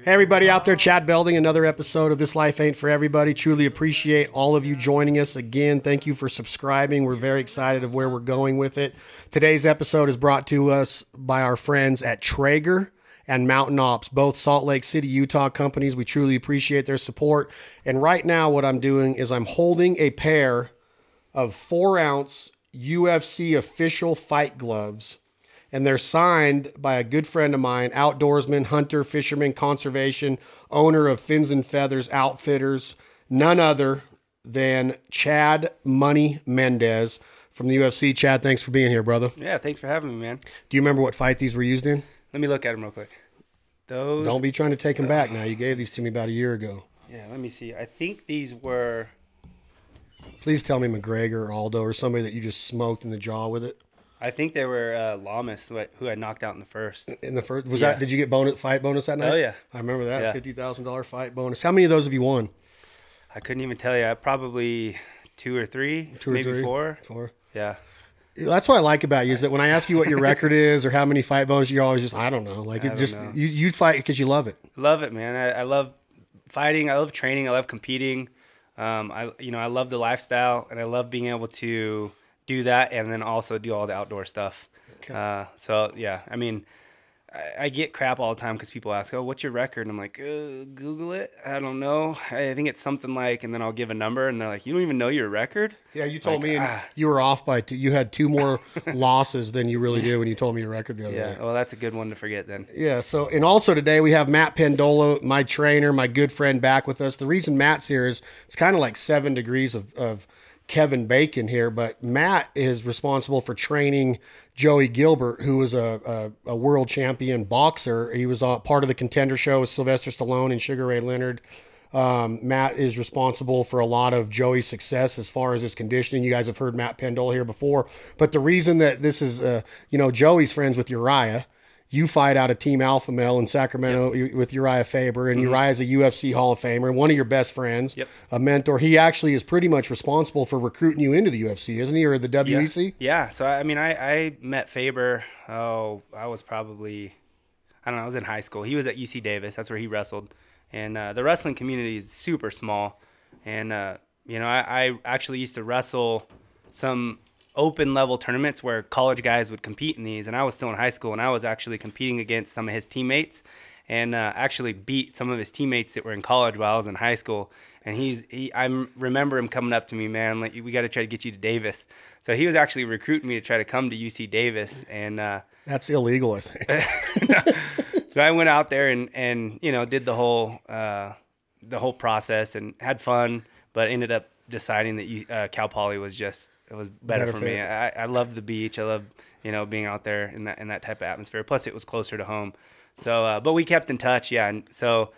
Hey everybody out there, Chad Belding, another episode of This Life Ain't For Everybody. Truly appreciate all of you joining us again. Thank you for subscribing. We're very excited of where we're going with it. Today's episode is brought to us by our friends at Traeger and Mountain Ops, both Salt Lake City, Utah companies. We truly appreciate their support. And right now what I'm doing is I'm holding a pair of 4-ounce UFC official fight gloves, and they're signed by a good friend of mine, outdoorsman, hunter, fisherman, conservation, owner of Fins and Feathers Outfitters, none other than Chad Money Mendes from the UFC. Chad, thanks for being here, brother. Yeah, thanks for having me, man. Do you remember what fight these were used in? Let me look at them real quick. Those. Don't be trying to take them back now. You gave these to me about a year ago. Yeah, let me see. I think these were... Please tell me McGregor or Aldo or somebody that you just smoked in the jaw with it. I think they were Lamas, who I knocked out in the first. In the first? Was that? Did you get fight bonus that night? Oh, yeah. I remember that, yeah. $50,000 fight bonus. How many of those have you won? I couldn't even tell you. Probably two or three, maybe four. Yeah. That's what I like about you is that when I ask you what your record is or how many fight bonuses, you're always just, I don't know. Like, you fight because you love it. Love it, man. I love fighting. I love training. I love competing. I love the lifestyle, and I love being able to do that and then also do all the outdoor stuff. Okay. So yeah, I mean, I get crap all the time because people ask, oh, what's your record? And I'm like, Google it. I don't know. I think it's something like, and then I'll give a number, and they're like, you don't even know your record? Yeah, you told me you were off by 2. You had 2 more losses than you really do when you told me your record the other day. Yeah, well, that's a good one to forget then. Yeah, so, and also today we have Matt Pendola, my trainer, my good friend, back with us. The reason Matt's here is it's kind of like 7 degrees of Kevin Bacon here, but Matt is responsible for training Joey Gilbert, who was a world champion boxer. He was part of the Contender Show with Sylvester Stallone and Sugar Ray Leonard. Matt is responsible for a lot of Joey's success as far as his conditioning. You guys have heard Matt Pendola here before, but the reason that this is, Joey's friends with Uriah. You fight out of Team Alpha Male in Sacramento with Uriah Faber, and Uriah's a UFC Hall of Famer, one of your best friends, a mentor. He actually is pretty much responsible for recruiting you into the UFC, isn't he, or the WEC? Yeah. So, I mean, I met Faber, I was probably, I don't know, I was in high school. He was at UC Davis. That's where he wrestled. And the wrestling community is super small. And, I actually used to wrestle some open level tournaments where college guys would compete in these, and I was still in high school, and I was actually competing against some of his teammates, and actually beat some of his teammates that were in college while I was in high school. And I remember him coming up to me, man, like, we got to try to get you to Davis. So he was actually recruiting me to try to come to UC Davis, and that's illegal, I think. So I went out there and did the whole process and had fun, but ended up deciding that Cal Poly was just, it was better for me. I loved the beach. I loved, being out there in that type of atmosphere. Plus, it was closer to home. So, but we kept in touch, yeah. And so,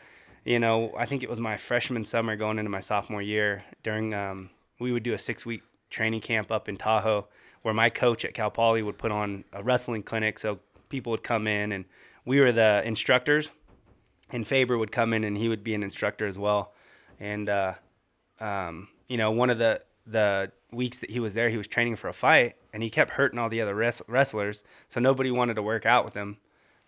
I think it was my freshman summer going into my sophomore year. During, we would do a 6-week training camp up in Tahoe, where my coach at Cal Poly would put on a wrestling clinic. So people would come in, and we were the instructors, and Faber would come in, and he would be an instructor as well. And one of the weeks that he was there, he was training for a fight, and he kept hurting all the other wrestlers, so nobody wanted to work out with him.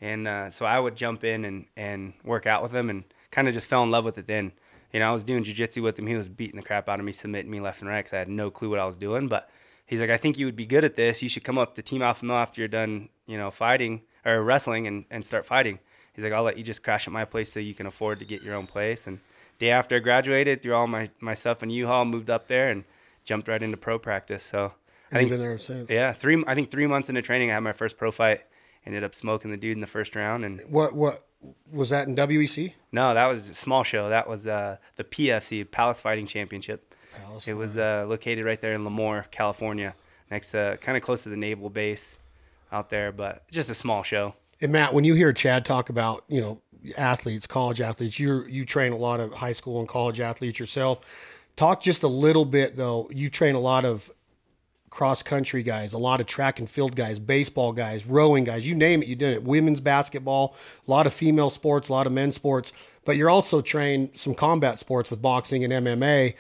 And so I would jump in and work out with him, and kind of just fell in love with it then. I was doing jiu-jitsu with him. He was beating the crap out of me, submitting me left and right, because I had no clue what I was doing. But he's like, I think you would be good at this. You should come up to Team Alpha Male after you're done, fighting or wrestling and start fighting. He's like, I'll let you just crash at my place so you can afford to get your own place. And day after I graduated, threw all my stuff in U-Haul, moved up there, and jumped right into pro practice. So I think, been there since. Yeah, 3 months into training, I had my first pro fight. Ended up smoking the dude in the first round. And what was that in WEC? No, that was a small show. That was the PFC, Palace Fighting Championship. It was located right there in Lemoore, California, next to kind of close to the naval base out there, but just a small show. And Matt, when you hear Chad talk about athletes, college athletes, you train a lot of high school and college athletes yourself. Talk just a little bit, though. You train a lot of cross-country guys, a lot of track and field guys, baseball guys, rowing guys, you name it, you did it. Women's basketball, a lot of female sports, a lot of men's sports. But you're also trained some combat sports with boxing and MMA.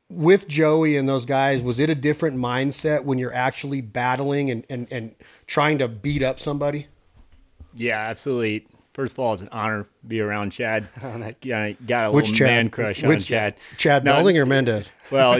With Joey and those guys, was it a different mindset when you're actually battling and trying to beat up somebody? Yeah, absolutely. First of all, it's an honor to be around Chad. Yeah, got a Which little man Chad? crush Which on Chad. Chad Belding or Mendes? Well,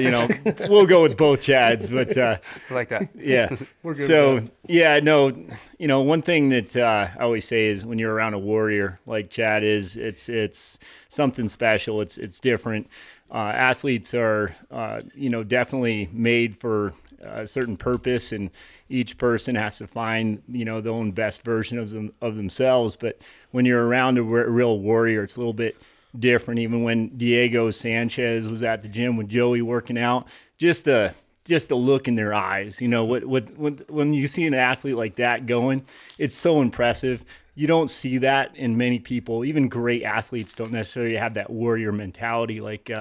we'll go with both Chads, but I like that. yeah. We're good So with yeah, no, one thing that I always say is when you're around a warrior like Chad is, it's something special. It's different. Athletes are, definitely made for a certain purpose, and each person has to find, their own best version of themselves. But when you're around a real warrior, it's a little bit different. Even when Diego Sanchez was at the gym with Joey working out, just the look in their eyes, when you see an athlete like that going, it's so impressive. You don't see that in many people. Even great athletes don't necessarily have that warrior mentality like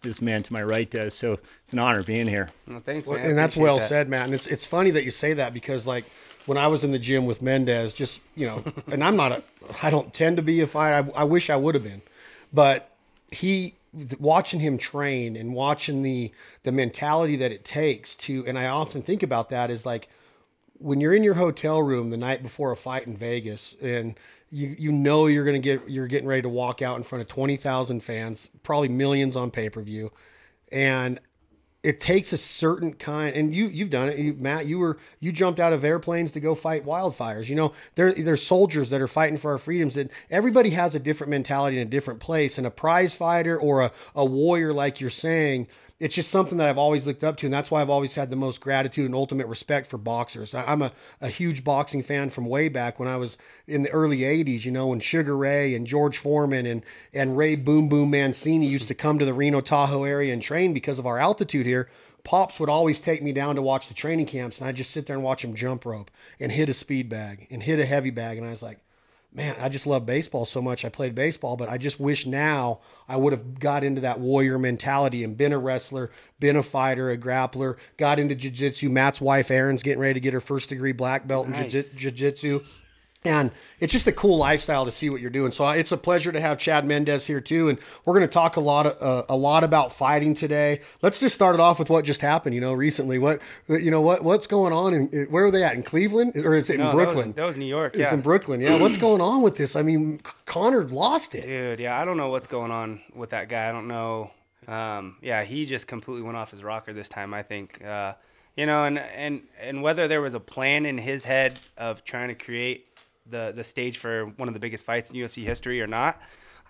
this man to my right does. So it's an honor being here. Well, thanks, Well, man. and that's well said, Matt. And it's funny that you say that, because like when I was in the gym with Mendes, just, and I don't tend to be a fighter. I wish I would have been, but watching him train and watching the mentality that it takes to, and I often think about that, is like when you're in your hotel room the night before a fight in Vegas, and you're getting ready to walk out in front of 20,000 fans, probably millions on pay-per-view, and it takes a certain kind, and you've done it, Matt. You jumped out of airplanes to go fight wildfires. There's soldiers that are fighting for our freedoms, and everybody has a different mentality in a different place. And a prize fighter or a warrior, like you're saying, it's just something that I've always looked up to, and that's why I've always had the most gratitude and ultimate respect for boxers. I'm a huge boxing fan from way back when I was in the early 80s, when Sugar Ray and George Foreman and Ray Boom Boom Mancini used to come to the Reno Tahoe area and train because of our altitude here. Pops would always take me down to watch the training camps, and I'd just sit there and watch him jump rope and hit a speed bag and hit a heavy bag, and I was like, man, I just love baseball so much. I played baseball, but I just wish now I would have got into that warrior mentality and been a wrestler, been a fighter, a grappler, got into jiu-jitsu. Matt's wife, Erin's getting ready to get her first degree black belt in jiu-jitsu. And it's just a cool lifestyle to see what you're doing. So it's a pleasure to have Chad Mendes here too. And we're going to talk a lot about fighting today. Let's just start it off with what just happened, recently. What's going on? And where are they at? In Cleveland? Or is it in Brooklyn? That was New York. It's in Brooklyn. Yeah. What's going on with this? I mean, Conor lost it. Dude, yeah. I don't know what's going on with that guy. I don't know. He just completely went off his rocker this time, I think. And whether there was a plan in his head of trying to create the stage for one of the biggest fights in UFC history or not,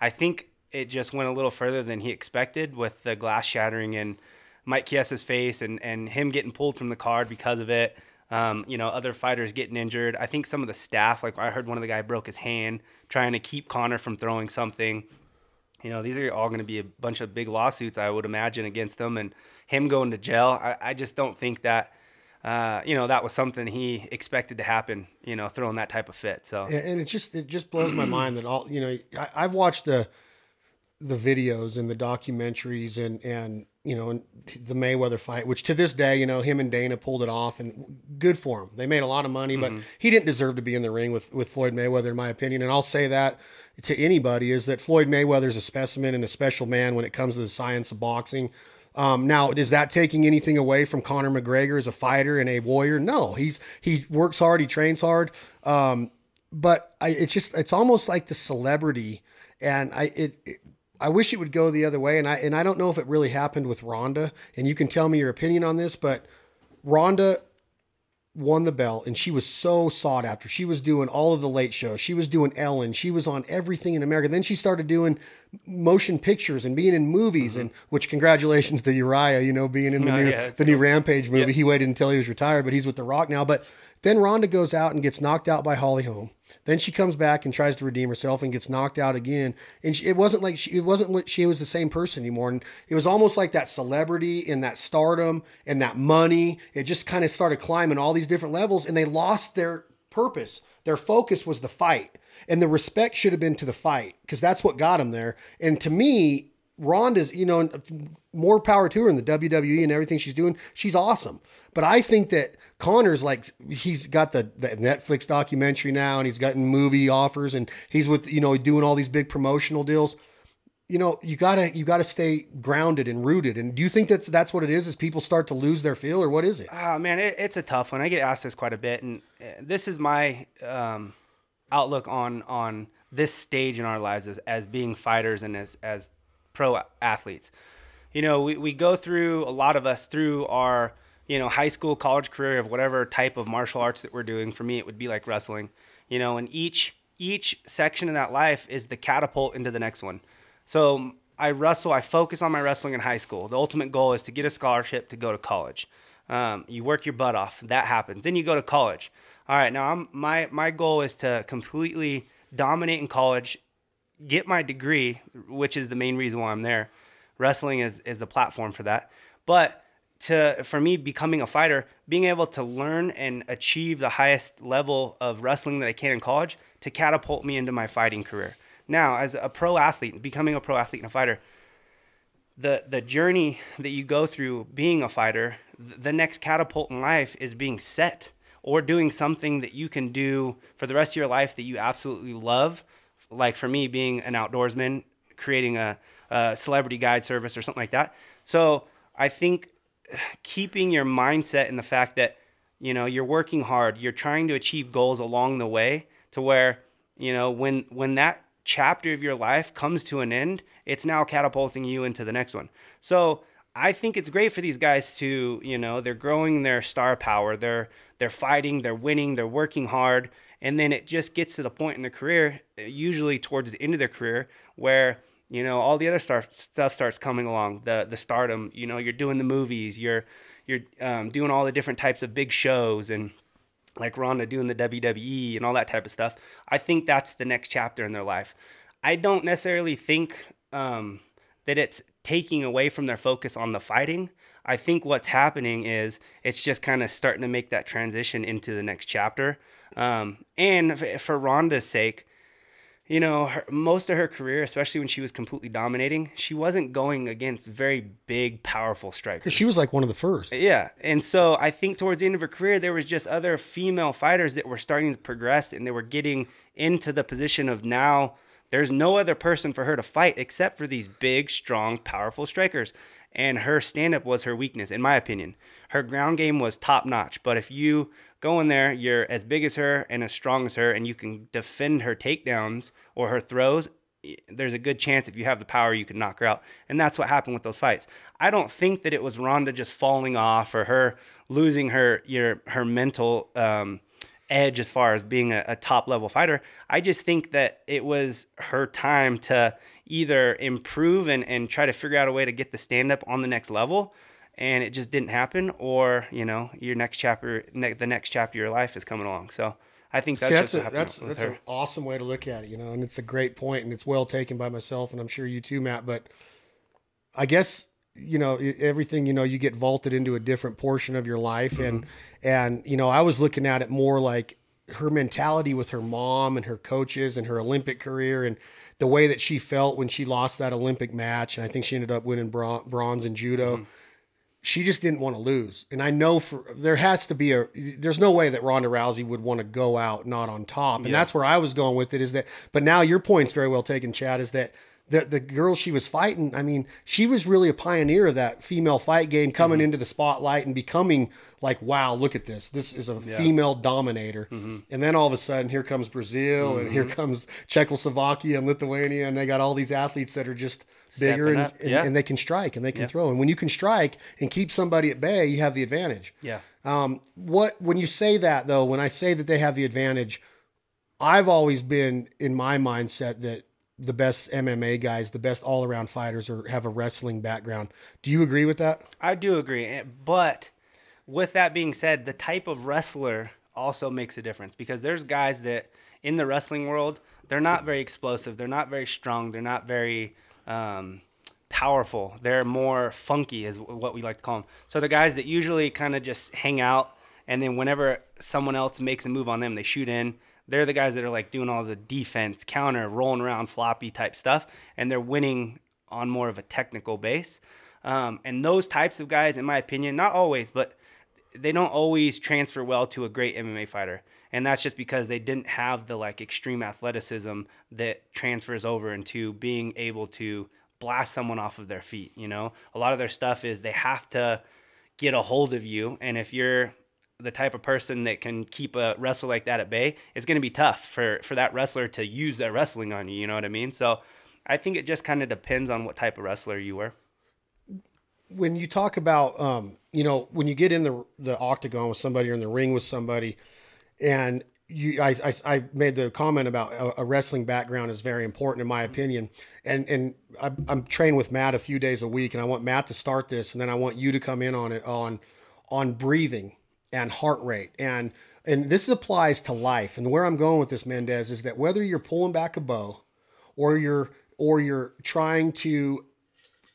I think it just went a little further than he expected, with the glass shattering in Mike Chiesa's face and him getting pulled from the card because of it. Other fighters getting injured. I think some of the staff, like I heard one of the guys broke his hand trying to keep Conor from throwing something. These are all going to be a bunch of big lawsuits, I would imagine, against him, and him going to jail. I just don't think that that was something he expected to happen, throwing that type of fit. So, and it just blows my mind that I've watched the videos and the documentaries and the Mayweather fight, which to this day, him and Dana pulled it off, and good for him. They made a lot of money, but he didn't deserve to be in the ring with Floyd Mayweather, in my opinion. And I'll say that to anybody, is that Floyd Mayweather is a specimen and a special man when it comes to the science of boxing. Now, is that taking anything away from Conor McGregor as a fighter and a warrior? No, he works hard, he trains hard. But it's almost like the celebrity, and I wish it would go the other way. And I don't know if it really happened with Ronda, and you can tell me your opinion on this, but Ronda won the belt, and she was so sought after. She was doing all of the late shows. She was doing Ellen. She was on everything in America. Then she started doing motion pictures and being in movies, and which congratulations to Uriah, being in the new Rampage movie. Yep. He waited until he was retired, but he's with The Rock now. But then Ronda goes out and gets knocked out by Holly Holm. Then she comes back and tries to redeem herself and gets knocked out again. And it wasn't like she was the same person anymore. And it was almost like that celebrity and that stardom and that money. It just kind of started climbing all these different levels, and they lost their purpose. Their focus was the fight, and the respect should have been to the fight, because that's what got them there. And to me, Ronda's, more power to her in the WWE and everything she's doing. She's awesome. But I think that Conor's he's got the Netflix documentary now, and he's gotten movie offers, and he's with, doing all these big promotional deals. You gotta stay grounded and rooted. And do you think that's what it is people start to lose their feel, or what is it? Man, it's a tough one. I get asked this quite a bit, and this is my outlook on this stage in our lives as being fighters and as pro athletes. You know, we go through, a lot of us, through our, you know, high school, college career of whatever type of martial arts that we're doing. For me, it would be like wrestling, you know, and each section of that life is the catapult into the next one. So I focus on my wrestling in high school. The ultimate goal is to get a scholarship to go to college. You work your butt off. That happens. Then you go to college. All right, now my goal is to completely dominate in college, get my degree, which is the main reason why I'm there. Wrestling is the platform for that. But for me, becoming a fighter, being able to learn and achieve the highest level of wrestling that I can in college to catapult me into my fighting career. Now, as a pro athlete, becoming a pro athlete and a fighter, the journey that you go through being a fighter, the next catapult in life is being set or doing something that you can do for the rest of your life that you absolutely love. Like for me, being an outdoorsman, creating a celebrity guide service or something like that. So I think keeping your mindset in the fact that, you know, you're working hard, you're trying to achieve goals along the way to where, you know, when that chapter of your life comes to an end, it's now catapulting you into the next one. So I think it's great for these guys to, you know, they're growing their star power, they're fighting, they're winning, they're working hard, and then it just gets to the point in their career, usually towards the end of their career, where, you know, all the other stuff starts coming along. The stardom, you know, you're doing the movies, you're doing all the different types of big shows, and like Ronda doing the WWE and all that type of stuff. I think that's the next chapter in their life. I don't necessarily think that it's taking away from their focus on the fighting. I think what's happening is it's just kind of starting to make that transition into the next chapter. And for Ronda's sake, you know, most of her career, especially when she was completely dominating, she wasn't going against very big, powerful strikers. Because she was like one of the first. Yeah. And so I think towards the end of her career, there was just other female fighters that were starting to progress, and they were getting into the position of now there's no other person for her to fight except for these big, strong, powerful strikers. And her stand-up was her weakness, in my opinion. Her ground game was top-notch. But if you go in there, you're as big as her and as strong as her, and you can defend her takedowns or her throws, there's a good chance if you have the power, you can knock her out. And that's what happened with those fights. I don't think that it was Ronda just falling off or her losing her mental edge as far as being a top-level fighter. I just think that it was her time to either improve and try to figure out a way to get the stand-up on the next level, and it just didn't happen, or, you know, the next chapter of your life is coming along. So I think that's that's an awesome way to look at it, you know, and it's a great point, and it's well taken by myself, and I'm sure you too, Matt. But I guess, you know, everything, you know, you get vaulted into a different portion of your life. Mm-hmm. And, you know, I was looking at it more like her mentality with her mom and her coaches and her Olympic career and the way that she felt when she lost that Olympic match. And I think she ended up winning bronze in judo. Mm-hmm. She just didn't want to lose. And I know there's no way that Ronda Rousey would want to go out not on top. And that's where I was going with it, is that, but now your point's very well taken, Chad, is that the girl she was fighting, I mean, she was really a pioneer of that female fight game, coming into the spotlight and becoming like, wow, look at this. This is a female dominator. Mm-hmm. And then all of a sudden, here comes Brazil, and here comes Czechoslovakia and Lithuania, and they got all these athletes that are just bigger and they can strike and they can throw. And when you can strike and keep somebody at bay, you have the advantage. Yeah. When you say that, though, when I say that they have the advantage, I've always been in my mindset that the best MMA guys, the best all-around fighters have a wrestling background. Do you agree with that? I do agree. But with that being said, the type of wrestler also makes a difference, because there's guys that in the wrestling world, they're not very explosive. They're not very strong. They're not very powerful. They're more funky is what we like to call them. So the guys that usually kind of just hang out, and then whenever someone else makes a move on them, they shoot in. They're the guys that are like doing all the defense, counter, rolling around, floppy type stuff, and they're winning on more of a technical base. And those types of guys, in my opinion, not always, but they don't always transfer well to a great MMA fighter. And that's just because they didn't have the like extreme athleticism that transfers over into being able to blast someone off of their feet. You know, a lot of their stuff is they have to get a hold of you, and if you're the type of person that can keep a wrestler like that at bay, it's going to be tough for that wrestler to use their wrestling on you. You know what I mean? So I think it just kind of depends on what type of wrestler you were. When you talk about, you know, when you get in the octagon with somebody or in the ring with somebody, and I made the comment about a wrestling background is very important in my opinion. And I'm trained with Matt a few days a week, and I want Matt to start this, and then I want you to come in on it on breathing and heart rate. And this applies to life. And where I'm going with this, Mendes, is that whether you're pulling back a bow or you're trying to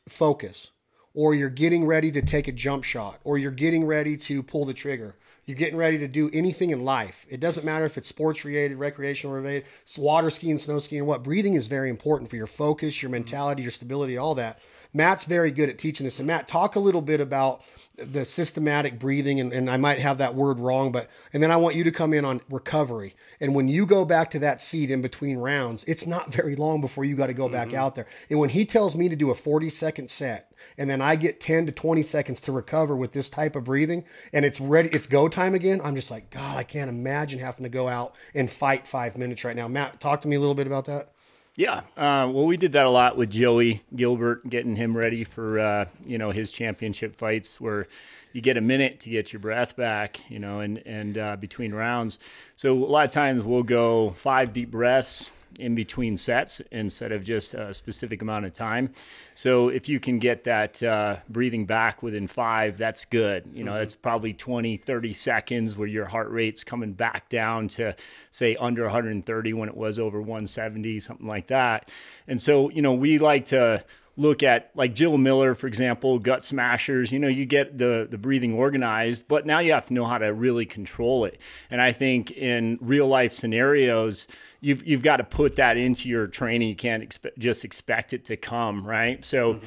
focus, or you're getting ready to take a jump shot, or you're getting ready to pull the trigger, you're getting ready to do anything in life. It doesn't matter if it's sports related, recreational related, it's water skiing, snow skiing, or what. Breathing is very important for your focus, your mentality, your stability, all that. Matt's very good at teaching this. And Matt, talk a little bit about the systematic breathing, and I might have that word wrong, and then I want you to come in on recovery. And when you go back to that seat in between rounds, it's not very long before you got to go back out there. And when he tells me to do a 40-second set, and then I get 10 to 20 seconds to recover with this type of breathing, and it's ready, it's go time again, I'm just like, God, I can't imagine having to go out and fight 5 minutes right now. Matt, talk to me a little bit about that. Yeah. Well, we did that a lot with Joey Gilbert, getting him ready for, you know, his championship fights, where you get a minute to get your breath back, you know, and between rounds. So a lot of times we'll go 5 deep breaths in between sets instead of just a specific amount of time. So if you can get that breathing back within 5, that's good. You know, it's probably 20, 30 seconds where your heart rate's coming back down to, say, under 130 when it was over 170, something like that. And so, you know, we like to look at, like Jill Miller, for example, gut smashers. You know, you get the breathing organized, but now you have to know how to really control it. And I think in real life scenarios, you've got to put that into your training. You can't just expect it to come, right? So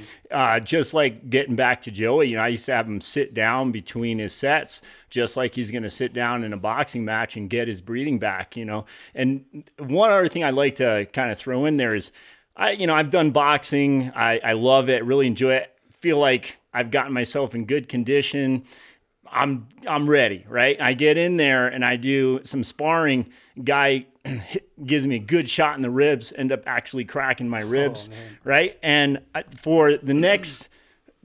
just like getting back to Joey, you know, I used to have him sit down between his sets, just like he's going to sit down in a boxing match and get his breathing back, you know. And one other thing I'd like to kind of throw in there is, I've done boxing. I love it, really enjoy it. Feel like I've gotten myself in good condition. I'm ready, right? I get in there and I do some sparring. Guy gives me a good shot in the ribs, end up actually cracking my ribs, right? And for the next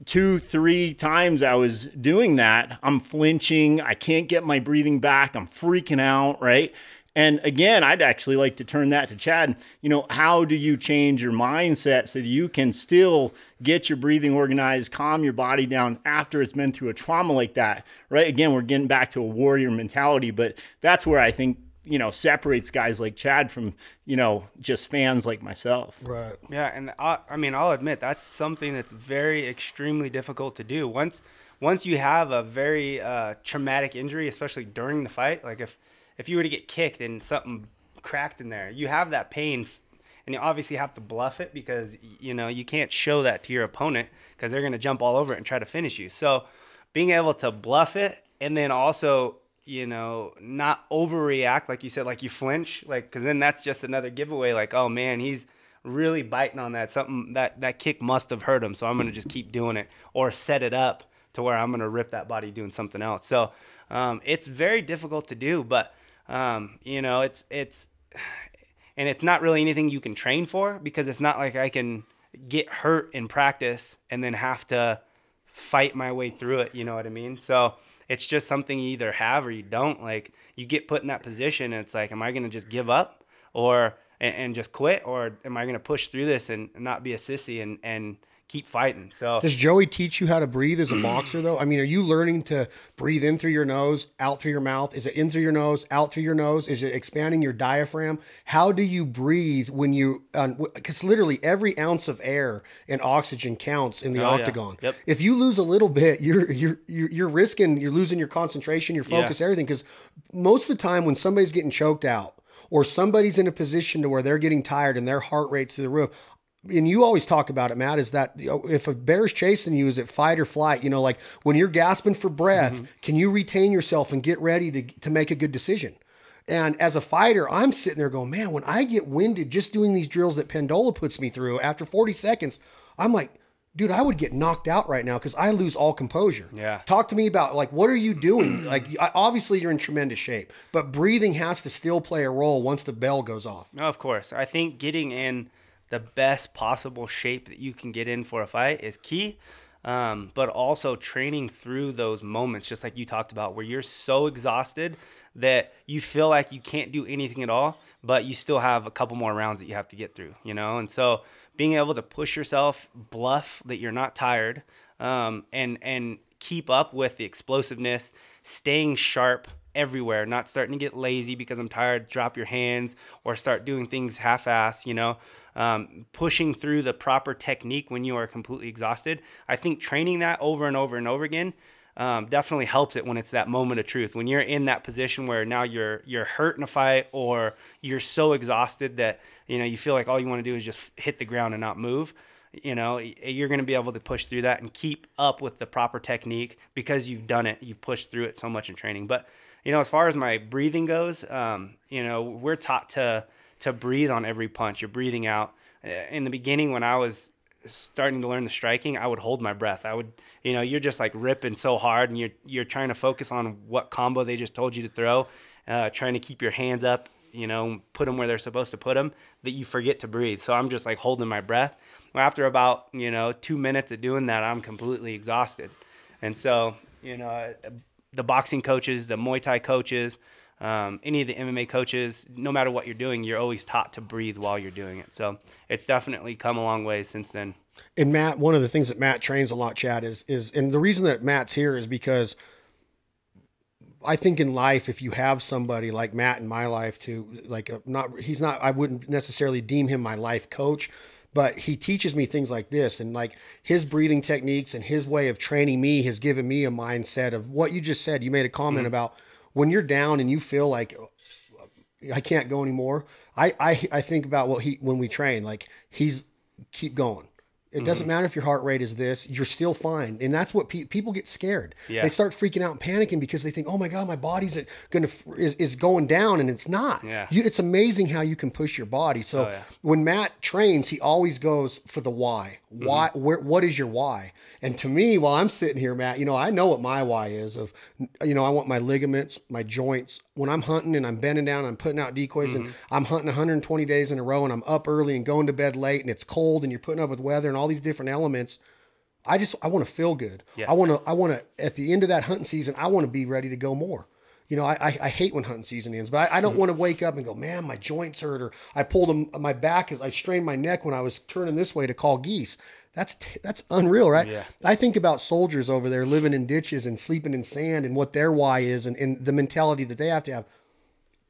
2-3 times I was doing that, I'm flinching. I can't get my breathing back. I'm freaking out, right? And again, I'd actually like to turn that to Chad. You know, how do you change your mindset so that you can still get your breathing organized, calm your body down after it's been through a trauma like that, right? Again, we're getting back to a warrior mentality, but that's where I think, you know, separates guys like Chad from, you know, just fans like myself. Right. Yeah, and I'll admit that's something that's very extremely difficult to do. Once you have a very traumatic injury, especially during the fight, like if you were to get kicked and something cracked in there, you have that pain, and you obviously have to bluff it because, you know, you can't show that to your opponent because they're going to jump all over it and try to finish you. So being able to bluff it and then also, you know, not overreact, like you said, like you flinch, like, because then that's just another giveaway, like, oh man, he's really biting on that. Something that kick must have hurt him, so I'm going to just keep doing it, or set it up to where I'm going to rip that body doing something else. So it's very difficult to do, but you know, it's not really anything you can train for, because it's not like I can get hurt in practice and then have to fight my way through it. You know what I mean? So it's just something you either have or you don't. Like, you get put in that position and it's like, am I going to just give up and just quit? Or am I going to push through this and not be a sissy and keep fighting? So does Joey teach you how to breathe as a boxer though? I mean, are you learning to breathe in through your nose, out through your mouth? Is it in through your nose, out through your nose? Is it expanding your diaphragm? How do you breathe when you, because literally every ounce of air and oxygen counts in the octagon. Yeah. Yep. If you lose a little bit, you're risking, you're losing your concentration, your focus, everything. Because most of the time when somebody's getting choked out or somebody's in a position to where they're getting tired and their heart rate's through the roof, and you always talk about it, Matt, is that, you know, if a bear's chasing you, is it fight or flight? You know, like when you're gasping for breath, can you retain yourself and get ready to make a good decision? And as a fighter, I'm sitting there going, man, when I get winded just doing these drills that Pendola puts me through, after 40 seconds, I'm like, dude, I would get knocked out right now because I lose all composure. Yeah. Talk to me about, like, what are you doing? Like, obviously you're in tremendous shape, but breathing has to still play a role once the bell goes off. No, of course. I think getting in the best possible shape that you can get in for a fight is key. But also training through those moments, just like you talked about, where you're so exhausted that you feel like you can't do anything at all, but you still have a couple more rounds that you have to get through, you know? And so being able to push yourself, bluff that you're not tired, and keep up with the explosiveness, staying sharp everywhere, not starting to get lazy because I'm tired, drop your hands, or start doing things half-ass, you know, pushing through the proper technique when you are completely exhausted. I think training that over and over and over again definitely helps it when it's that moment of truth. When you're in that position where now you're hurt in a fight, or you're so exhausted that, you know, you feel like all you want to do is just hit the ground and not move, you know, you're going to be able to push through that and keep up with the proper technique because you've done it. You've pushed through it so much in training. But, you know, as far as my breathing goes, you know, we're taught to breathe on every punch. You're breathing out. In the beginning, when I was starting to learn the striking, I would hold my breath. I would, you know, you're just like ripping so hard, and you're trying to focus on what combo they just told you to throw, trying to keep your hands up, you know, put them where they're supposed to put them, that you forget to breathe. So I'm just like holding my breath. After about, you know, 2 minutes of doing that, I'm completely exhausted. And so, you know, the boxing coaches, the Muay Thai coaches, any of the MMA coaches, no matter what you're doing, you're always taught to breathe while you're doing it. So it's definitely come a long way since then. And Matt, one of the things that Matt trains a lot, Chad, is and the reason that Matt's here is because I think in life, if you have somebody like Matt in my life I wouldn't necessarily deem him my life coach, but he teaches me things like this, and like his breathing techniques and his way of training me has given me a mindset of what you just said. You made a comment about when you're down and you feel like I can't go anymore. I think about when we train, like he's keep going. It doesn't matter if your heart rate is this, you're still fine. And that's what people get scared. Yeah. They start freaking out and panicking because they think, oh my God, my body's is going down, and it's not. Yeah. It's amazing how you can push your body. So when Matt trains, he always goes for the why. Why? What is your why? And to me, while I'm sitting here, Matt, you know, I know what my why is of, you know, I want my ligaments, my joints. When I'm hunting and I'm bending down, I'm putting out decoys and I'm hunting 120 days in a row and I'm up early and going to bed late and it's cold and you're putting up with weather and all these different elements. I want to feel good. Yeah. I want to, at the end of that hunting season, I want to be ready to go more. You know, I hate when hunting season ends, but I don't want to wake up and go, man, my joints hurt, or I pulled my back, I strained my neck when I was turning this way to call geese. That's unreal, right? Yeah. I think about soldiers over there living in ditches and sleeping in sand and what their why is and the mentality that they have to have.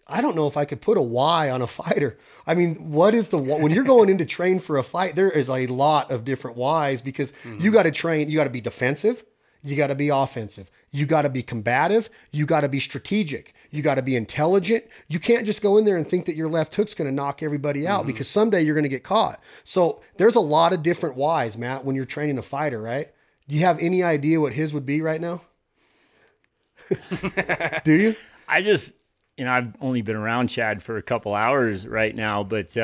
I don't know if I could put a why on a fighter. I mean, what is when you're going in to train for a fight, there is a lot of different whys because you got to train, you got to be defensive. You got to be offensive. You got to be combative. You got to be strategic. You got to be intelligent. You can't just go in there and think that your left hook's going to knock everybody out because someday you're going to get caught. So there's a lot of different whys, Matt, when you're training a fighter, right? Do you have any idea what his would be right now? Do you? I just, you know, I've only been around Chad for a couple hours right now, but,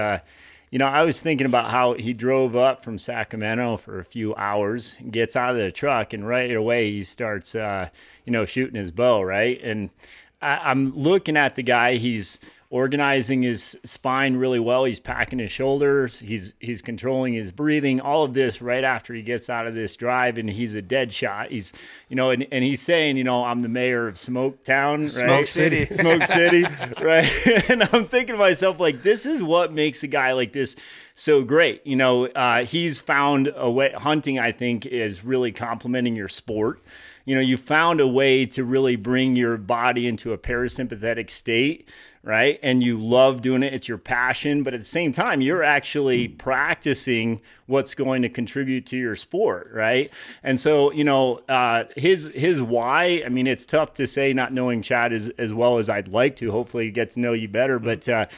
you know, I was thinking about how he drove up from Sacramento for a few hours, gets out of the truck, and right away he starts, you know, shooting his bow, right? And I'm looking at the guy. He's organizing his spine really well. He's packing his shoulders. He's controlling his breathing. All of this right after he gets out of this drive, and he's a dead shot. He's, you know, and he's saying, you know, I'm the mayor of Smoke Town, right? Smoke City, Smoke City, right? And I'm thinking to myself, like, this is what makes a guy like this so great. You know, he's found a way. Hunting, I think, is really complementing your sport. You know, you found a way to really bring your body into a parasympathetic state, right? And you love doing it. It's your passion, but at the same time, you're actually practicing what's going to contribute to your sport, right? And so, you know, his why, I mean, it's tough to say not knowing Chad as well as I'd like to, hopefully get to know you better. But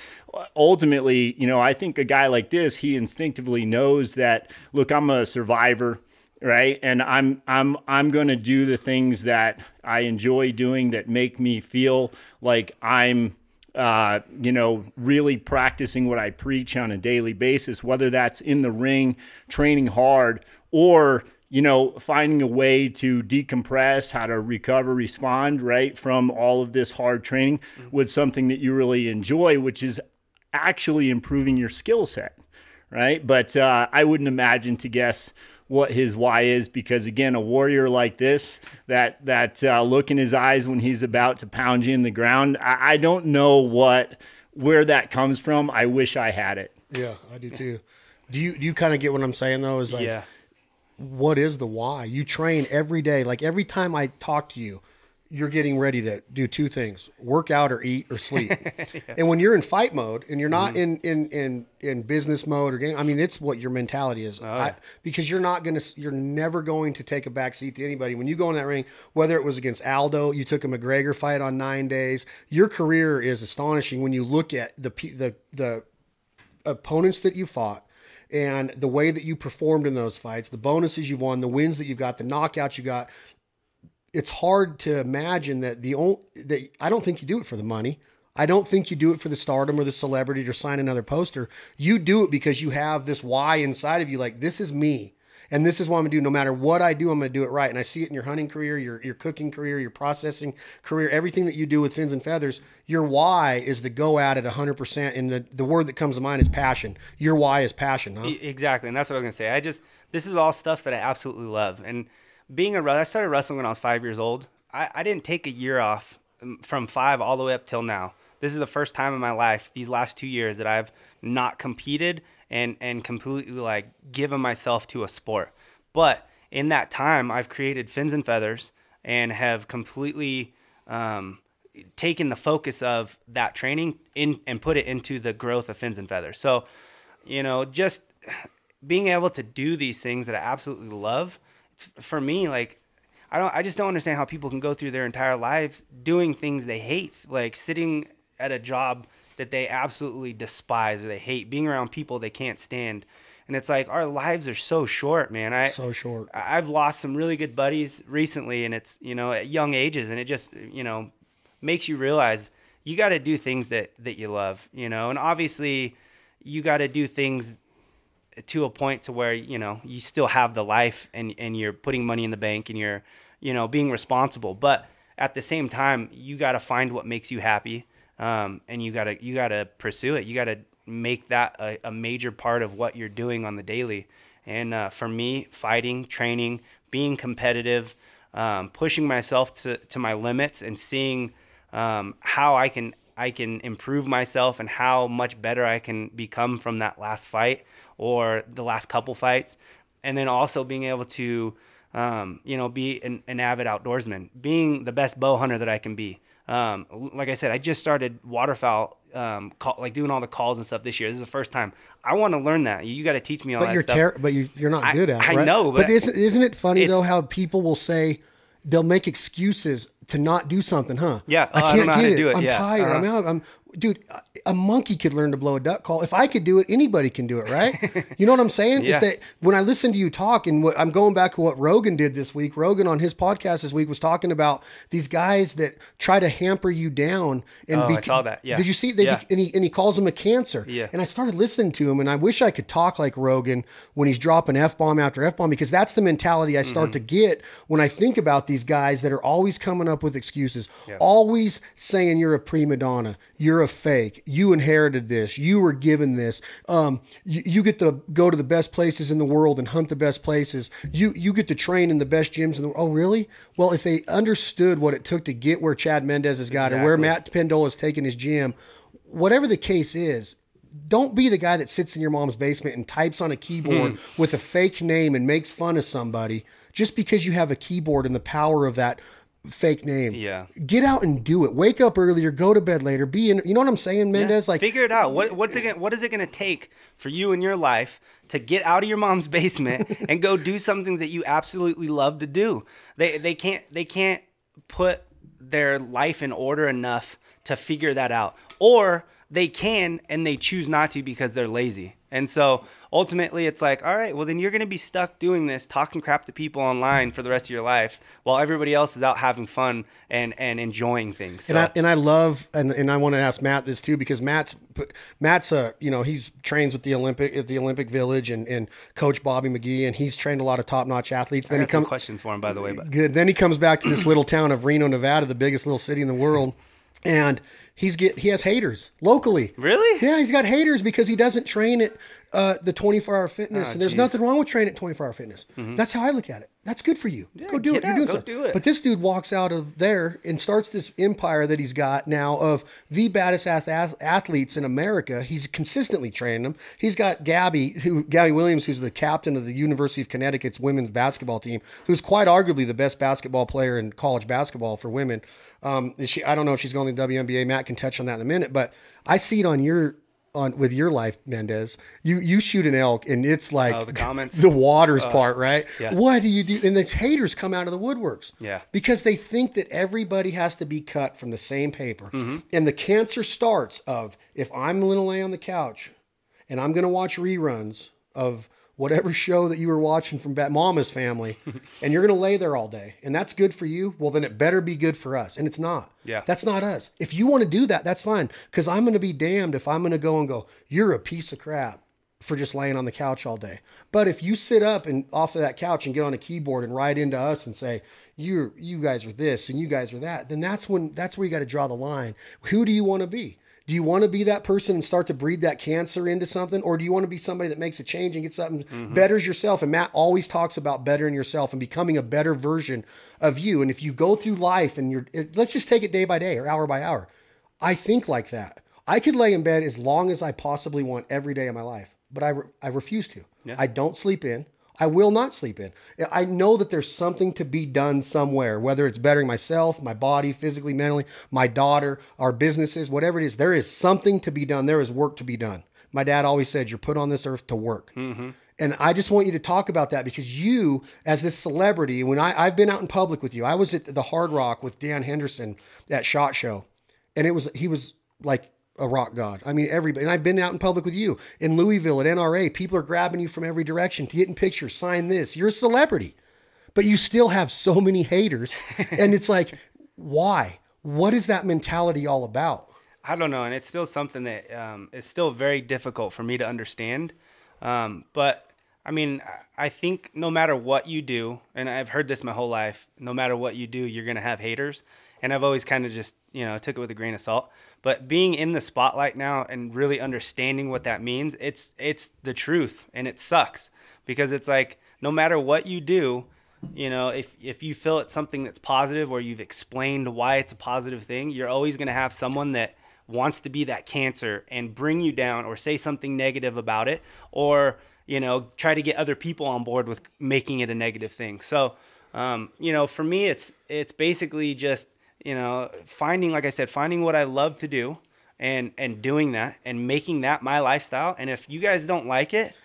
ultimately, you know, I think a guy like this, he instinctively knows that, look, I'm a survivor, right? And I'm going to do the things that I enjoy doing that make me feel like I'm you know, really practicing what I preach on a daily basis, whether that's in the ring, training hard, or, you know, finding a way to decompress, how to recover, respond, right, from all of this hard training with something that you really enjoy, which is actually improving your skill set, right? But I wouldn't imagine to guess what his why is, because again, a warrior like this, that look in his eyes when he's about to pound you in the ground, I don't know where that comes from. I wish I had it. Yeah, I do too. Do you kind of get what I'm saying though? Is like, Yeah. what is the why? You train every day. Like every time I talk to you, you're getting ready to do two things: work out or eat or sleep. Yeah. And when you're in fight mode and you're not in business mode or game, I mean, it's what your mentality is. Because you're never going to take a back seat to anybody. When you go in that ring, whether it was against Aldo, you took a McGregor fight on 9 days, your career is astonishing when you look at the opponents that you fought and the way that you performed in those fights, the bonuses you've won, the wins that you've got, the knockouts you got. It's hard to imagine that I don't think you do it for the money. I don't think you do it for the stardom or the celebrity to sign another poster. You do it because you have this why inside of you. Like, this is me and this is what I'm gonna do. No matter what I do, I'm gonna do it right. And I see it in your hunting career, your cooking career, your processing career, everything that you do with fins and feathers. Your why is to go at it 100%. And the word that comes to mind is passion. Your why is passion, huh? Exactly. And that's what I was gonna say. This is all stuff that I absolutely love. And I started wrestling when I was 5 years old. I didn't take a year off from 5 all the way up till now. This is the first time in my life, these last 2 years, that I've not competed and completely like given myself to a sport. But in that time, I've created Fins and Feathers and have completely taken the focus of that training and put it into the growth of Fins and Feathers. So, you know, just being able to do these things that I absolutely love. For me, like, I just don't understand how people can go through their entire lives doing things they hate, like sitting at a job that they absolutely despise or they hate, being around people they can't stand. And it's like, our lives are so short, man. So short. I've lost some really good buddies recently, and it's, you know, at young ages, and it just, you know, makes you realize you got to do things that you love, you know, and obviously you got to do things to a point to where, you know, you still have the life and you're putting money in the bank and you're, you know, being responsible. But at the same time, you got to find what makes you happy. And you got to pursue it. You got to make that a major part of what you're doing on the daily. And for me, fighting, training, being competitive, pushing myself to my limits and seeing how I can improve myself and how much better I can become from that last fight or the last couple fights. And then also being able to, you know, be an avid outdoorsman, being the best bow hunter that I can be. Like I said, I just started waterfowl, like doing all the calls and stuff this year. This is the first time. I want to learn that. You got to teach me all that stuff. But you're not good at it, right? I know. But isn't it funny though, how people will say, they'll make excuses to not do something, huh? Yeah. I can't get it. I'm yeah. tired. I'm out. Dude, a monkey could learn to blow a duck call. If I could do it, anybody can do it, right? You know what I'm saying? Yeah. Is that when I listen to you talk, and I'm going back to what Rogan did this week. Rogan on his podcast this week was talking about these guys that try to hamper you down. And I saw that. Yeah. Did you see? Yeah. And he calls them a cancer. Yeah. And I started listening to him, and I wish I could talk like Rogan when he's dropping F-bomb after F-bomb, because that's the mentality I start to get when I think about these guys that are always coming up with excuses, always saying you're a prima donna, you're a fake, you inherited this, you were given this, you get to go to the best places in the world and hunt the best places, you get to train in the best gyms in the world. Oh, really? Well, if they understood what it took to get where Chad Mendes has got, or where Matt Pendola has taken his gym, whatever the case is, don't be the guy that sits in your mom's basement and types on a keyboard with a fake name and makes fun of somebody just because you have a keyboard and the power of that fake name. Yeah. Get out and do it. Wake up earlier, go to bed later, be in, you know what I'm saying, Mendes? Yeah. Like, figure it out. What is it going to take for you in your life to get out of your mom's basement and go do something that you absolutely love to do? They can't put their life in order enough to figure that out. Or they can and they choose not to because they're lazy. And so ultimately it's like, all right, well then you're going to be stuck doing this, talking crap to people online for the rest of your life while everybody else is out having fun and enjoying things. So. And I love, and I want to ask Matt this too, because Matt's he's trains with the Olympic Village and Coach Bobby McGee, and he's trained a lot of top-notch athletes. Then he comes questions for him, by the way. But. Good. Then he comes back to this little town of Reno, Nevada, the biggest little city in the world. And he has haters locally. Really? Yeah, he's got haters because he doesn't train at the 24-hour fitness. And there's nothing wrong with training at 24-hour fitness. That's how I look at it. That's good for you. Yeah, go do it. You're doing go something. do it. But this dude walks out of there and starts this empire that he's got now of the baddest athletes in America. He's consistently training them. He's got Gabby Williams, who's the captain of the University of Connecticut's women's basketball team, who's quite arguably the best basketball player in college basketball for women. I don't know if she's going to the WNBA. Matt can touch on that in a minute, but I see it with your life, Mendes. You shoot an elk and it's like the comments, the waters part, right? Yeah. What do you do? And these haters come out of the woodworks. Yeah. Because they think that everybody has to be cut from the same paper. And the cancer starts of, if I'm going to lay on the couch and I'm going to watch reruns of whatever show that you were watching from Mama's Family, and you're going to lay there all day, and that's good for you, well, then it better be good for us. And it's not. Yeah. That's not us. If you want to do that, that's fine, because I'm going to be damned if I'm going to go, you're a piece of crap for just laying on the couch all day. But if you sit up and off of that couch and get on a keyboard and write into us and say, you guys are this and you guys are that, then that's where you got to draw the line. Who do you want to be? Do you want to be that person and start to breed that cancer into something? Or do you want to be somebody that makes a change and gets something, betters yourself? And Matt always talks about bettering yourself and becoming a better version of you. And if you go through life and let's just take it day by day or hour by hour. I think like that. I could lay in bed as long as I possibly want every day of my life, but I refuse to. Yeah. I don't sleep in. I will not sleep in. I know that there's something to be done somewhere, whether it's bettering myself, my body, physically, mentally, my daughter, our businesses, whatever it is. There is something to be done. There is work to be done. My dad always said, you're put on this earth to work. And I just want you to talk about that, because you, as this celebrity, when I've been out in public with you, I was at the Hard Rock with Dan Henderson at SHOT Show, and he was like a rock god. I mean, everybody. And I've been out in public with you in Louisville at NRA. People are grabbing you from every direction to get in pictures, sign this. You're a celebrity, but you still have so many haters. And it's like, why? What is that mentality all about? I don't know. And it's still something that is still very difficult for me to understand. But I mean, I think no matter what you do, and I've heard this my whole life, no matter what you do, you're going to have haters. And I've always kind of just, took it with a grain of salt. But being in the spotlight now and really understanding what that means, it's the truth, and it sucks, because it's like, no matter what you do, if you feel it's something that's positive or you've explained why it's a positive thing, you're always going to have someone that wants to be that cancer and bring you down or say something negative about it, or, try to get other people on board with making it a negative thing. So, for me, it's basically just, finding what I love to do and doing that and making that my lifestyle. And if you guys don't like it,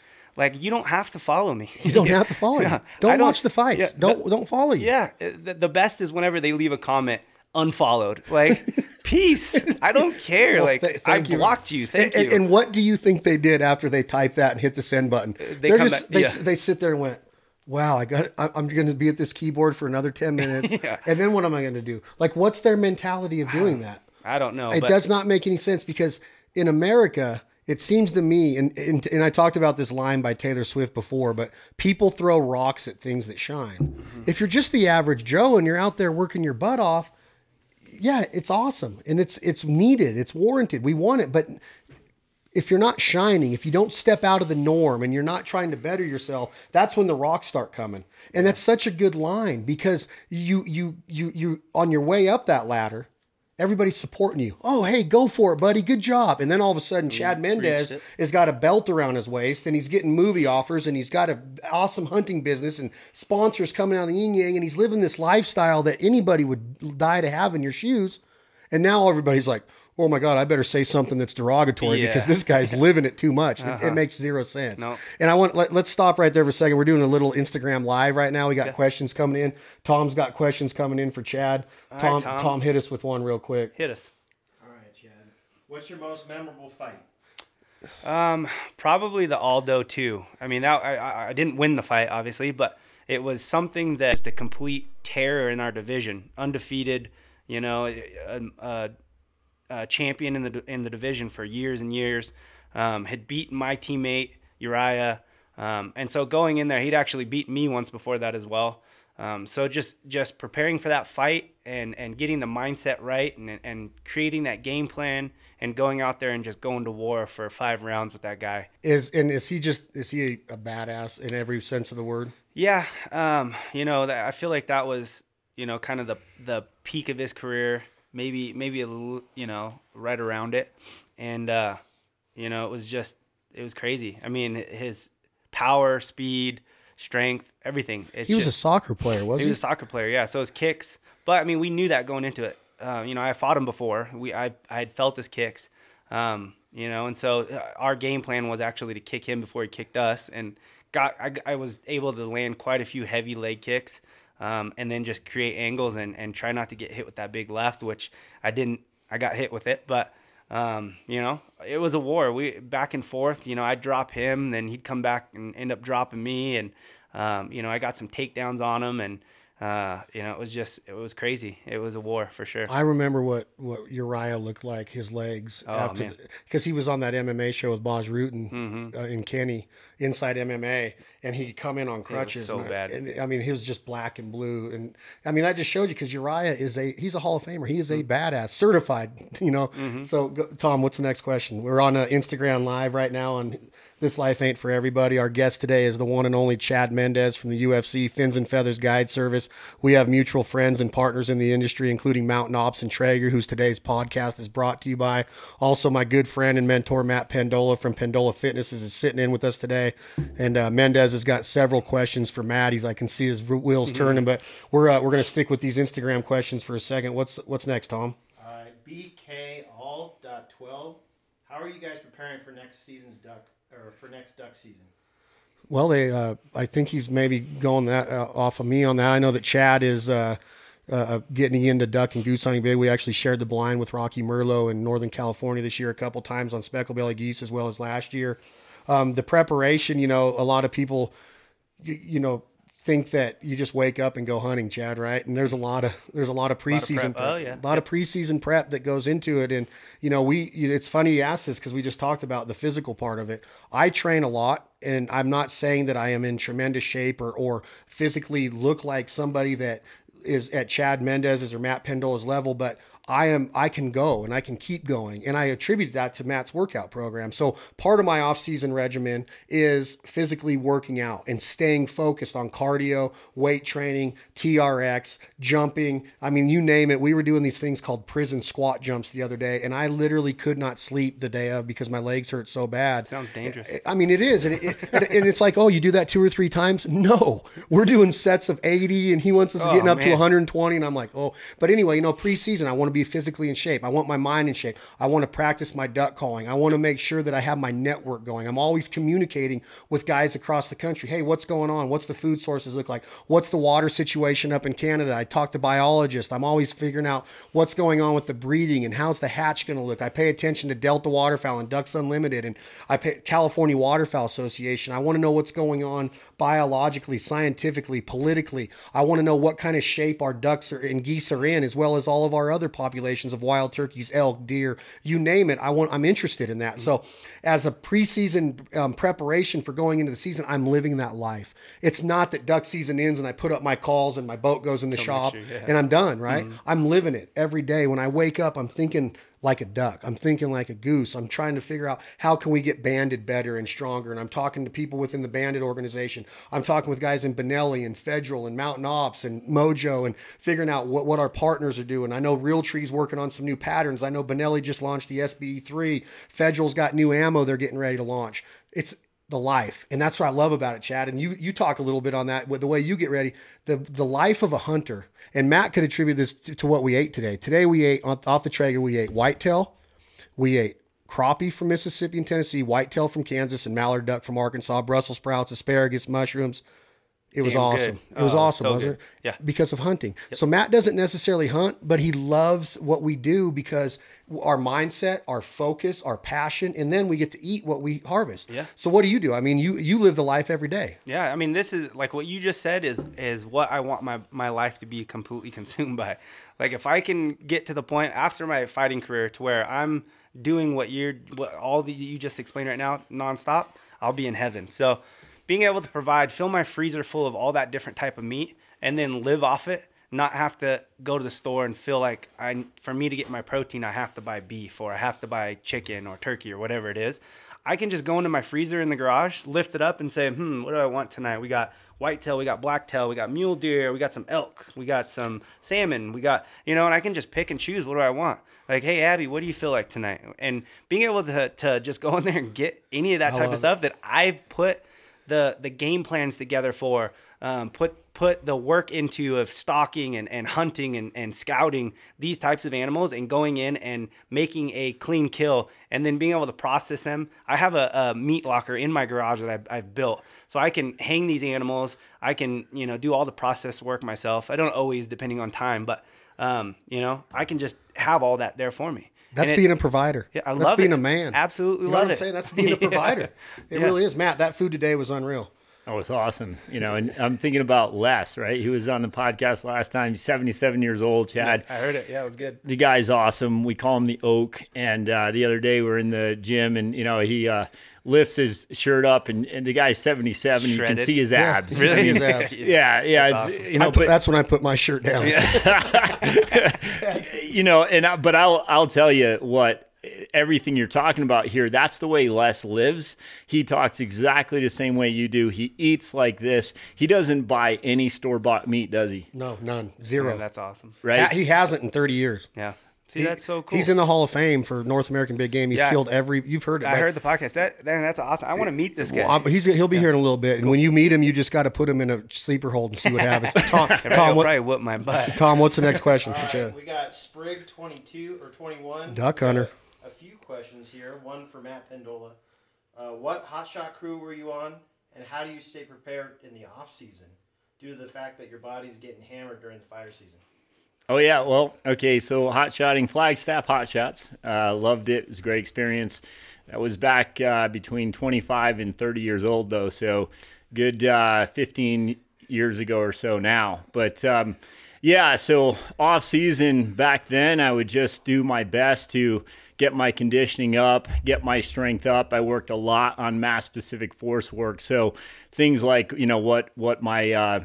you don't have to follow me. You don't have to follow me. Don't watch the fights. Yeah, don't follow you. Yeah. The best is whenever they leave a comment unfollowed, peace. I don't care. Well, I blocked you. Thank you. And what do you think they did after they typed that and hit the send button? They sit there and went, wow, I'm going to be at this keyboard for another 10 minutes. Yeah. And then what am I going to do? What's their mentality of doing that? I don't know. It does not make any sense, because in America, it seems to me, and I talked about this line by Taylor Swift before, but people throw rocks at things that shine. If you're just the average Joe and you're out there working your butt off, yeah, it's awesome. And it's needed. It's warranted. We want it. But if you're not shining, if you don't step out of the norm and you're not trying to better yourself, that's when the rocks start coming. And that's such a good line, because you on your way up that ladder, everybody's supporting you. Oh, hey, go for it, buddy. Good job. And then all of a sudden, Chad Mendes has got a belt around his waist, and he's getting movie offers, and he's got an awesome hunting business and sponsors coming out of the yin yang, and he's living this lifestyle that anybody would die to have in your shoes. And now everybody's like, oh my God, I better say something that's derogatory, because this guy's living it too much. It makes zero sense. No. And let's stop right there for a second. We're doing a little Instagram live right now. We got questions coming in. Tom's got questions coming in for Chad. Tom, hit us with one real quick. Hit us. All right, Chad. What's your most memorable fight? Probably the Aldo too. I mean, that I didn't win the fight, obviously, but it was something that was the complete terror in our division, undefeated. You know, a champion in the division for years and years. Had beaten my teammate Uriah, and so going in there, he'd actually beaten me once before that as well. So just preparing for that fight and getting the mindset right and creating that game plan and going out there and just going to war for 5 rounds with that guy. Is he a badass in every sense of the word? Yeah. You know, I feel like that was, you know, kind of the peak of his career, maybe a little, you know, right around it. And, you know, it was crazy. I mean, his power, speed, strength, everything. He was a soccer player, wasn't he? He was a soccer player, yeah. So his kicks, but I mean, we knew that going into it. You know, I fought him before. I had felt his kicks. You know, and so our game plan was actually to kick him before he kicked us, and I was able to land quite a few heavy leg kicks, and then just create angles and try not to get hit with that big left, which I didn't. I got hit with it, but you know, it was a war. We back and forth. You know, I'd drop him, then he'd come back and end up dropping me, and you know, I got some takedowns on him, and you know, it was crazy. It was a war for sure. I remember what Uriah looked like, his legs, because he was on that MMA show with Baz Rutten in Kenny, Inside MMA, and he'd come in on crutches. It was so bad. And I mean, he was just black and blue, and I mean, that just showed you, because Uriah he's a Hall of Famer. He is a badass, certified. You know. So, Tom, what's the next question? We're on Instagram Live right now on This Life Ain't For Everybody. Our guest today is the one and only Chad Mendes from the UFC Fins and Feathers Guide Service. We have mutual friends and partners in the industry, including Mountain Ops and Traeger, whose today's podcast is brought to you by. Also, my good friend and mentor, Matt Pendola from Pendola Fitness, is sitting in with us today. And Mendes has got several questions for Matt. I can see his wheels turning, but we're going to stick with these Instagram questions for a second. What's next, Tom? All right, BK All.12. How are you guys preparing for next duck season? Well, I think he's maybe going that off of me on that. I know that Chad is getting into duck and goose hunting big. We actually shared the blind with Rocky Merlot in Northern California this year a couple times on speckled belly geese, as well as last year. The preparation, you know, a lot of people, you know, think that you just wake up and go hunting, Chad, right? And there's a lot of preseason prep. Oh, yeah. A lot of preseason prep that goes into it. And, you know, it's funny you asked this, because we just talked about the physical part of it. I train a lot, and I'm not saying that I am in tremendous shape or physically look like somebody that is at Chad Mendes's or Matt Pendola's level, but I can go and I can keep going. And I attribute that to Matt's workout program. So part of my off-season regimen is physically working out and staying focused on cardio, weight training, TRX, jumping. I mean, you name it. We were doing these things called prison squat jumps the other day, and I literally could not sleep the day of because my legs hurt so bad. Sounds dangerous. I mean, it is. And it's like, oh, you do that 2 or 3 times? No, we're doing sets of 80, and he wants us getting up to 120. And I'm like, oh, but anyway, you know, preseason, I want to be physically in shape. I want my mind in shape. I want to practice my duck calling. I want to make sure that I have my network going. I'm always communicating with guys across the country. Hey, what's going on? What's the food sources look like? What's the water situation up in Canada? I talk to biologists. I'm always figuring out what's going on with the breeding and how's the hatch going to look. I pay attention to Delta Waterfowl and Ducks Unlimited, and I pay California Waterfowl Association. I want to know what's going on biologically, scientifically, politically. I want to know what kind of shape our ducks and geese are in, as well as all of our other populations of wild turkeys, elk, deer, you name it. I'm interested in that. So as a preseason preparation for going into the season, I'm living that life. It's not that duck season ends and I put up my calls and my boat goes in the shop and I'm done, right? I'm living it every day. When I wake up, I'm thinking like a duck. I'm thinking like a goose. I'm trying to figure out how can we get banded better and stronger. And I'm talking to people within the banded organization. I'm talking with guys in Benelli and Federal and Mountain Ops and Mojo and figuring out what our partners are doing. I know Realtree's working on some new patterns. I know Benelli just launched the SBE3. Federal's got new ammo they're getting ready to launch. It's the life. And that's what I love about it, Chad. And you talk a little bit on that with the way you get ready, the life of a hunter. And Matt could attribute this to what we ate today. Today we ate off the Traeger, we ate whitetail, we ate crappie from Mississippi and Tennessee, whitetail from Kansas, and mallard duck from Arkansas, Brussels sprouts, asparagus, mushrooms. It was Damn awesome. good. It was Oh, awesome, so wasn't good. it? Yeah. Because of hunting. So Matt doesn't necessarily hunt, but he loves what we do because our mindset, our focus, our passion, and then we get to eat what we harvest. Yeah. So what do? I mean, you live the life every day. Yeah, I mean, this is like what you just said is what I want my life to be completely consumed by. Like if I can get to the point after my fighting career to where I'm doing what all that you just explained right now nonstop, I'll be in heaven. So being able to fill my freezer full of all that different type of meat and then live off it, not have to go to the store and feel like for me to get my protein, I have to buy beef or I have to buy chicken or turkey or whatever it is. I can just go into my freezer in the garage, lift it up and say, what do I want tonight? We got whitetail, we got blacktail, we got mule deer, we got some elk, we got some salmon, we got, and I can just pick and choose what do I want. Like, hey, Abby, what do you feel like tonight? And being able to just go in there and get any of that type of stuff that I've put the game plans together for, put the work into of stalking and hunting and scouting these types of animals and going in and making a clean kill and then being able to process them. I have a meat locker in my garage that I've built. So I can hang these animals. I can, do all the process work myself. I don't always, depending on time, but, I can just have all that there for me. That's being a provider. Yeah, I love That's being it. a man. Absolutely You know love what I'm it. saying? That's being a provider. It really is. Matt, that food today was unreal. Oh, it's awesome. And I'm thinking about Les, right? He was on the podcast last time. He's 77 years old, Chad. I heard it. Yeah, it was good. The guy's awesome. We call him the Oak. And the other day we were in the gym and, he lifts his shirt up and the guy's 77. You can see his abs. Yeah, really? His abs. Yeah. That's It's, awesome. But that's when I put my shirt down. But I'll tell you what, everything you're talking about here, that's the way Les lives. He talks exactly the same way you do. He eats like this. He doesn't buy any store-bought meat, does he? No, none. Zero. Yeah, that's awesome. Right? He hasn't in 30 years. Yeah. See, that's so cool. He's in the Hall of Fame for North American Big Game. He's killed you've heard it. I heard the podcast. That's awesome. I want to meet this guy. Well, he'll be here in a little bit. And when you meet him, you just got to put him in a sleeper hold and see what happens. Tom, probably whoop my butt. Tom, what's the next question for Chad? We got Sprig 22 or 21. Duck hunter. A few questions here. One for Matt Pendola. What hotshot crew were you on, and how do you stay prepared in the off season due to the fact that your body's getting hammered during the fire season? Oh, yeah. Well, okay. So hot shotting, Flagstaff hot shots. Loved it. It was a great experience. That was back between 25 and 30 years old, though. So good 15 years ago or so now. But yeah, so off season back then, I would just do my best to get my conditioning up, get my strength up. I worked a lot on mass specific force work. So things like, what my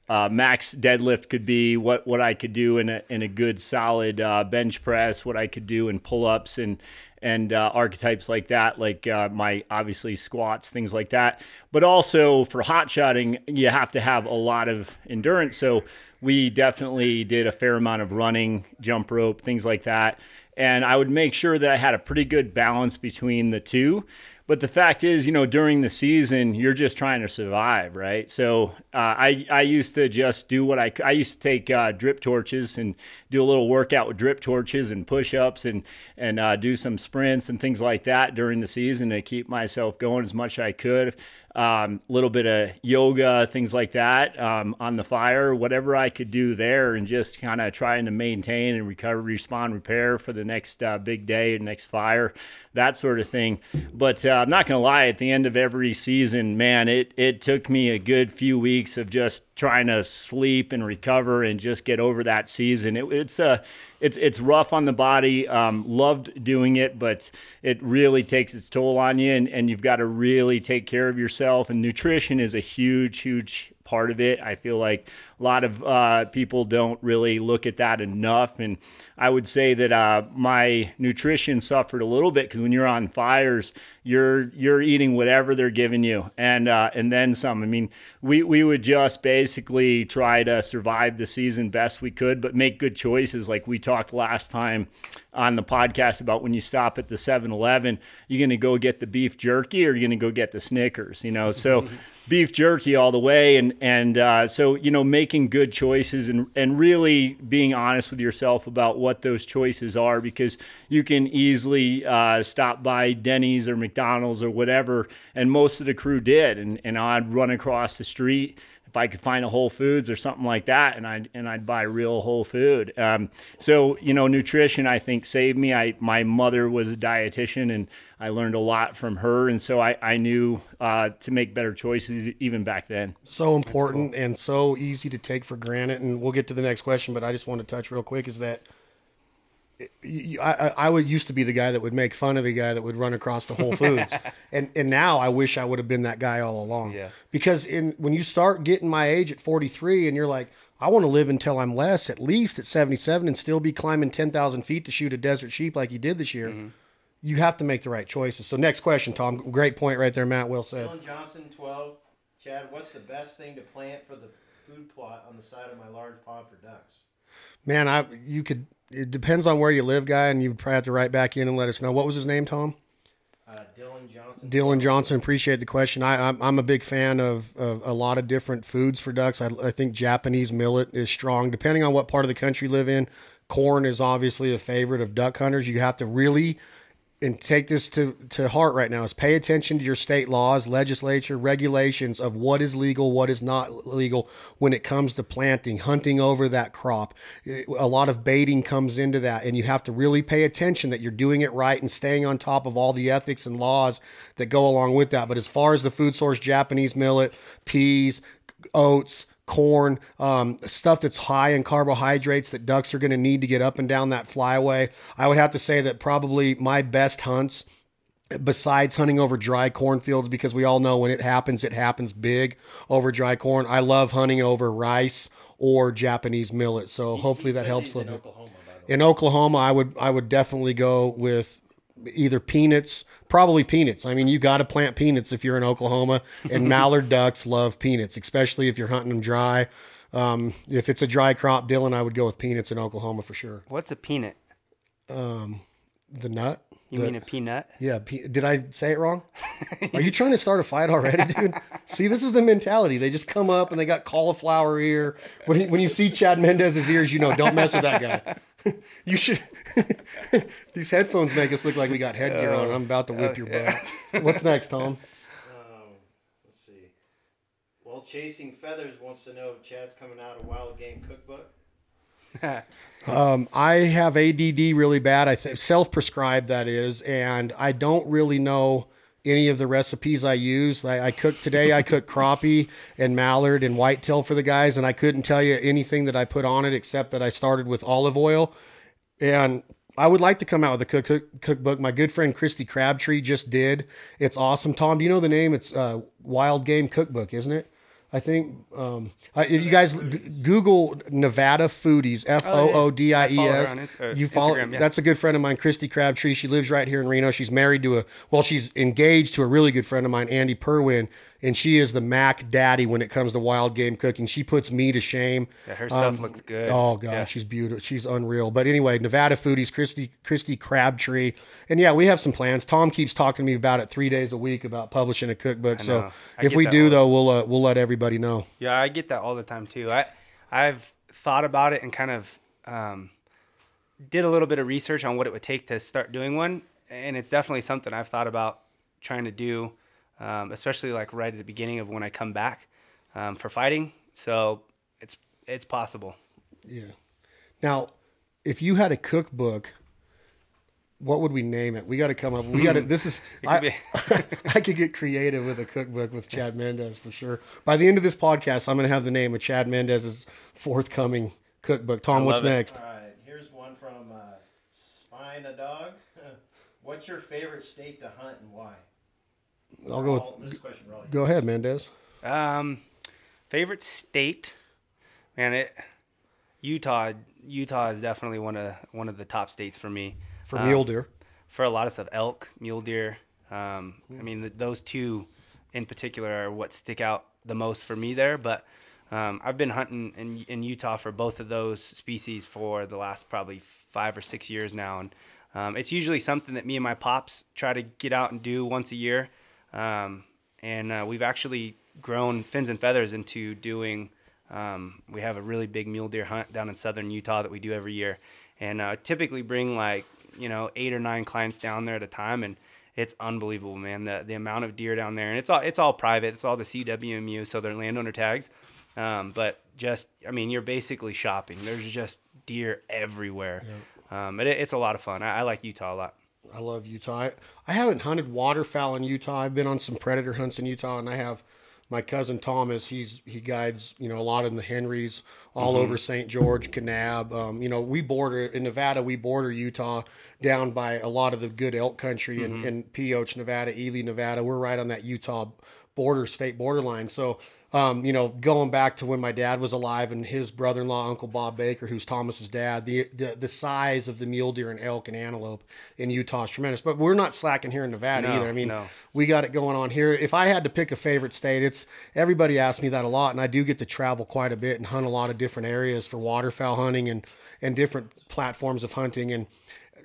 max deadlift could be, what I could do in a good solid bench press, what I could do in pull-ups and archetypes like that, like my obviously squats, things like that. But also for hot shotting, you have to have a lot of endurance. So we definitely did a fair amount of running, jump rope, things like that. And I would make sure that I had a pretty good balance between the two. But the fact is, during the season, you're just trying to survive, right? So I used to just do I used to take drip torches and do a little workout with drip torches and push-ups and do some sprints and things like that during the season to keep myself going as much as I could. A little bit of yoga, things like that on the fire, whatever I could do there, and just kind of trying to maintain and recover, respond, repair for the next big day, next fire, that sort of thing. But I'm not going to lie, at the end of every season, man, it took me a good few weeks of just trying to sleep and recover and just get over that season. It's rough on the body. Loved doing it, but it really takes its toll on you, and you've got to really take care of yourself. And nutrition is a huge part of it. I feel like a lot of people don't really look at that enough. And I would say that my nutrition suffered a little bit because when you're on fires, you're eating whatever they're giving you, and then some. I mean, we would just basically try to survive the season best we could, but make good choices. Like we talked last time on the podcast about when you stop at the 7-Eleven, you're going to go get the beef jerky or you're going to go get the Snickers, so beef jerky all the way. And so, making good choices and really being honest with yourself about what those choices are, because you can easily stop by Denny's or McDonald's or whatever. And most of the crew did. And I'd run across the street if I could find a Whole Foods or something like that, and I'd buy real whole food. So nutrition, I think, saved me. My mother was a dietitian, and I learned a lot from her, and so I knew to make better choices even back then. So important and so easy to take for granted. And we'll get to the next question, but I just want to touch real quick is that I used to be the guy that would make fun of the guy that would run across the Whole Foods, and now I wish I would have been that guy all along. Yeah. Because when you start getting my age at 43, and you're like, I want to live until I'm less, at least at 77, and still be climbing 10,000 feet to shoot a desert sheep like you did this year. Mm-hmm. You have to make the right choices. So next question, Tom. Great point right there, Matt. Well said. Dylan Johnson, 12. Chad, what's the best thing to plant for the food plot on the side of my large pond for ducks? Man, it depends on where you live, guy, and you probably have to write back in and let us know. What was his name, Tom? Dylan Johnson. Dylan Johnson. Appreciate the question. I'm a big fan of a lot of different foods for ducks. I think Japanese millet is strong. Depending on what part of the country you live in, corn is obviously a favorite of duck hunters. You have to really, and take this to heart right now, is pay attention to your state laws, legislature, regulations of what is legal, what is not legal when it comes to planting, hunting over that crop. A lot of baiting comes into that, and you have to really pay attention that you're doing it right and staying on top of all the ethics and laws that go along with that. But as far as the food source, Japanese millet, peas, oats, corn, stuff that's high in carbohydrates that ducks are going to need to get up and down that flyway. I would have to say that probably my best hunts, besides hunting over dry cornfields, because we all know when it happens big over dry corn. I love hunting over rice or Japanese millet. So hopefully that helps a little bit. In Oklahoma, I would definitely go with either peanuts, probably peanuts. I mean, you got to plant peanuts if you're in Oklahoma, and mallard ducks love peanuts, especially if you're hunting them dry. If it's a dry crop, Dylan, I would go with peanuts in Oklahoma for sure. What's a peanut? The nut. You mean a peanut? Yeah. Did I say it wrong? Are you trying to start a fight already, dude? See, this is the mentality. They just come up and they got cauliflower ear. When you see Chad Mendez's ears, don't mess with that guy. You should. These headphones make us look like we got headgear on. I'm about to whip your butt. What's next, Tom? Let's see. Well, Chasing Feathers wants to know if Chad's coming out a wild game cookbook. I have ADD really bad. I self-prescribed, that is, and I don't really know any of the recipes I use. I cooked today. I cooked crappie and mallard and whitetail for the guys, and I couldn't tell you anything that I put on it except that I started with olive oil. And I would like to come out with a cookbook. My good friend Christy Crabtree just did. It's awesome. Tom, do you know the name? It's Wild Game Cookbook, isn't it? I think if you guys Google Nevada Foodies, Foodies, you follow. Instagram, yeah. That's a good friend of mine, Christy Crabtree. She lives right here in Reno. She's married to she's engaged to a really good friend of mine, Andy Purwin, and she is the Mac daddy when it comes to wild game cooking. She puts me to shame. Yeah, her stuff looks good. Oh God, yeah. She's beautiful. She's unreal. But anyway, Nevada Foodies, Christy Crabtree, and yeah, we have some plans. Tom keeps talking to me about it 3 days a week about publishing a cookbook. So if we do, though, we'll let everybody know. Yeah, I get that all the time too. I've thought about it and kind of did a little bit of research on what it would take to start doing one, and it's definitely something I've thought about trying to do, especially like right at the beginning of when I come back for fighting. So it's possible. Yeah. Now, if you had a cookbook, what would we name it? We got to come up. We got to. This is. I could get creative with a cookbook with Chad Mendes for sure. By the end of this podcast, I'm going to have the name of Chad Mendez's forthcoming cookbook. Tom, what's next? All right, here's one from Spine a Dog. What's your favorite state to hunt and why? I'll go with. This question go ahead, Mendes. Favorite state, man. Utah is definitely one of the top states for me. For mule deer. For a lot of stuff, elk, mule deer. I mean, those two in particular are what stick out the most for me there. But I've been hunting in Utah for both of those species for the last probably 5 or 6 years now. And it's usually something that me and my pops try to get out and do once a year. And we've actually grown Fins and Feathers into doing, we have a really big mule deer hunt down in southern Utah that we do every year. And typically bring 8 or 9 clients down there at a time, and it's unbelievable, man. The amount of deer down there, and it's all private. It's all the CWMU, so they're landowner tags. But just, I mean, you're basically shopping. There's just deer everywhere. It's a lot of fun. I like Utah a lot. I love Utah. I haven't hunted waterfowl in Utah. I've been on some predator hunts in Utah, and I have my cousin Thomas. He guides, a lot in the Henrys all over St. George, Kanab. We border in Nevada. We border Utah down by a lot of the good elk country in Pioche, Nevada, Ely, Nevada. We're right on that Utah state borderline. So, going back to when my dad was alive and his brother-in-law, Uncle Bob Baker, who's Thomas's dad, the size of the mule deer and elk and antelope in Utah is tremendous. But we're not slacking here in Nevada either. I mean, we got it going on here. If I had to pick a favorite state, everybody asks me that a lot, and I do get to travel quite a bit and hunt a lot of different areas for waterfowl hunting and different platforms of hunting. And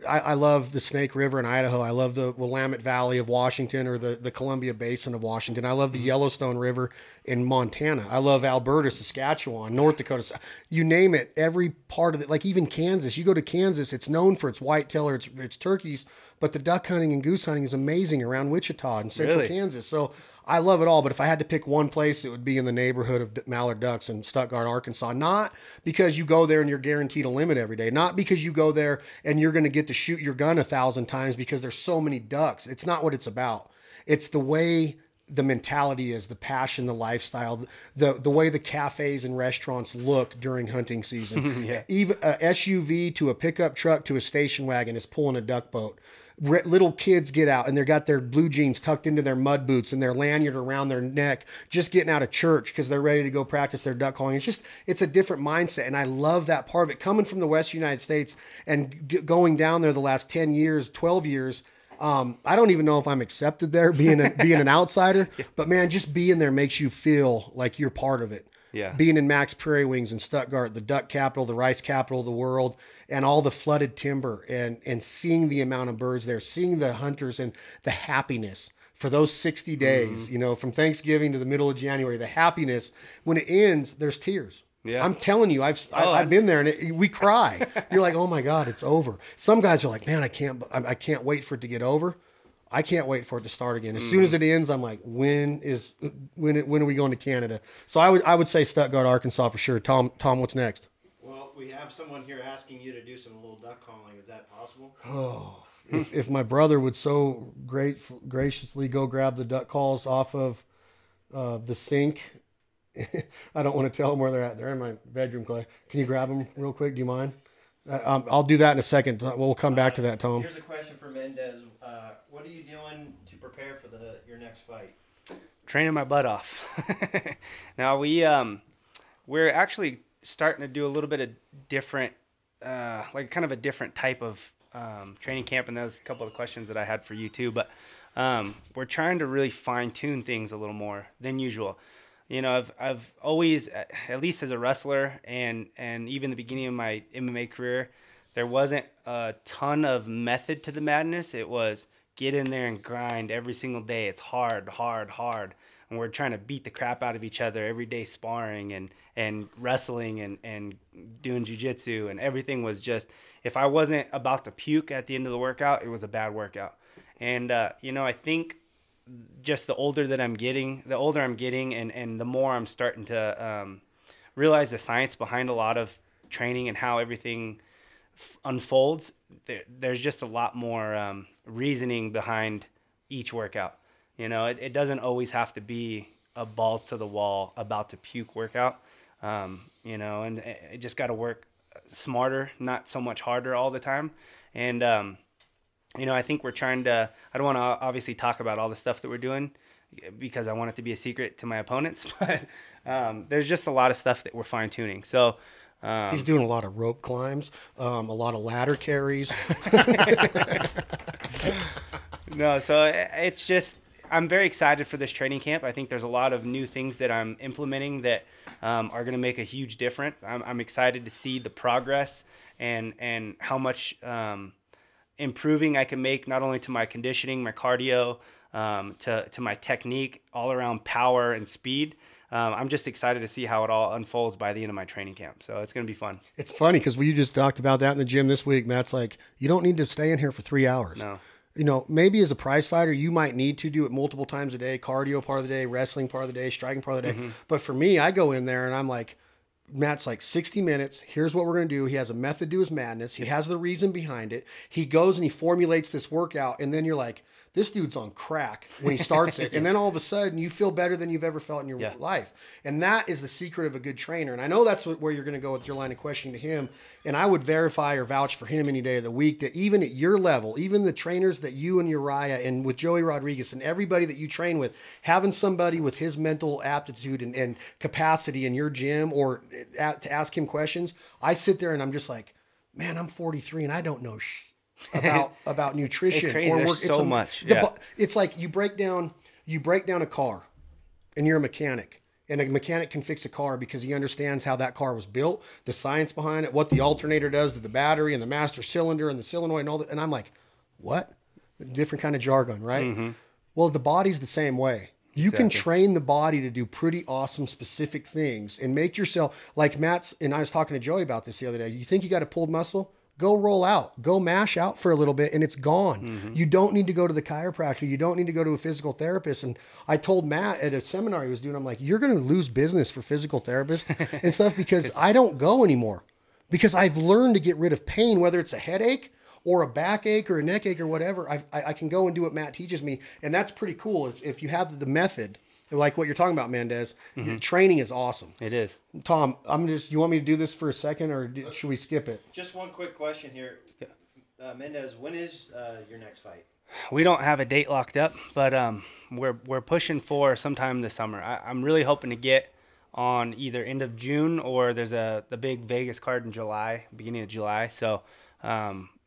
I love the Snake River in Idaho. I love the Willamette Valley of Washington, or the Columbia Basin of Washington. I love the Yellowstone River in Montana. I love Alberta, Saskatchewan, North Dakota. You name it, every part of it, like even Kansas. You go to Kansas, it's known for its whitetail or its turkeys, but the duck hunting and goose hunting is amazing around Wichita and central Kansas. So I love it all, but if I had to pick one place, it would be in the neighborhood of mallard ducks in Stuttgart, Arkansas. Not because you go there and you're guaranteed a limit every day. Not because you go there and you're going to get to shoot your gun 1,000 times because there's so many ducks. It's not what it's about. It's the way the mentality is, the passion, the lifestyle, the way the cafes and restaurants look during hunting season. Even a SUV to a pickup truck to a station wagon is pulling a duck boat. Little kids get out and they got their blue jeans tucked into their mud boots and their lanyard around their neck, just getting out of church because they're ready to go practice their duck calling. It's a different mindset. And I love that part of it. Coming from the West United States and going down there the last 10 years, 12 years, I don't even know if I'm accepted there being an outsider, but man, just being there makes you feel like you're part of it. Yeah. Being in Max Prairie Wings in Stuttgart, the duck capital, the rice capital of the world, and all the flooded timber, and seeing the amount of birds there, seeing the hunters and the happiness for those 60 days, from Thanksgiving to the middle of January, the happiness, when it ends, there's tears. Yeah. I'm telling you, I've been there, and we cry. You're like, oh my God, it's over. Some guys are like, man, I can't wait for it to get over. I can't wait for it to start again. As soon as it ends, I'm like, when are we going to Canada? So I would say Stuttgart, Arkansas for sure. Tom, what's next? Well, we have someone here asking you to do some little duck calling. Is that possible? Oh, if my brother would so graciously go grab the duck calls off of the sink. I don't want to tell them where they're at. They're in my bedroom, Clay. Can you grab them real quick? Do you mind? I'll do that in a second. We'll come back to that, Tom. Here's a question for Mendes. What are you doing to prepare for your next fight? Training my butt off. Now we're actually starting to do a little bit of different, like kind of a different type of training camp, and that was a couple of questions that I had for you too. But we're trying to really fine tune things a little more than usual. I've always, at least as a wrestler and even the beginning of my MMA career, there wasn't a ton of method to the madness. It was get in there and grind every single day. It's hard. And we're trying to beat the crap out of each other every day, sparring and wrestling and doing jiu-jitsu. And everything was just, if I wasn't about to puke at the end of the workout, it was a bad workout. And, I think just the older I'm getting and the more I'm starting to realize the science behind a lot of training and how everything unfolds, there's just a lot more reasoning behind each workout. It doesn't always have to be a balls to the wall about to puke workout, and it just got to work smarter, not so much harder all the time. And I think we're trying to, I don't want to obviously talk about all the stuff that we're doing because I want it to be a secret to my opponents, but there's just a lot of stuff that we're fine tuning. So he's doing a lot of rope climbs, a lot of ladder carries. No, so it's just, I'm very excited for this training camp. I think there's a lot of new things that I'm implementing that are going to make a huge difference. I'm excited to see the progress and how much improving I can make, not only to my conditioning, my cardio, to my technique, all around power and speed. I'm just excited to see how it all unfolds by the end of my training camp. So it's going to be fun. It's funny because we just talked about that in the gym this week. Matt's like, you don't need to stay in here for 3 hours. No. You know, maybe as a prize fighter, you might need to do it multiple times a day, cardio part of the day, wrestling part of the day, striking part of the day. But for me, I go in there and I'm like, Matt's like 60 minutes. Here's what we're going to do. He has a method to his madness. He has the reason behind it. He goes and he formulates this workout. And then you're like, this dude's on crack when he starts it. And then all of a sudden you feel better than you've ever felt in your life. And that is the secret of a good trainer. And I know that's where you're going to go with your line of questioning to him. And I would verify or vouch for him any day of the week that even at your level, even the trainers that you and Uriah and with Joey Rodriguez and everybody that you train with, having somebody with his mental aptitude and capacity in your gym or to ask him questions, I sit there and I'm just like, man, I'm 43 and I don't know about nutrition. It's crazy. There's so much. It's like you break down a car and you're a mechanic, and a mechanic can fix a car because he understands how that car was built, the science behind it, what the alternator does to the battery and the master cylinder and the solenoid and all that. And I'm like, what? Different kind of jargon, right? Well, the body's the same way. You can train the body to do pretty awesome specific things and make yourself like Matt's. And I was talking to Joey about this the other day. You think you got a pulled muscle? Go roll out, go mash out for a little bit and it's gone. You don't need to go to the chiropractor. You don't need to go to a physical therapist. And I told Matt at a seminar he was doing, I'm like, you're going to lose business for physical therapists and stuff because I don't go anymore because I've learned to get rid of pain, whether it's a headache or a backache or a neck ache or whatever. I can go and do what Matt teaches me. And that's pretty cool. It's if you have the method, like what you're talking about, Mendes, training is awesome. It is. Tom, you want me to do this for a second or should we skip it? Just one quick question here. Mendes, when is your next fight? We don't have a date locked up, but we're pushing for sometime this summer. I'm really hoping to get on either end of June or there's the big Vegas card in July, beginning of July. So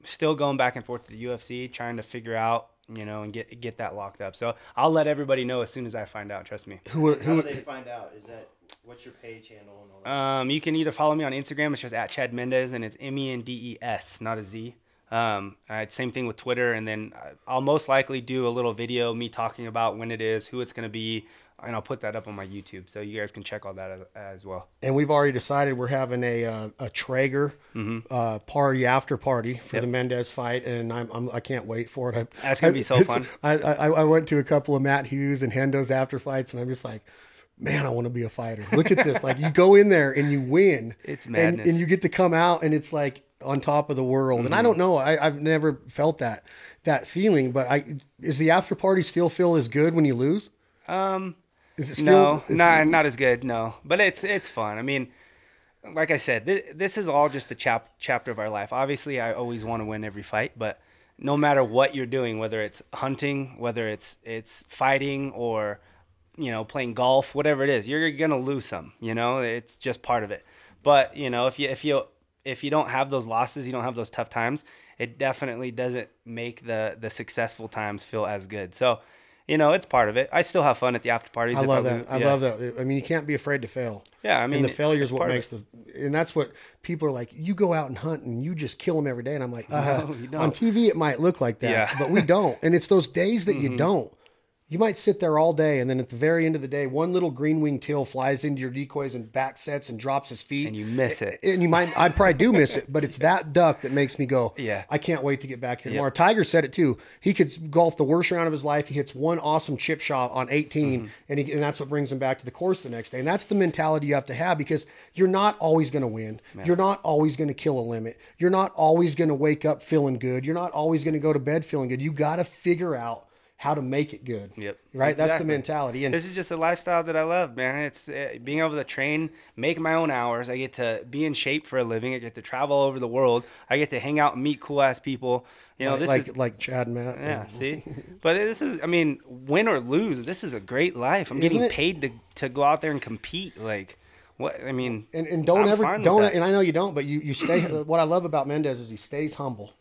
still going back and forth to the UFC, trying to figure out, you know, and get that locked up. So I'll let everybody know as soon as I find out. Trust me. How do they find out? What's your page handle and all that? You can either follow me on Instagram. It's just at Chad Mendes, and it's Mendes, not a Z. Same thing with Twitter, and then I'll most likely do a little video me talking about when it is, who it's going to be, and I'll put that up on my YouTube, so you guys can check all that as well. And we've already decided we're having a Traeger after party for the Mendes fight, and I can't wait for it. That's gonna be so fun. I went to a couple of Matt Hughes and Hendo's after fights, and I'm just like, man, I want to be a fighter. Look at this. Like, you go in there and you win. It's madness. And you get to come out and it's like on top of the world. And I don't know. I've never felt that feeling, but is the after party still feel as good when you lose? Is it still? No, not as good. No, but it's fun. I mean, like I said, this is all just a chapter of our life. Obviously, I always want to win every fight, but no matter what you're doing, whether it's hunting, whether it's fighting or, you know, playing golf, whatever it is, you're gonna lose some. You know, it's just part of it. But you know, if you don't have those losses, you don't have those tough times, it definitely doesn't make the successful times feel as good. So, you know, it's part of it. I still have fun at the after parties. I love that. I love that. I mean, you can't be afraid to fail. Yeah, I mean, and the failure is what makes and that's what people are like. You go out and hunt and you just kill them every day. And I'm like, no, you don't. On TV it might look like that, but we don't. And it's those days that you don't. You might sit there all day, and then at the very end of the day, one little green-winged teal flies into your decoys and back sets and drops his feet. And you miss it. And I probably do miss it, but it's that duck that makes me go, I can't wait to get back here tomorrow. Tiger said it too. He could golf the worst round of his life. He hits one awesome chip shot on 18, and that's what brings him back to the course the next day. And that's the mentality you have to have, because you're not always going to win. Man. You're not always going to kill a limit. You're not always going to wake up feeling good. You're not always going to go to bed feeling good. You got to figure out how to make it good. Yep. Right. Exactly. That's the mentality. And this is just a lifestyle that I love, man. It's being able to train, make my own hours. I get to be in shape for a living. I get to travel all over the world. I get to hang out and meet cool ass people. You know, this is like Chad and Matt. Yeah. See, but this is, I mean, win or lose, this is a great life. I'm getting paid to go out there and compete. Like, what, I mean, and don't and I know you don't, but you stay, what I love about Mendes is he stays humble.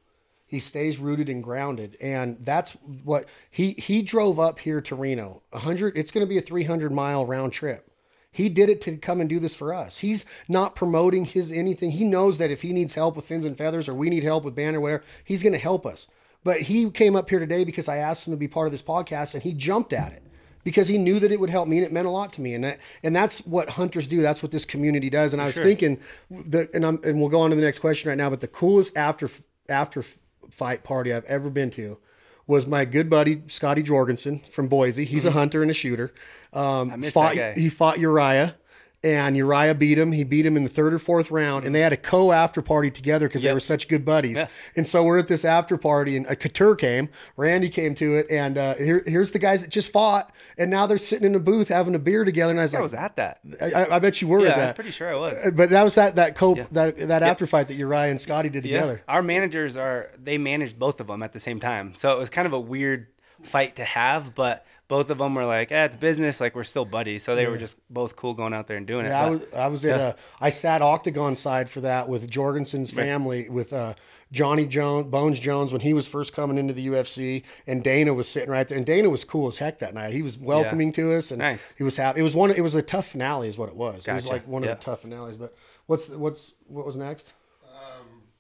He stays rooted and grounded, and that's what he drove up here to Reno. It's going to be a 300-mile round trip. He did it to come and do this for us. He's not promoting anything. He knows that if he needs help with Fins and Feathers, or we need help with Banner or whatever, he's going to help us. But he came up here today because I asked him to be part of this podcast, and he jumped at it because he knew that it would help me, and it meant a lot to me. And that's what hunters do. That's what this community does. And I was thinking, and we'll go on to the next question right now, but the coolest after fight party I've ever been to was my good buddy Scotty Jorgensen from Boise. He's a hunter and a shooter. I miss that guy. He fought Uriah. And Uriah beat him. He beat him in the 3rd or 4th round, and they had a after party together because they were such good buddies. Yeah. And so we're at this after party, and Couture came, Randy came to it, and here's the guys that just fought, and now they're sitting in a booth having a beer together. And I was I like, was at that. I bet you were at that. I'm pretty sure I was. But that was that after fight that Uriah and Scotty did together. Our managers they managed both of them at the same time, so it was kind of a weird fight to have, but both of them were like, it's business. Like, we're still buddies. So they were just both cool going out there and doing it. I sat octagon side for that with Jorgensen's family, with Johnny Bones Jones when he was first coming into the UFC, and Dana was sitting right there. And Dana was cool as heck that night. He was welcoming to us, and he was happy. It was a tough finale, is what it was. Gotcha. It was like one of the tough finales. But what was next?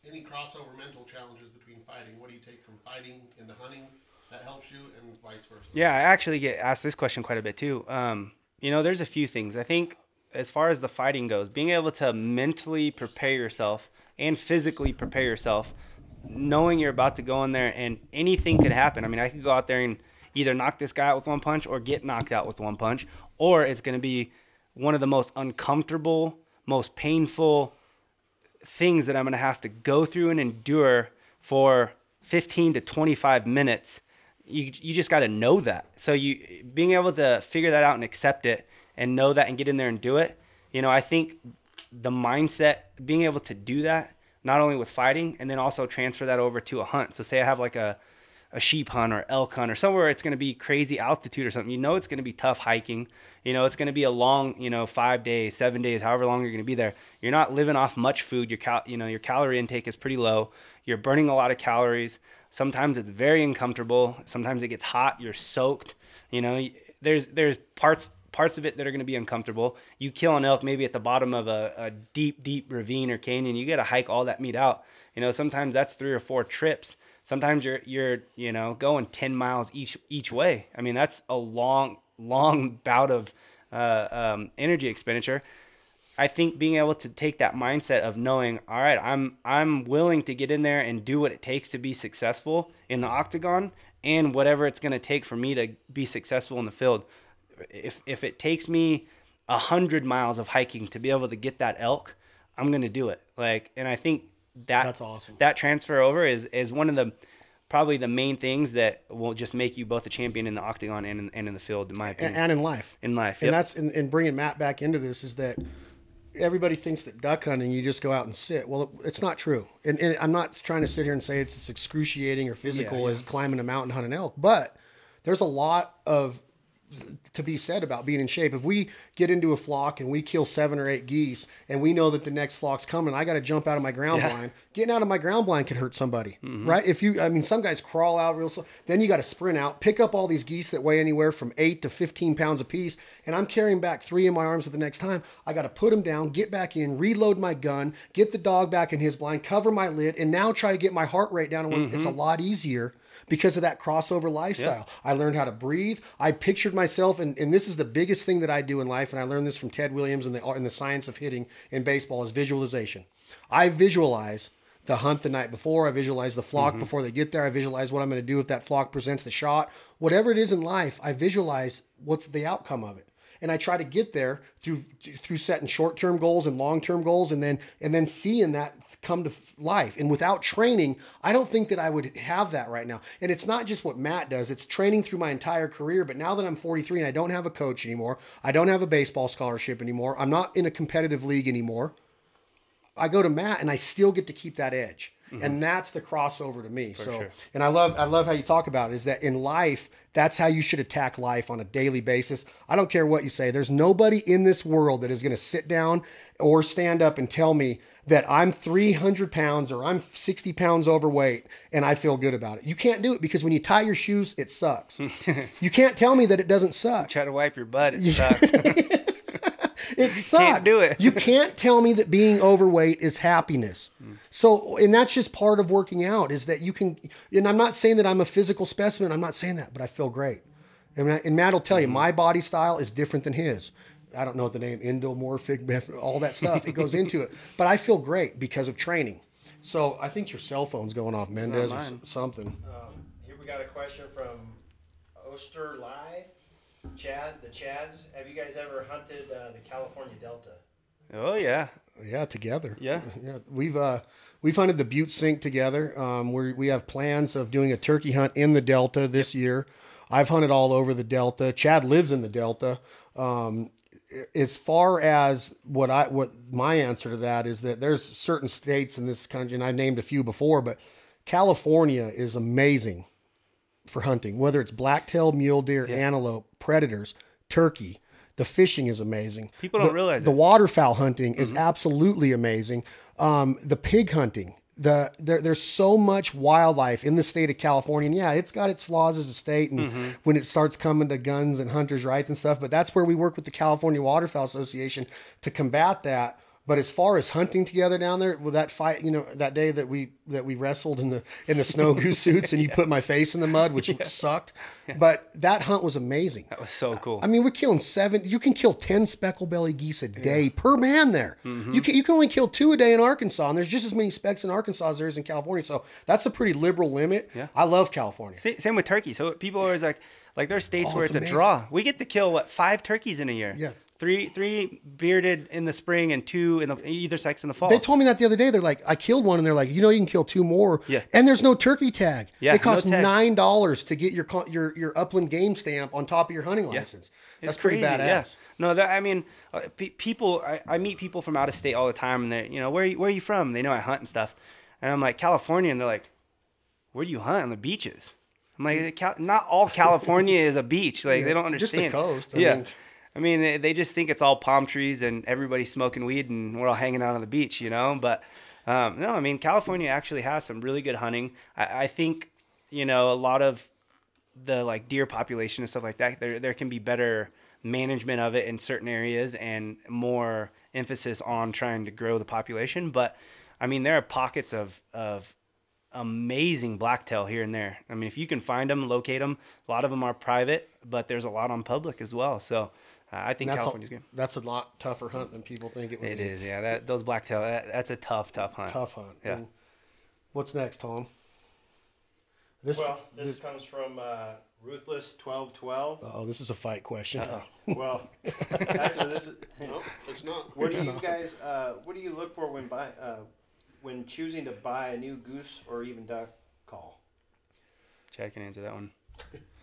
Any crossover mental challenges between fighting? What do you take from fighting into hunting that helps you, and vice versa? Yeah, I actually get asked this question quite a bit too. There's a few things. I think as far as the fighting goes, being able to mentally prepare yourself and physically prepare yourself, knowing you're about to go in there and anything could happen. I mean, I could go out there and either knock this guy out with one punch or get knocked out with one punch, or it's going to be one of the most uncomfortable, most painful things that I'm going to have to go through and endure for 15 to 25 minutes. You just got to know that. So being able to figure that out and accept it and know that and get in there and do it, I think the mindset, being able to do that, not only with fighting, and then also transfer that over to a hunt. So say I have like a sheep hunt or elk hunt or somewhere it's going to be crazy altitude or something. It's going to be tough hiking. It's going to be a long, 5 days, 7 days, however long you're going to be there. You're not living off much food. Your calorie intake is pretty low. You're burning a lot of calories. Sometimes it's very uncomfortable. Sometimes it gets hot. You're soaked. There's parts of it that are going to be uncomfortable. You kill an elk maybe at the bottom of a deep ravine or canyon. You got to hike all that meat out. Sometimes that's 3 or 4 trips. Sometimes you're going 10 miles each way. I mean, that's a long bout of energy expenditure. I think being able to take that mindset of knowing, all right, I'm willing to get in there and do what it takes to be successful in the octagon, and whatever it's going to take for me to be successful in the field. If it takes me 100 miles of hiking to be able to get that elk, I'm going to do it. And I think that's awesome. That transfer over is one of the probably the main things that will just make you both a champion in the octagon and in the field, in my opinion. And in life. In life, and that's in bringing Matt back into this is that everybody thinks that duck hunting, you just go out and sit. Well, it's not true. And I'm not trying to sit here and say it's as excruciating or physical as climbing a mountain, hunting elk, but there's a lot to be said about being in shape. If we get into a flock and we kill 7 or 8 geese and we know that the next flock's coming, I got to jump out of my ground blind. Getting out of my ground blind could hurt somebody, right? Some guys crawl out real slow. Then you got to sprint out, pick up all these geese that weigh anywhere from 8 to 15 pounds a piece, and I'm carrying back 3 in my arms at the next time. I got to put them down, get back in, reload my gun, get the dog back in his blind, cover my lid, and now try to get my heart rate down. It's a lot easier because of that crossover lifestyle. I learned how to breathe. I pictured myself, and this is the biggest thing that I do in life, and I learned this from Ted Williams in the science of hitting in baseball, is visualization. I visualize the hunt the night before. I visualize the flock before they get there. I visualize what I'm going to do if that flock presents the shot. Whatever it is in life, I visualize what's the outcome of it. And I try to get there through setting short-term goals and long-term goals, and then seeing that come to life. And without training, I don't think that I would have that right now. And it's not just what Matt does, it's training through my entire career. But now that I'm 43 and I don't have a coach anymore, I don't have a baseball scholarship anymore, I'm not in a competitive league anymore, I go to Matt and I still get to keep that edge. And that's the crossover to me. And I love how you talk about it, is that in life, that's how you should attack life on a daily basis. I don't care what you say. There's nobody in this world that is going to sit down or stand up and tell me that I'm 300 pounds or I'm 60 pounds overweight and I feel good about it. You can't do it, because when you tie your shoes, it sucks. You can't tell me that it doesn't suck. Try to wipe your butt, it sucks. It sucks. Can't do it. You can't tell me that being overweight is happiness. So, and that's just part of working out, is that you can, and I'm not saying that I'm a physical specimen. I'm not saying that, but I feel great. And Matt will tell you, my body style is different than his. I don't know what the name, endomorphic, all that stuff. It goes into it. But I feel great because of training. So I think your cell phone's going off, Mendes, or something. Here we got a question from Osterlei. Chad, the Chads. Have you guys ever hunted the California Delta? Oh yeah. Yeah, together. Yeah. We've hunted the Butte Sink together. We have plans of doing a turkey hunt in the Delta this year. I've hunted all over the Delta. Chad lives in the Delta. As far as what my answer to that is that there's certain states in this country, and I named a few before, but California is amazing for hunting, whether it's black-tailed mule deer, antelope, predators, turkey. The fishing is amazing. People don't realize the it. waterfowl hunting is absolutely amazing. The pig hunting, there's so much wildlife in the state of California. And yeah, it's got its flaws as a state, and when it starts coming to guns and hunters' rights and stuff, but that's where we work with the California Waterfowl Association to combat that. But as far as hunting together down there, with that fight, that day that we wrestled in the snow goose suits, and you put my face in the mud, which sucked. But that hunt was amazing. That was so cool. I mean, we're killing 7. You can kill 10 speckle belly geese a day per man there. You can only kill 2 a day in Arkansas, and there's just as many specks in Arkansas as there is in California. So that's a pretty liberal limit. Yeah. I love California. Same with turkey. So people are always like there's states where it's it's amazing. a draw. We get to kill 5 turkeys in a year. Yeah. Three bearded in the spring and 2 in either sex in the fall. They told me that the other day. They're like, I killed one, and they're like, you can kill 2 more. Yeah. And there's no turkey tag. Yeah, It costs no tag. $9 to get your upland game stamp on top of your hunting license. That's It's pretty crazy, badass. yeah. No, I mean, people. I meet people from out of state all the time, and they, where are you from? They know I hunt and stuff, and I'm like California, and they're like, where do you hunt? On the beaches. I'm like, not all California is a beach. Like they don't understand. Just the coast. I mean, they just think it's all palm trees and everybody's smoking weed and we're all hanging out on the beach, But no, I mean, California actually has some really good hunting. I think, a lot of the deer population and stuff like that, there can be better management of it in certain areas and more emphasis on trying to grow the population. But I mean, there are pockets of amazing blacktail here and there. I mean, if you can find them, locate them. A lot of them are private, but there's a lot on public as well. So I think California's good. That's a lot tougher hunt than people think it would be. It is, yeah. Those blacktail, that's a tough hunt. Tough hunt. Yeah. And what's next, Tom? This comes from Ruthless 1212. Oh, this is a fight question. Well, actually, this is. No, it's not. What do you guys? What do you look for when choosing to buy a new goose or even duck call? Chad can answer that one.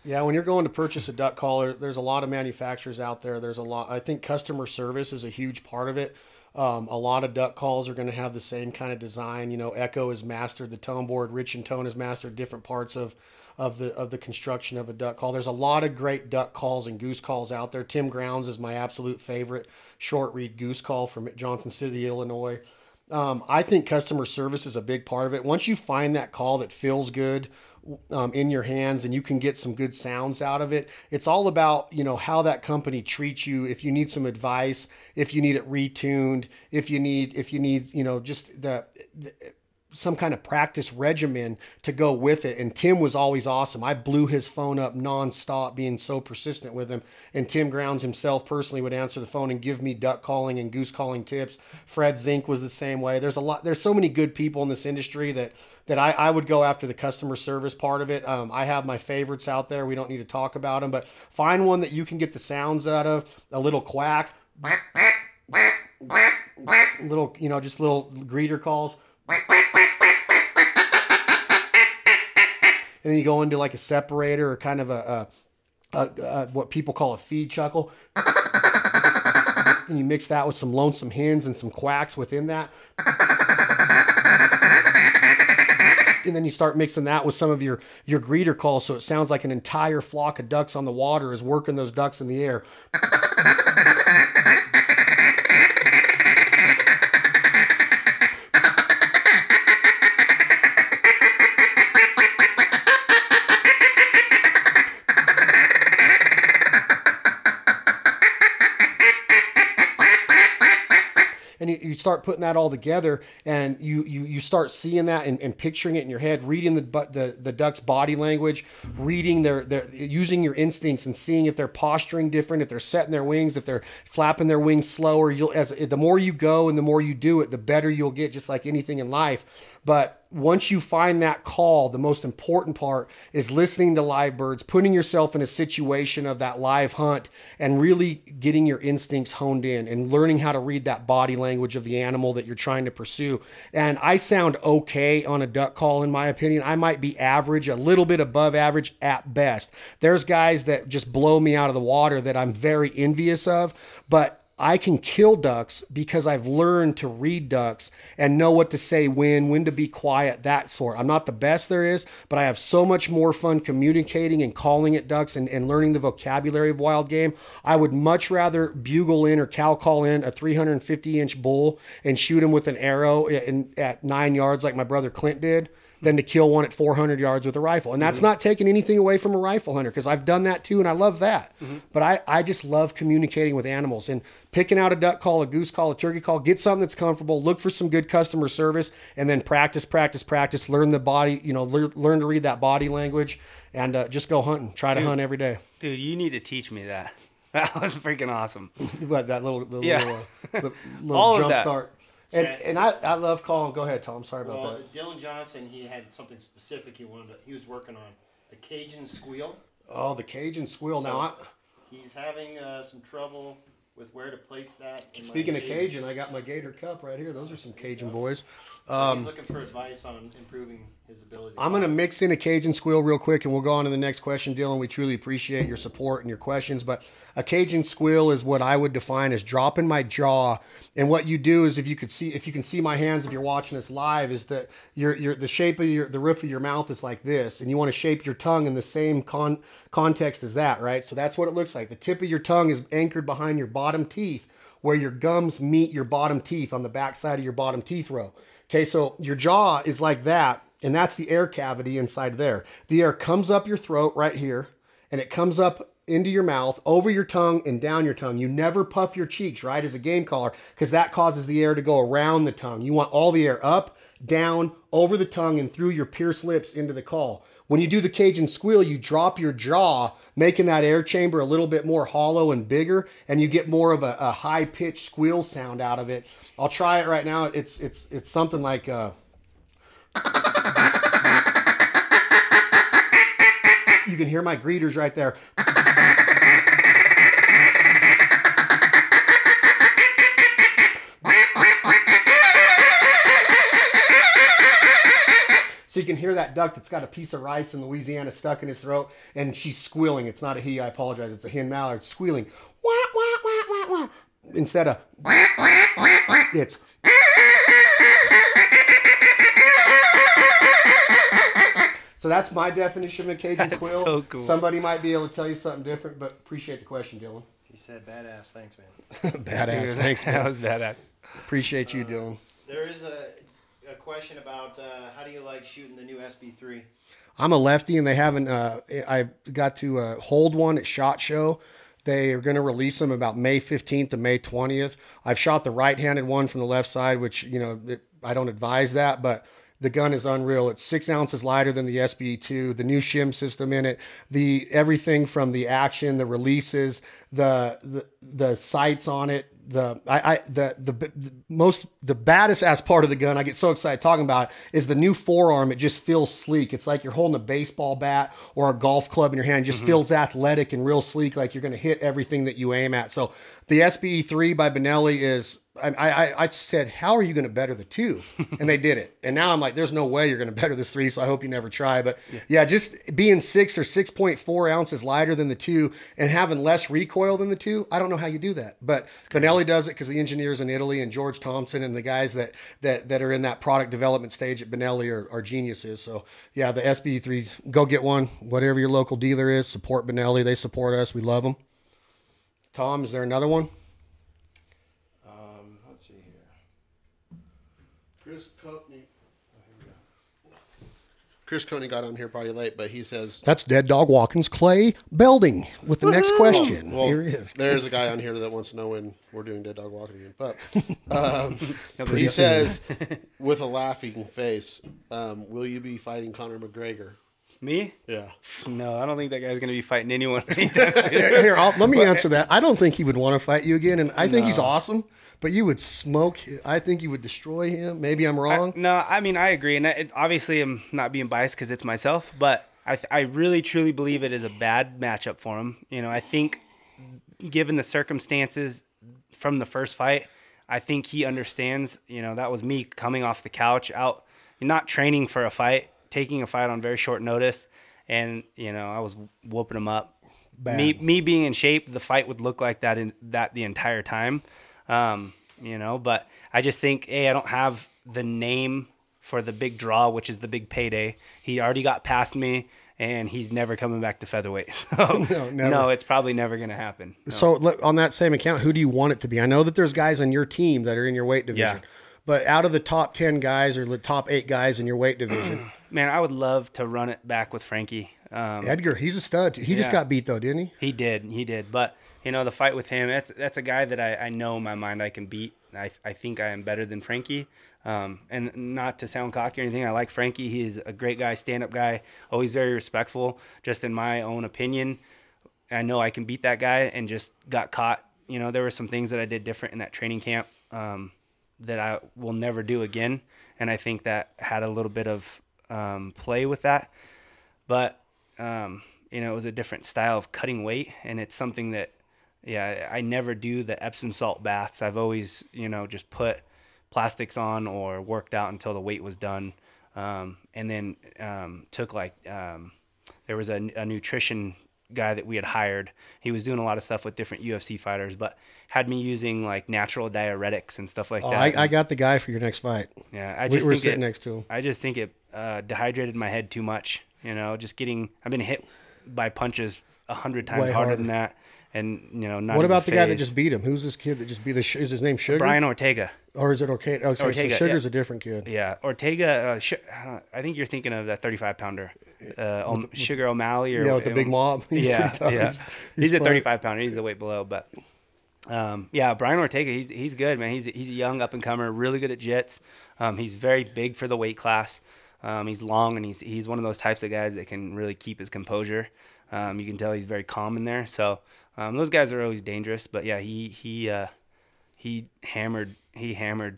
Yeah, when you're going to purchase a duck caller, there's a lot of manufacturers out there. There's a lot. I think customer service is a huge part of it. A lot of duck calls are going to have the same kind of design. Echo has mastered the tone board. Rich and Tone has mastered different parts of the construction of a duck call. There's a lot of great duck calls and goose calls out there. Tim Grounds is my absolute favorite short reed goose call from Johnson City, Illinois. I think customer service is a big part of it. Once you find that call that feels good in your hands and you can get some good sounds out of it, it's all about, how that company treats you. If you need some advice, if you need it retuned, if you need, just some kind of practice regimen to go with it. And Tim was always awesome. I blew his phone up nonstop, being so persistent with him. And Tim Grounds himself personally would answer the phone and give me duck calling and goose calling tips. Fred Zink was the same way. There's so many good people in this industry that I would go after the customer service part of it. I have my favorites out there. We don't need to talk about them, but find one that you can get the sounds out of. A little quack, little, just little greeter calls. And then you go into like a separator or kind of a what people call a feed chuckle. And you mix that with some lonesome hens and some quacks within that. And then you start mixing that with some of your greeter calls, so it sounds like an entire flock of ducks on the water is working those ducks in the air. And you start putting that all together, and you start seeing that and picturing it in your head, reading the duck's body language, reading their using your instincts and seeing if they're posturing different, if they're setting their wings, if they're flapping their wings slower. The more you go and the more you do it, the better you'll get, just like anything in life. But once you find that call, the most important part is listening to live birds, putting yourself in a situation of that live hunt, and really getting your instincts honed in and learning how to read that body language of the animal that you're trying to pursue. And I sound okay on a duck call, in my opinion. I might be average, a little bit above average at best. There's guys that just blow me out of the water that I'm very envious of, but I can kill ducks because I've learned to read ducks and know what to say when to be quiet, that sort. I'm not the best there is, but I have so much more fun communicating and calling at ducks and learning the vocabulary of wild game. I would much rather bugle in or cow call in a 350-inch bull and shoot him with an arrow at 9 yards like my brother Clint did than to kill one at 400 yards with a rifle. And that's not taking anything away from a rifle hunter, because I've done that too, and I love that. But I just love communicating with animals and picking out a duck call, a goose call, a turkey call, get something that's comfortable, look for some good customer service, and then practice, learn the body, learn to read that body language, and just go hunting. Try to hunt every day. Dude, you need to teach me that. That was freaking awesome. But that little All of jump that. start. And I love calling. Go ahead, Tom. Sorry about that. Dylan Johnson, he had something specific he was working on. The Cajun squeal. Oh, the Cajun squeal. So now, he's having some trouble with where to place that. speaking of Cajun, I got my Gator Cup right here. Those are some Cajun boys. So he's looking for advice on improving his ability. I'm going to mix in a Cajun squeal real quick, and we'll go on to the next question, Dylan. We truly appreciate your support and your questions. But a Cajun squeal is what I would define as dropping my jaw. And what you do is, if you can see my hands, if you're watching this live, is that the shape of the roof of your mouth is like this, and you want to shape your tongue in the same context as that, right? So that's what it looks like. The tip of your tongue is anchored behind your bottom teeth, where your gums meet your bottom teeth on the back side of your bottom teeth row. Okay, so your jaw is like that, and that's the air cavity inside there. The air comes up your throat right here, and it comes up into your mouth, over your tongue, and down your tongue. You never puff your cheeks, right, as a game caller, because that causes the air to go around the tongue. You want all the air up, down, over the tongue, and through your pierced lips into the call. When you do the Cajun squeal, you drop your jaw, making that air chamber a little bit more hollow and bigger, and you get more of a high-pitched squeal sound out of it. I'll try it right now. It's something like... You can hear my greeters right there. So you can hear that duck that's got a piece of rice in Louisiana stuck in his throat, and she's squealing. It's not a he, I apologize. It's a hen mallard squealing. Wah, wah, wah, wah, wah. Instead of it's... So that's my definition of a Cajun squeal. So cool. Somebody might be able to tell you something different, but appreciate the question, Dylan. He said, "Badass, thanks, man." Badass, thanks, That man. was badass. Appreciate you, Dylan. There is a question about how do you like shooting the new SB3? I'm a lefty, and they haven't. I got to hold one at SHOT Show. They are going to release them about May 15th to May 20th. I've shot the right-handed one from the left side, which I don't advise that, but the gun is unreal. It's 6 ounces lighter than the SB2. The new shim system in it, everything from the action, the releases, the sights on it. The baddest ass part of the gun, I get so excited talking about it, is the new forearm. It just feels sleek. It's like you're holding a baseball bat or a golf club in your hand. It just feels athletic and real sleek, like you're going to hit everything that you aim at. So the SBE3 by Benelli is, I said, how are you going to better the 2? And they did it. And now I'm like, there's no way you're going to better this 3, so I hope you never try. But yeah, just being 6 or 6.4 ounces lighter than the 2 and having less recoil than the 2, I don't know how you do that. But Benelli does it because the engineers in Italy and George Thompson and the guys that are in that product development stage at Benelli are geniuses. So yeah, the SBE3, go get one. Whatever your local dealer is, support Benelli. They support us. We love them. Tom, is there another one? Let's see here. Chris Coney got on here probably late, but he says... That's Dead Dog Walking's Clay Belding with the next question. Well, here he is. There's a guy on here that wants to know when we're doing Dead Dog Walking again. But he says, with a laughing face, will you be fighting Conor McGregor? Me? Yeah. No, I don't think that guy's going to be fighting anyone anytime soon. Here, let me answer that. I don't think he would want to fight you again, and I think he's awesome. But you would smoke. I think you would destroy him. Maybe I'm wrong. No, I mean, I agree. And obviously, I'm not being biased because it's myself. But I really, truly believe it is a bad matchup for him. You know, I think given the circumstances from the first fight, I think he understands. You know, that was me coming off the couch out, not training for a fight, taking a fight on very short notice. And, you know, I was whooping him up. Bad. Me being in shape, the fight would look like that the entire time. You know, but I just think, I don't have the name for the big draw, which is the big payday. He already got past me, and he's never coming back to featherweight. So no, it's probably never going to happen. No. So on that same account, who do you want it to be? I know that there's guys on your team that are in your weight division, but out of the top 10 guys or the top 8 guys in your weight division, man, I would love to run it back with Frankie. Edgar, he's a stud. He just got beat though, didn't he? He did. But you know, the fight with him, that's a guy that I know in my mind I can beat. I think I am better than Frankie. And not to sound cocky or anything, I like Frankie. He's a great guy, stand-up guy, always very respectful. Just in my own opinion, I know I can beat that guy, and just got caught. You know, there were some things that I did different in that training camp that I will never do again. And I think that had a little bit of play with that. But, you know, it was a different style of cutting weight, and it's something that, I never do the Epsom salt baths. I've always, you know, just put plastics on or worked out until the weight was done. And then took there was a nutrition guy that we had hired. He was doing a lot of stuff with different UFC fighters, but had me using like natural diuretics and stuff like that. I got the guy for your next fight. Yeah, We're sitting next to him. I just think it dehydrated my head too much. You know, I've been hit by punches 100 times Way harder harder than that. And, you know, not What about even the guy that phased. just beat him? Who's this kid that just beat is his name Sugar? Brian Ortega. Or is it Ortega? Okay, Ortega, so Sugar's a different kid. Yeah, Ortega. I think you're thinking of that 35-pounder, Sugar O'Malley, or with the big mob. He's yeah, pretty tough. yeah. He's a fun. 35-pounder. He's the weight below, but Brian Ortega. He's good, man. He's a young up and comer, really good at jits. He's very big for the weight class. He's long, and he's one of those types of guys that can really keep his composure. You can tell he's very calm in there. So those guys are always dangerous. But yeah, he hammered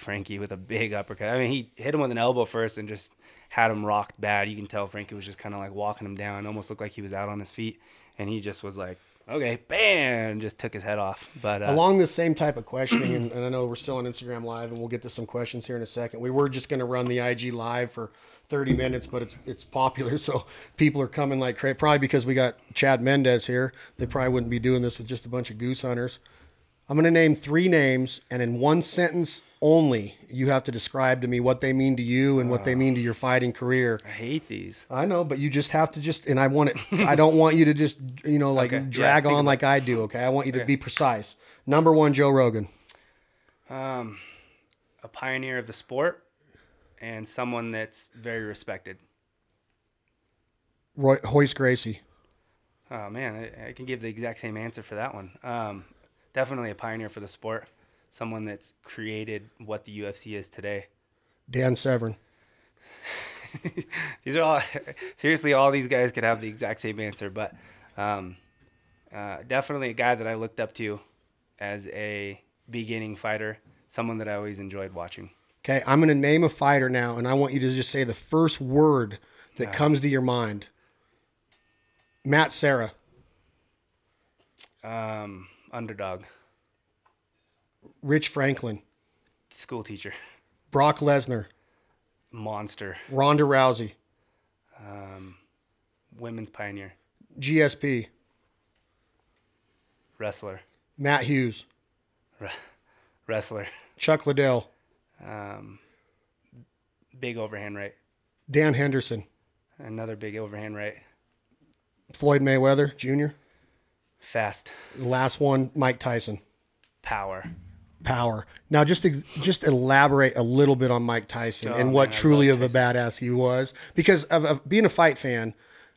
Frankie with a big uppercut. I mean, he hit him with an elbow first and just had him rocked bad. You can tell Frankie was just kind of like walking him down. It almost looked like he was out on his feet, and he just was like, okay, bam, just took his head off. But along the same type of questioning, and I know we're still on Instagram Live, and we'll get to some questions here in a second. We were just going to run the IG Live for 30 minutes, but it's popular, so people are coming like crazy. Probably because we got Chad Mendes here. They probably wouldn't be doing this with just a bunch of goose hunters. I'm going to name 3 names, and in one sentence only, you have to describe to me what they mean to you and what they mean to your fighting career. I hate these. I know, but you just have to and I want it. I don't want you to just, drag on like I do. Okay. I want you to be precise. Number 1, Joe Rogan. A pioneer of the sport and someone that's very respected. Hoist Gracie. Oh man, I can give the exact same answer for that one. Definitely a pioneer for the sport. Someone that's created what the UFC is today. Dan Severn. These are all, seriously, all these guys could have the exact same answer, but definitely a guy that I looked up to as a beginning fighter, someone that I always enjoyed watching. Okay, I'm going to name a fighter now, and I want you to just say the first word that comes to your mind. Matt Serra. Underdog. Rich Franklin. School teacher. Brock Lesnar. Monster. Ronda Rousey. Women's pioneer. GSP. Wrestler. Matt Hughes. Wrestler. Chuck Liddell. Big overhand right. Dan Henderson. Another big overhand right. Floyd Mayweather Jr. Fast. The last one, Mike Tyson. Power. Now, just elaborate a little bit on Mike Tyson and what truly of a badass he was. Because of being a fight fan,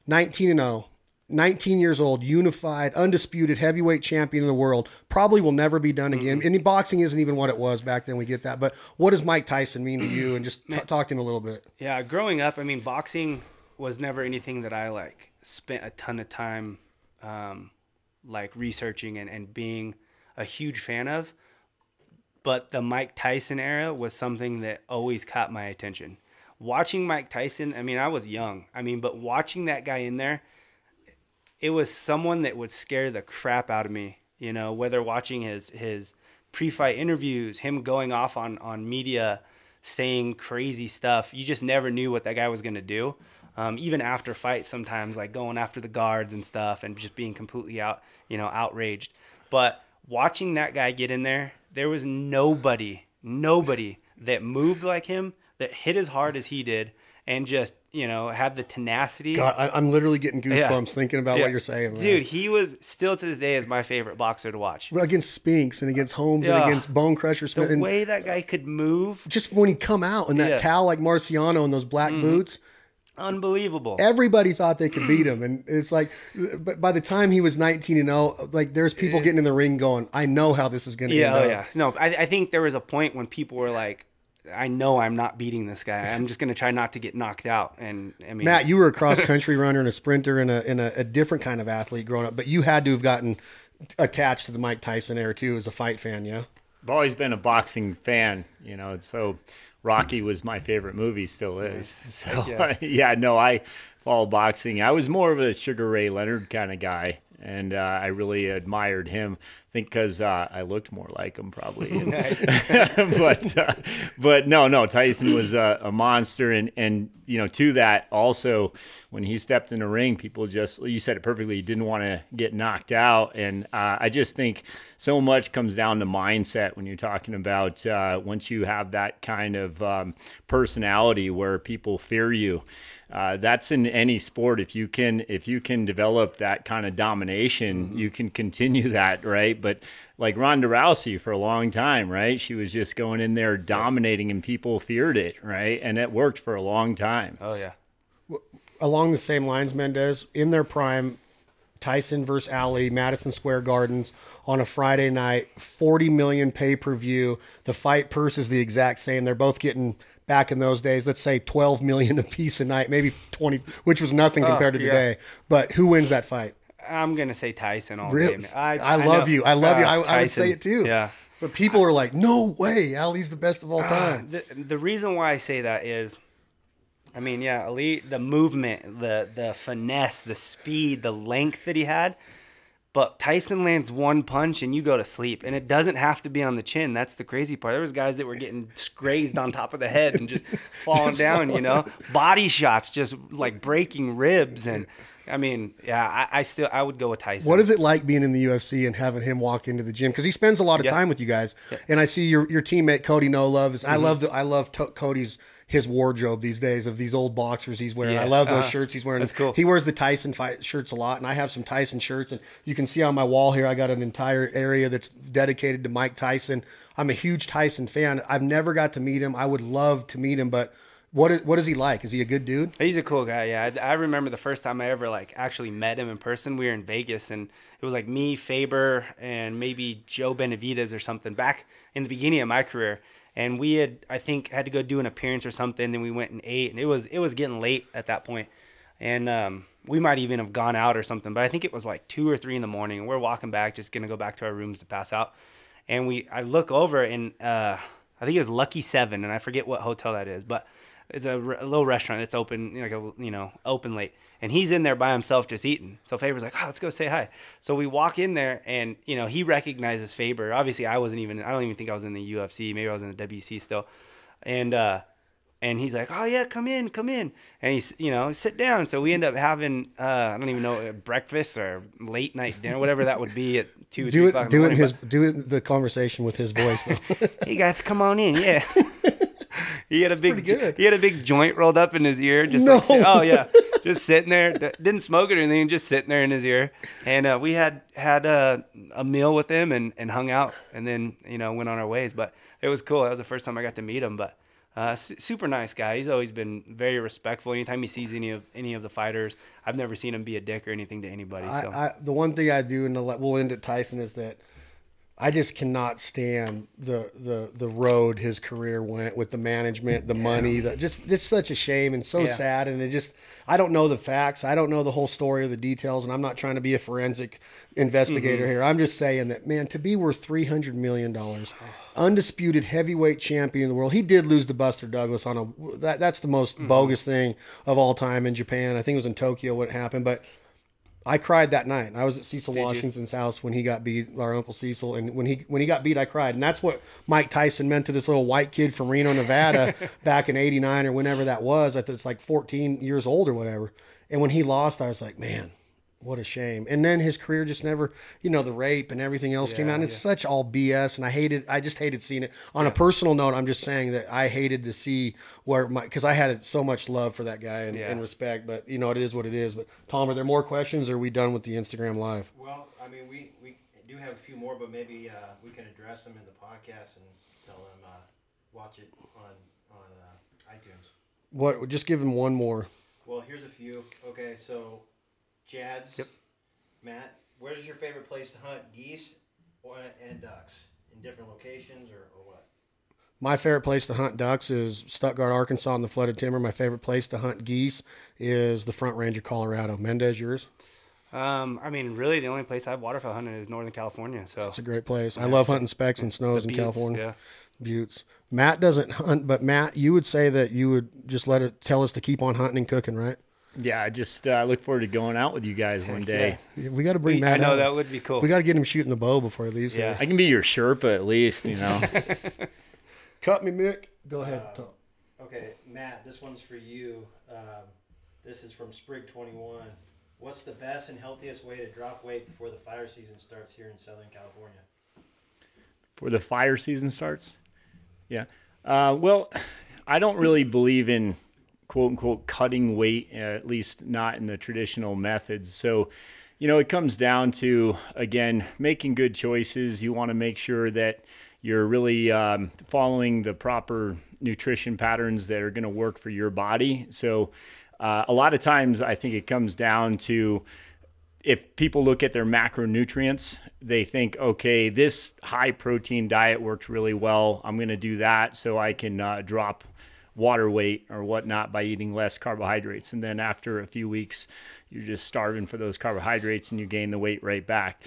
19-0, 19 years old, unified, undisputed heavyweight champion of the world, probably will never be done again. And boxing isn't even what it was back then. We get that. But what does Mike Tyson mean to you? And just talk to him a little bit. Yeah, growing up, I mean, boxing was never anything that I like spent a ton of time like researching and being a huge fan of. But the Mike Tyson era was something that always caught my attention. Watching Mike Tyson, I mean, I was young. I mean, but watching that guy in there, it was someone that would scare the crap out of me, you know, whether watching his pre-fight interviews, him going off on media, saying crazy stuff. You just never knew what that guy was going to do. Even after fights sometimes, like going after the guards and stuff and just being completely outraged. But watching that guy get in there, there was nobody that moved like him, that hit as hard as he did, and just, had the tenacity. God, I'm literally getting goosebumps thinking about what you're saying, man. Dude, he was still to this day is my favorite boxer to watch. Well, against Spinks and against Holmes and against Bone Crusher Smith. The way that guy could move. Just when he'd come out in that towel like Marciano and those black boots. Unbelievable. Everybody thought they could beat him. And it's like, but by the time he was 19-0, like there's people getting in the ring going, I know how this is going to end up. Yeah. No, I think there was a point when people were like, I know I'm not beating this guy. I'm just going to try not to get knocked out. And I mean, Matt, you were a cross country runner and a sprinter and a different kind of athlete growing up, but you had to have gotten attached to the Mike Tyson era too as a fight fan, yeah? I've always been a boxing fan, so Rocky was my favorite movie, still is. So I follow boxing. I was more of a Sugar Ray Leonard kind of guy, and I really admired him. I think because I looked more like him probably. But no, Tyson was a monster, and to that also, when he stepped in the ring, people just, you said it perfectly, didn't want to get knocked out, and I just think so much comes down to mindset when you're talking about once you have that kind of personality where people fear you. That's in any sport. If you can develop that kind of domination, you can continue that, right? But like Ronda Rousey for a long time, right? She was just going in there dominating, and people feared it, right? And it worked for a long time. Oh yeah. Along the same lines, Mendes, in their prime, Tyson versus Ali, Madison Square Gardens on a Friday night, 40 million pay-per-view. The fight purse is the exact same. They're both getting, back in those days, let's say 12 million a piece a night, maybe 20, which was nothing compared to today. But who wins that fight? I'm going to say Tyson all really? day. I love you. I love you. I would say it too. Yeah. But people are like, no way, Ali's the best of all time. The reason why I say that is, I mean, Ali, the movement, the finesse, the speed, the length that he had. But Tyson lands one punch and you go to sleep. And it doesn't have to be on the chin. That's the crazy part. There was guys that were getting grazed on top of the head and just falling down, Body shots just like breaking ribs. And I mean, I would go with Tyson. What is it like being in the UFC and having him walk into the gym? Because he spends a lot of time with you guys. Yeah. And I see your teammate Cody No Love. I love Cody's his wardrobe these days of these old boxers he's wearing. I love those shirts he's wearing. That's cool. He wears the Tyson fight shirts a lot, and I have some Tyson shirts. And you can see on my wall here, I got an entire area that's dedicated to Mike Tyson. I'm a huge Tyson fan. I've never got to meet him. I would love to meet him, but what is he like? Is he a good dude? He's a cool guy, yeah. I remember the first time I ever actually met him in person. We were in Vegas, and it was like me, Faber, and maybe Joe Benavidez or something back in the beginning of my career. And we had to go do an appearance or something. Then we went and ate, and it was getting late at that point. And we might even have gone out or something. But I think it was like 2 or 3 in the morning, and we're walking back, just gonna go back to our rooms to pass out. And I look over, and I think it was Lucky 7, and I forget what hotel that is, but it's a little restaurant that's open, open late. And he's in there by himself just eating. So Faber's like, let's go say hi. So we walk in there, and, he recognizes Faber. Obviously, I don't even think I was in the UFC. Maybe I was in the WC still. And he's like, oh, yeah, come in. And he's, sit down. So we end up having, I don't even know, breakfast or late night dinner, whatever that would be at 2 or 3 o'clock in the morning. Do the conversation with his voice, though. Hey, guys, come on in. Yeah. He had a big joint rolled up in his ear. Just just sitting there. Didn't smoke it or anything. Just sitting there in his ear. And we had a meal with him and hung out, and then went on our ways. But it was cool. That was the first time I got to meet him. But super nice guy. He's always been very respectful. Anytime he sees any of the fighters, I've never seen him be a dick or anything to anybody. So the one thing I do, and we'll end at Tyson, is that I just cannot stand the road his career went with the management, the money, just such a shame and so sad. And I don't know the facts. I don't know the whole story or the details. And I'm not trying to be a forensic investigator here. I'm just saying that, man, to be worth $300 million, undisputed heavyweight champion in the world. He did lose to Buster Douglas that's the most bogus thing of all time in Japan. I think it was in Tokyo when it happened, but I cried that night. I was at Cecil Washington's house when he got beat, our Uncle Cecil. And when he got beat, I cried. And that's what Mike Tyson meant to this little white kid from Reno, Nevada back in 89 or whenever that was. I think it's like 14 years old or whatever. And when he lost, I was like, man, what a shame. And then his career just never, the rape and everything else came out. And it's such all BS. And I just hated seeing it. On a personal note, I'm just saying that I hated to see because I had so much love for that guy and respect. But, it is what it is. But, Tom, are there more questions or are we done with the Instagram Live? Well, I mean, we do have a few more, but maybe we can address them in the podcast and tell them watch it on iTunes. What? Just give him one more. Well, here's a few. Okay, so Jads, Matt, where's your favorite place to hunt geese and ducks? In different locations or what? My favorite place to hunt ducks is Stuttgart, Arkansas in the flooded timber. My favorite place to hunt geese is the Front Range of Colorado. Mendes, yours? I mean, really, the only place I've waterfowl hunted is Northern California. So it's a great place. I love hunting specks and snows in California. Yeah. Buttes. Matt doesn't hunt, but Matt, you would say that you would just tell us to keep on hunting and cooking, right? Yeah, I just look forward to going out with you guys one day. Yeah. We got to bring Matt out. I know, that would be cool. We got to get him shooting the bow before he leaves. Yeah. I can be your Sherpa at least, Cut me, Mick. Go ahead. Okay, Matt, this one's for you. This is from Sprig21. What's the best and healthiest way to drop weight before the fire season starts here in Southern California? Before the fire season starts? Yeah. Well, I don't really believe in quote unquote cutting weight, at least not in the traditional methods. So, it comes down to, again, making good choices. You want to make sure that you're really following the proper nutrition patterns that are going to work for your body. So a lot of times I think it comes down to, if people look at their macronutrients, they think, okay, this high protein diet works really well. I'm going to do that so I can drop water weight or whatnot by eating less carbohydrates. And then after a few weeks, you're just starving for those carbohydrates and you gain the weight right back.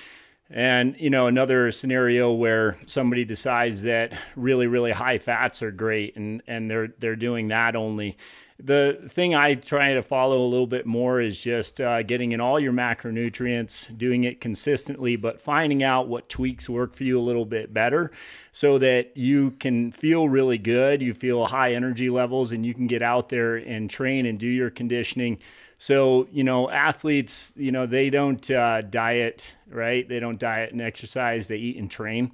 And, another scenario where somebody decides that really, really high fats are great and they're doing that only. The thing I try to follow a little bit more is just getting in all your macronutrients, doing it consistently, but finding out what tweaks work for you a little bit better so that you can feel really good, you feel high energy levels, and you can get out there and train and do your conditioning. So, athletes, they don't diet, right? They don't diet and exercise, they eat and train.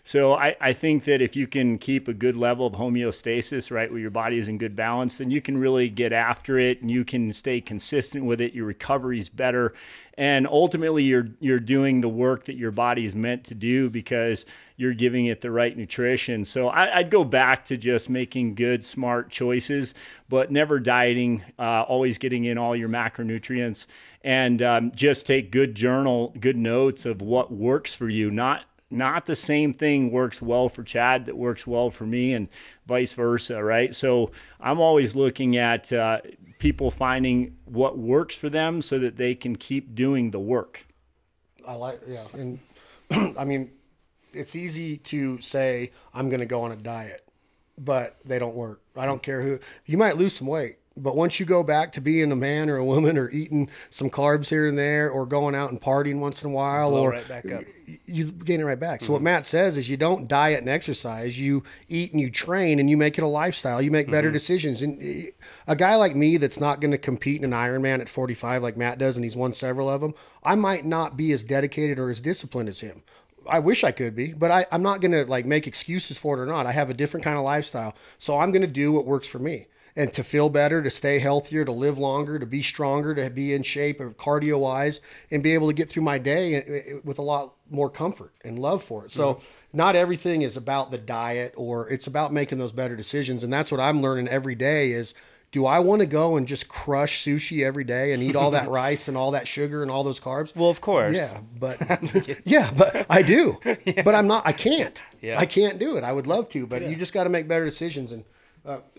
So I think that if you can keep a good level of homeostasis, right, where your body is in good balance, then you can really get after it and you can stay consistent with it. Your recovery is better. And ultimately, you're doing the work that your body is meant to do because you're giving it the right nutrition. So I'd go back to just making good, smart choices, but never dieting, always getting in all your macronutrients, and just take good notes of what works for you. Not the same thing works well for Chad that works well for me and vice versa, right? So I'm always looking at people finding what works for them so that they can keep doing the work. And I mean, it's easy to say, I'm going to go on a diet, but they don't work. I don't care who. You might lose some weight, but once you go back to being a man or a woman or eating some carbs here and there or going out and partying once in a while, right back up. You gain it right back. So what Matt says is you don't diet and exercise, you eat and you train and you make it a lifestyle. You make better decisions. And a guy like me that's not going to compete in an Ironman at 45 like Matt does, and he's won several of them, I might not be as dedicated or as disciplined as him. I wish I could be, but I'm not going to make excuses for it or not. I have a different kind of lifestyle. So I'm going to do what works for me. And to feel better, to stay healthier, to live longer, to be stronger, to be in shape cardio-wise, and be able to get through my day with a lot more comfort and love for it. So not everything is about the diet, or it's about making those better decisions. And that's what I'm learning every day is do I want to go and just crush sushi every day and eat all that rice and all that sugar and all those carbs? Well, of course. Yeah, but but I do. Yeah. But I can't. Yeah. I can't do it. I would love to, but you just got to make better decisions. And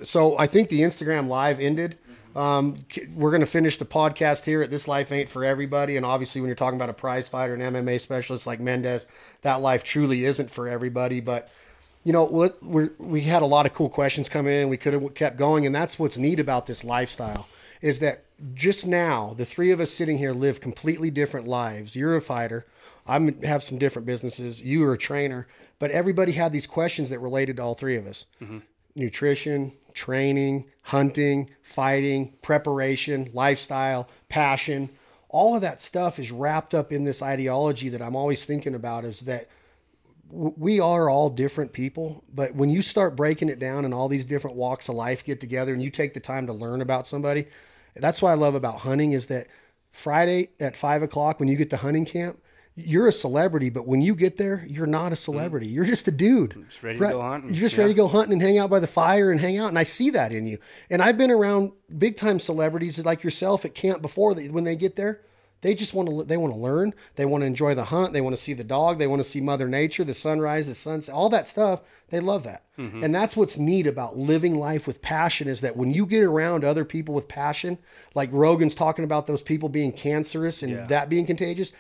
so I think the Instagram live ended. We're going to finish the podcast here at This Life Ain't For Everybody. And obviously when you're talking about a prize fighter, an MMA specialist like Mendes, that life truly isn't for everybody. But you know, we had a lot of cool questions come in. We could have kept going. And that's what's neat about this lifestyle is that just now, the three of us sitting here live completely different lives. You're a fighter. I have some different businesses. You are a trainer. But everybody had these questions that related to all three of us. Mm-hmm. Nutrition, training, hunting, fighting, preparation, lifestyle, passion. All of that stuff is wrapped up in this ideology that I'm always thinking about is that we are all different people, but when you start breaking it down and all these different walks of life get together and you take the time to learn about somebody, that's what I love about hunting is that Friday at 5:00 when you get to hunting camp, you're a celebrity, but when you get there, you're not a celebrity. You're just a dude. Just ready to go hunting. You're just ready to go hunting and hang out by the fire and hang out. And I see that in you. And I've been around big time celebrities like yourself at camp before. When they get there, they just want to learn. They want to enjoy the hunt. They want to see the dog. They want to see Mother Nature, the sunrise, the sunset, all that stuff. They love that. Mm-hmm. And that's what's neat about living life with passion is that when you get around other people with passion, like Rogan's talking about those people being cancerous and that being contagious,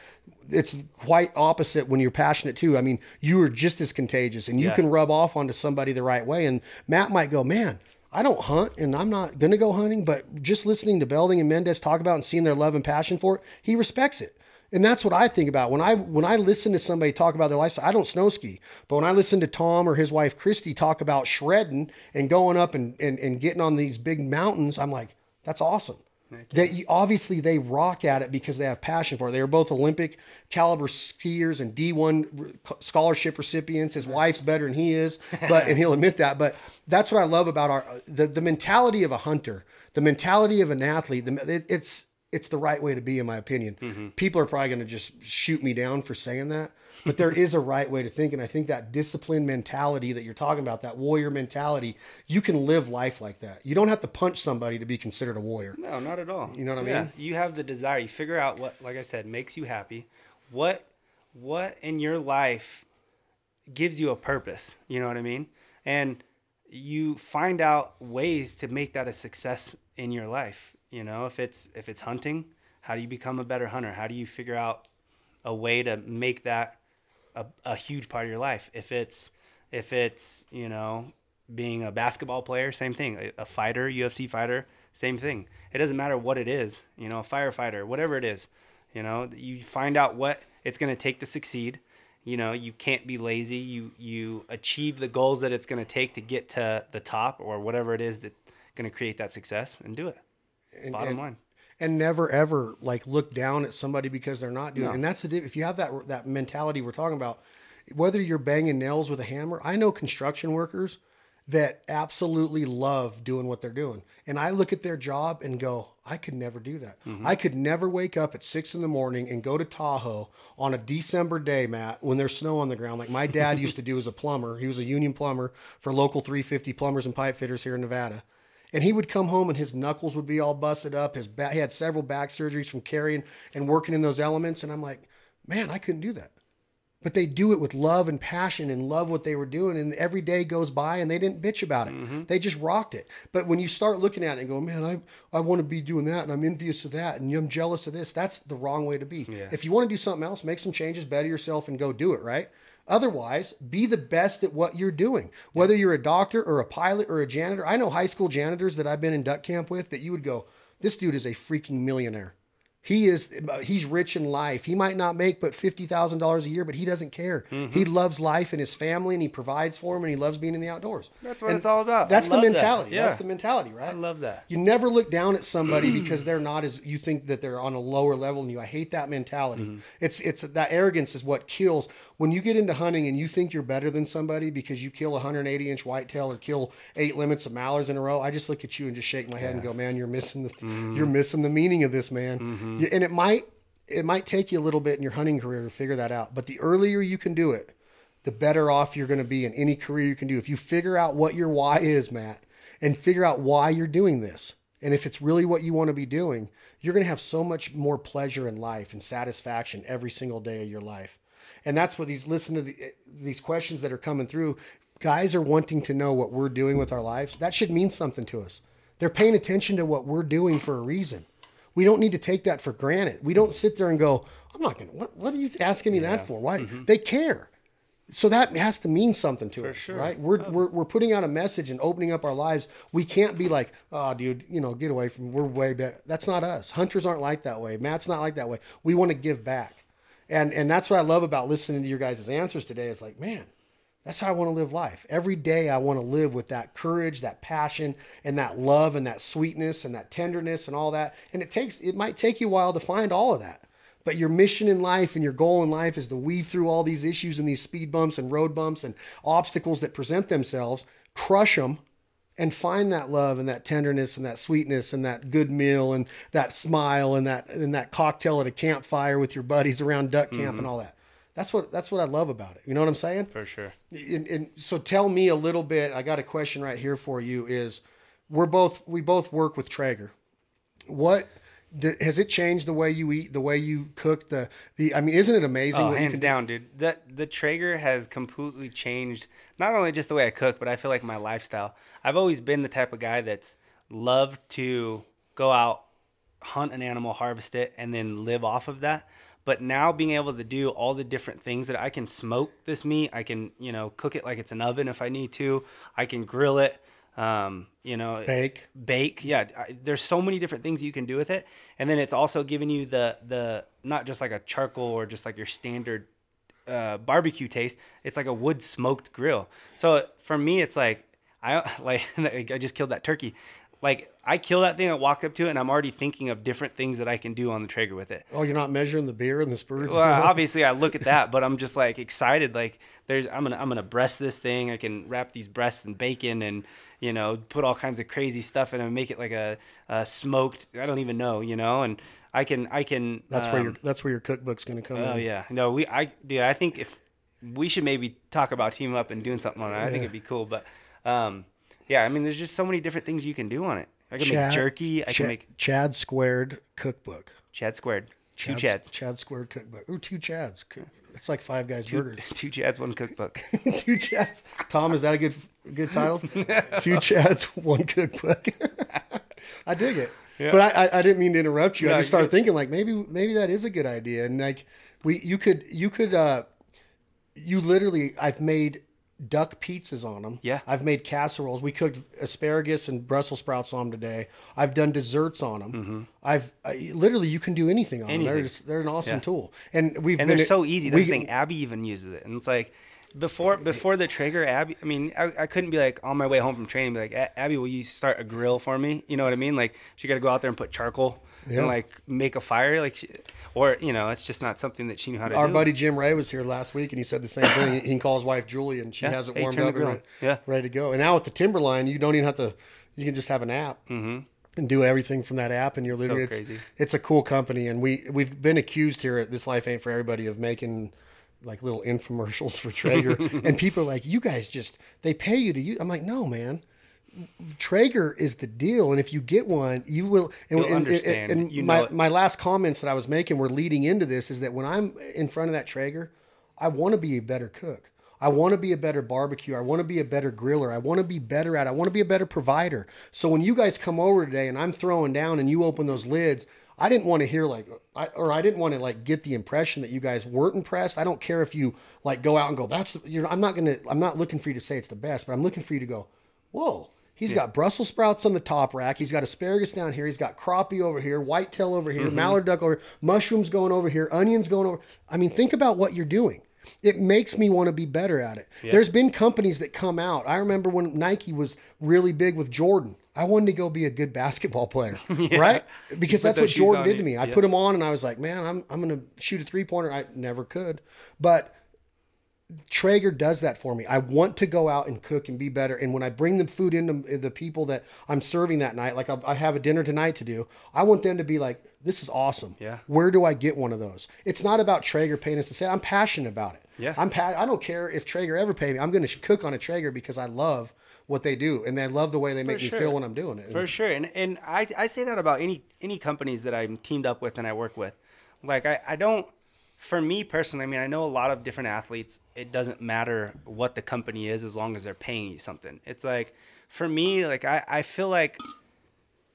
it's quite opposite when you're passionate too. I mean, you are just as contagious and you can rub off onto somebody the right way. And Matt might go, man, I don't hunt and I'm not going to go hunting, but just listening to Belding and Mendes talk about and seeing their love and passion for it, he respects it. And that's what I think about when I listen to somebody talk about their lifestyle. I don't snow ski, but when I listen to Tom or his wife, Christy, talk about shredding and going up and getting on these big mountains, I'm like, that's awesome. Obviously they rock at it because they have passion for it. They are both Olympic caliber skiers and D1 scholarship recipients. His wife's better than he is, and he'll admit that. But that's what I love about the mentality of a hunter, the mentality of an athlete. It's the right way to be, in my opinion. Mm-hmm. People are probably going to just shoot me down for saying that, but there is a right way to think. And I think that disciplined mentality that you're talking about, that warrior mentality, you can live life like that. You don't have to punch somebody to be considered a warrior. No, not at all. You know what I mean? You have the desire. You figure out what, like I said, makes you happy. What in your life gives you a purpose? You know what I mean? And you find out ways to make that a success in your life. You know, if it's hunting, how do you become a better hunter? How do you figure out a way to make that a huge part of your life? If it's you know, being a basketball player, same thing. A fighter, UFC fighter, same thing. It doesn't matter what it is. You know, a firefighter, whatever it is. You know, you find out what it's going to take to succeed. You know, you can't be lazy. You achieve the goals that it's going to take to get to the top or whatever it is that's going to create that success and do it. Bottom line. And never ever like look down at somebody because they're not doing it. And that's if you have that mentality we're talking about, whether you're banging nails with a hammer, I know construction workers that absolutely love doing what they're doing. And I look at their job and go, I could never do that. Mm-hmm. I could never wake up at 6 a.m. and go to Tahoe on a December day, Matt, when there's snow on the ground. Like my dad used to do as a plumber. He was a union plumber for local 350 plumbers and pipe fitters here in Nevada. And he would come home and his knuckles would be all busted up. He had several back surgeries from carrying and working in those elements. And I'm like, man, I couldn't do that. But they do it with love and passion and love what they were doing. And every day goes by and they didn't bitch about it. Mm-hmm. They just rocked it. But when you start looking at it and go, man, I want to be doing that and I'm envious of that and I'm jealous of this, that's the wrong way to be. Yeah. If you want to do something else, make some changes, better yourself and go do it, right? Otherwise, be the best at what you're doing. Whether you're a doctor or a pilot or a janitor. I know high school janitors that I've been in duck camp with that you would go, this dude is a freaking millionaire. He's rich in life. He might not make but $50,000 a year, but he doesn't care. Mm-hmm. He loves life and his family and he provides for him and he loves being in the outdoors. That's what it's all about. That's the mentality. Yeah. That's the mentality, right? I love that. You never look down at somebody because they're not as, you think that they're on a lower level than you. I hate that mentality. Mm-hmm. It's that arrogance is what kills. When you get into hunting and you think you're better than somebody because you kill a 180-inch whitetail or kill 8 limits of mallards in a row, I just look at you and just shake my head and go, man, you're missing the meaning of this, man. Mm-hmm. And it might take you a little bit in your hunting career to figure that out. But the earlier you can do it, the better off you're going to be in any career you can do. If you figure out what your why is, Matt, and figure out why you're doing this, and if it's really what you want to be doing, you're going to have so much more pleasure in life and satisfaction every single day of your life. And that's what these questions that are coming through. Guys are wanting to know what we're doing with our lives. That should mean something to us. They're paying attention to what we're doing for a reason. We don't need to take that for granted. We don't sit there and go, I'm not going to, what are you asking me that for? Why? They care. So that has to mean something to us, right? We're putting out a message and opening up our lives. We can't be like, oh, dude, get away from, we're way better. That's not us. Hunters aren't like that way. Matt's not like that way. We want to give back. And that's what I love about listening to your guys' answers today. It's like, man, that's how I want to live life. Every day I want to live with that courage, that passion, and that love, and that sweetness, and that tenderness, and all that. And it might take you a while to find all of that. But your mission in life and your goal in life is to weave through all these issues and these speed bumps and road bumps and obstacles that present themselves, crush them, and find that love and that tenderness and that sweetness and that good meal and that smile and that cocktail at a campfire with your buddies around duck camp and all that. That's what I love about it. You know what I'm saying? For sure. And so tell me a little bit. I got a question right here for you. Is we both work with Traeger. What has it changed the way you eat, the way you cook? I mean, isn't it amazing? Oh, hands down, dude. The Traeger has completely changed not only just the way I cook, but I feel like my lifestyle. I've always been the type of guy that's loved to go out, hunt an animal, harvest it, and then live off of that. But now being able to do all the different things that I can smoke this meat, I can, cook it like it's an oven if I need to. I can grill it, bake. Yeah. There's so many different things you can do with it. And then it's also giving you the not just like a charcoal or just like your standard barbecue taste. It's like a wood smoked grill. So for me, it's like, I just killed that turkey. Like, I kill that thing, I walk up to it, and I'm already thinking of different things that I can do on the Traeger with it. Oh, you're not measuring the beer and the spurs? Well, obviously, I look at that, but I'm just, like, excited. Like, I'm gonna breast this thing. I can wrap these breasts in bacon and, put all kinds of crazy stuff in it and make it like a smoked, I don't even know, and I can. That's where your cookbook's going to come in. Oh, yeah. No, I think if we should maybe talk about teaming up and doing something on it. I think it'd be cool, but... yeah, I mean, there's just so many different things you can do on it. I can make jerky. I can make Chad Squared cookbook. Chad Squared. Two Chads. Chad Squared cookbook. Ooh, 2 Chads. It's like Five Guys burgers. 2 Chads, 1 cookbook. 2 Chads. Tom, is that a good title? 2 Chads, 1 cookbook. I dig it. Yeah. But I didn't mean to interrupt you. No, I just started thinking like maybe that is a good idea. And like you literally, I've made duck pizzas on them. Yeah. I've made casseroles. We cooked asparagus and Brussels sprouts on them today. I've done desserts on them. Mm-hmm. Literally, you can do anything on them. They're an awesome tool. And they're so easy. That's the thing. Abby even uses it. And it's like, before the Traeger, Abby, I mean, I couldn't be like on my way home from training, be like, Abby, will you start a grill for me? You know what I mean? Like, she got to go out there and put charcoal and like make a fire. Like, it's just not something that she knew how to do. Our buddy Jim Ray was here last week, and he said the same thing. He can call his wife Julie, and she has it warmed up and ready to go. And now with the Timberline, you don't even have to. You can just have an app and do everything from that app, and you're literally. So crazy. It's a cool company, and we've been accused here at This Life Ain't For Everybody of making like little infomercials for Traeger, and people are like, you guys they pay you to use. I'm like, no, man. Traeger is the deal, and if you get one, you will. And, You'll understand. And my last comments that I was making were leading into this is that when I'm in front of that Traeger, I want to be a better cook. I want to be a better barbecue. I want to be a better griller. I want to be better at it. I want to be a better provider. So when you guys come over today and I'm throwing down and you open those lids, I didn't want to hear I didn't want to like get the impression that you guys weren't impressed. I don't care if you like go out and go, I'm not looking for you to say it's the best, but I'm looking for you to go, whoa. He's got Brussels sprouts on the top rack. He's got asparagus down here. He's got crappie over here, whitetail over here, mallard duck over here, mushrooms going over here, onions going over. I mean, think about what you're doing. It makes me want to be better at it. Yeah. There's been companies that come out. I remember when Nike was really big with Jordan. I wanted to go be a good basketball player, right? Because that's what Jordan did to me. I put them on and I was like, man, I'm going to shoot a 3-pointer. I never could. But Traeger does that for me. I want to go out and cook and be better. And when I bring the food into the people that I'm serving that night, like I have a dinner tonight to do, I want them to be like, this is awesome. Yeah. Where do I get one of those? It's not about Traeger paying us to say, I'm passionate about it. Yeah. I don't care if Traeger ever pay me. I'm going to cook on a Traeger because I love what they do. And I love the way they make me feel when I'm doing it. For sure. And I say that about any companies that I'm teamed up with and I work with. Like I don't, for me personally, I mean, I know a lot of different athletes. It doesn't matter what the company is as long as they're paying you something. It's like, for me, like I feel like,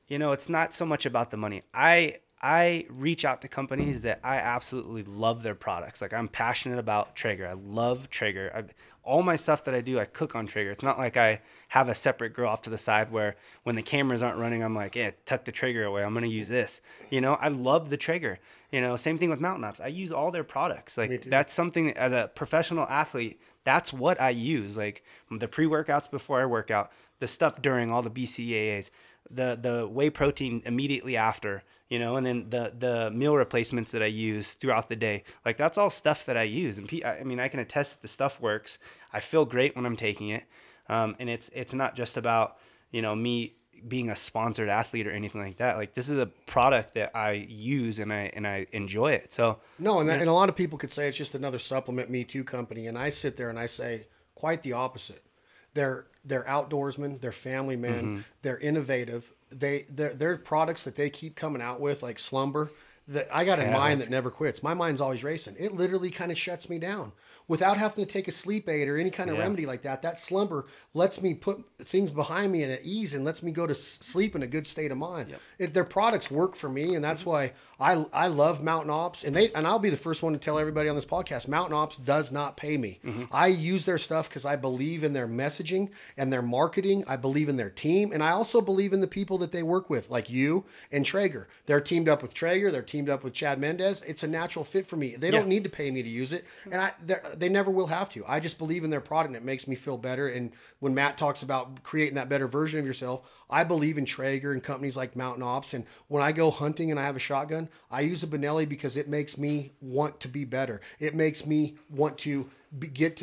you know, it's not so much about the money. I reach out to companies that I absolutely love their products. Like I'm passionate about Traeger. I love Traeger. All my stuff that I do, I cook on Traeger. It's not like I have a separate grill off to the side where when the cameras aren't running, I'm like, tuck the Traeger away. I'm going to use this. You know, I love the Traeger. You know, same thing with Mountain Ops. I use all their products. Like that's something that, as a professional athlete, that's what I use. Like the pre-workouts before I work out, the stuff during all the BCAAs, the whey protein immediately after, you know, and then the meal replacements that I use throughout the day. Like that's all stuff that I use. And I mean, I can attest that the stuff works. I feel great when I'm taking it. And it's not just about, you know, me being a sponsored athlete or anything like that. Like this is a product that I use and I enjoy it. So no, and a lot of people could say it's just another supplement Me Too company. And I sit there and I say quite the opposite. They're outdoorsmen, they're family men, they're innovative. They're products that they keep coming out with, like Slumber, that I got a mind that never quits. My mind's always racing. It literally kind of shuts me down without having to take a sleep aid or any kind of remedy like that. That Slumber lets me put things behind me at ease and lets me go to sleep in a good state of mind. Their products work for me, and that's why I love Mountain Ops. And I'll be the first one to tell everybody on this podcast, Mountain Ops does not pay me. I use their stuff because I believe in their messaging and their marketing. I believe in their team, and I also believe in the people that they work with, like you and Traeger. They're teamed up with Traeger. They're teamed up with Chad Mendes. It's a natural fit for me. They don't need to pay me to use it, and they never will have to. I just believe in their product, and it makes me feel better. And when Matt talks about creating that better version of yourself, I believe in Traeger and companies like Mountain Ops. And when I go hunting and I have a shotgun, I use a Benelli because it makes me want to be better. It makes me want to get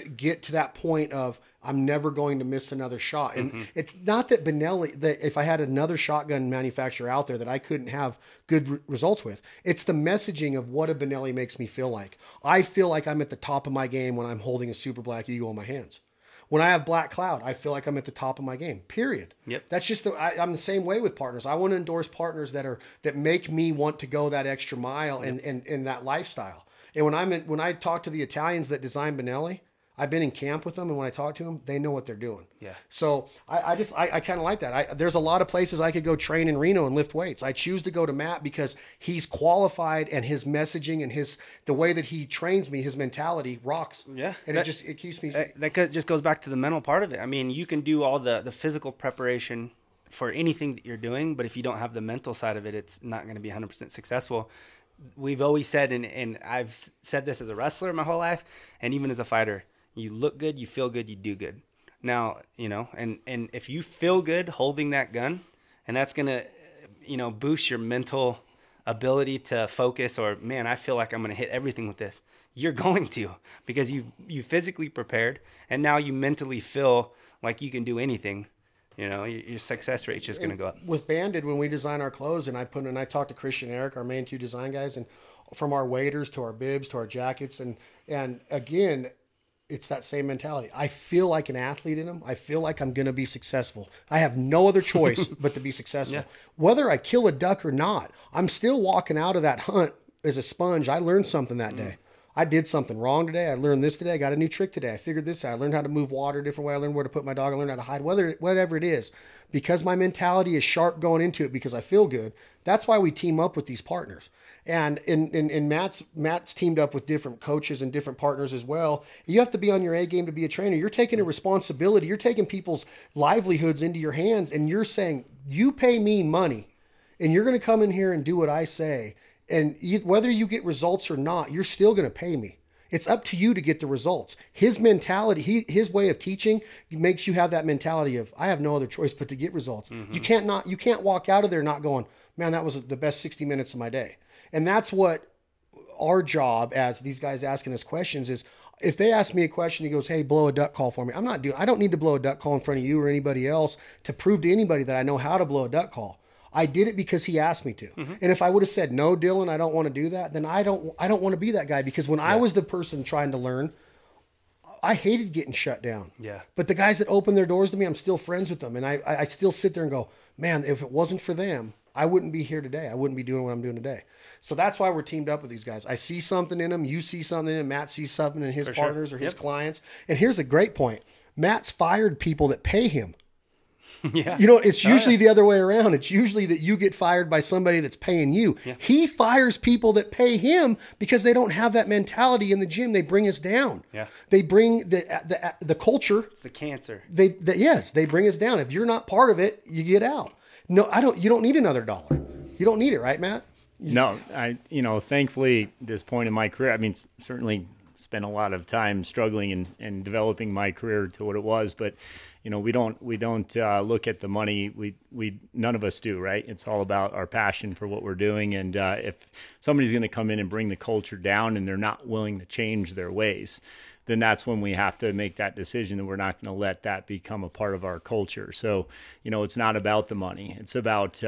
to that point of I'm never going to miss another shot. And it's not that Benelli, that if I had another shotgun manufacturer out there that I couldn't have good results with, it's the messaging of what a Benelli makes me feel like. I feel like I'm at the top of my game when I'm holding a Super Black Eagle in my hands. When I have Black Cloud, I feel like I'm at the top of my game, period. That's just, I'm the same way with partners. I want to endorse partners that make me want to go that extra mile in that lifestyle. And when I talk to the Italians that design Benelli, I've been in camp with them, and when I talk to them, they know what they're doing. So I kind of like that. There's a lot of places I could go train in Reno and lift weights. I choose to go to Matt because he's qualified, and his messaging and the way that he trains me, his mentality rocks. And it keeps me. That just goes back to the mental part of it. I mean, you can do all the physical preparation for anything that you're doing, but if you don't have the mental side of it, it's not going to be 100% successful. We've always said, and I've said this as a wrestler my whole life, and even as a fighter, you look good, you feel good, you do good. Now, you know, and if you feel good holding that gun, and that's going to, you know, boost your mental ability to focus, or, man, I feel like I'm going to hit everything with this. You're going to, because you physically prepared, and now you mentally feel like you can do anything. You know, your success rate is just going to go up. With Banded, when we design our clothes, and I talk to Christian and Eric, our main two design guys, and from our waders to our bibs to our jackets, and again, it's that same mentality. I feel like an athlete in them. I feel like I'm going to be successful. I have no other choice but to be successful. Whether I kill a duck or not, I'm still walking out of that hunt as a sponge. I learned something that day. I did something wrong today. I learned this today. I got a new trick today. I figured this out. I learned how to move water a different way. I learned where to put my dog. I learned how to hide, whatever it is. Because my mentality is sharp going into it because I feel good. That's why we team up with these partners. And Matt's teamed up with different coaches and different partners as well. You have to be on your A game to be a trainer. You're taking a responsibility. You're taking people's livelihoods into your hands, and you're saying, you pay me money, and you're going to come in here and do what I say. And whether you get results or not, you're still going to pay me. It's up to you to get the results. His mentality, his way of teaching makes you have that mentality of, I have no other choice but to get results. You can't walk out of there not going, man, that was the best 60 minutes of my day. And that's what our job as these guys asking us questions is, if they ask me a question, he goes, hey, blow a duck call for me. I don't need to blow a duck call in front of you or anybody else to prove to anybody that I know how to blow a duck call. I did it because he asked me to. And if I would have said, no, Dylan, I don't want to do that, then I don't want to be that guy, because when I was the person trying to learn, I hated getting shut down. Yeah. But the guys that open their doors to me, I'm still friends with them. And I still sit there and go, man, if it wasn't for them, I wouldn't be here today. I wouldn't be doing what I'm doing today. So that's why we're teamed up with these guys. I see something in them. You see something in them. Matt sees something in his partners or his clients. And here's a great point. Matt's fired people that pay him. Yeah. You know, it's usually the other way around. It's usually that you get fired by somebody that's paying you. Yeah. He fires people that pay him because they don't have that mentality in the gym. They bring us down. Yeah. They bring the culture. It's the cancer. Yes, they bring us down. If you're not part of it, you get out. No, you don't need another dollar. You don't need it, right, Matt? No, thankfully, at this point in my career, I mean, certainly spent a lot of time struggling and developing my career to what it was, but we don't look at the money. We none of us do, right? It's all about our passion for what we're doing. And if somebody's going to come in and bring the culture down and they're not willing to change their ways, then that's when we have to make that decision that we're not going to let that become a part of our culture. So, it's not about the money. It's about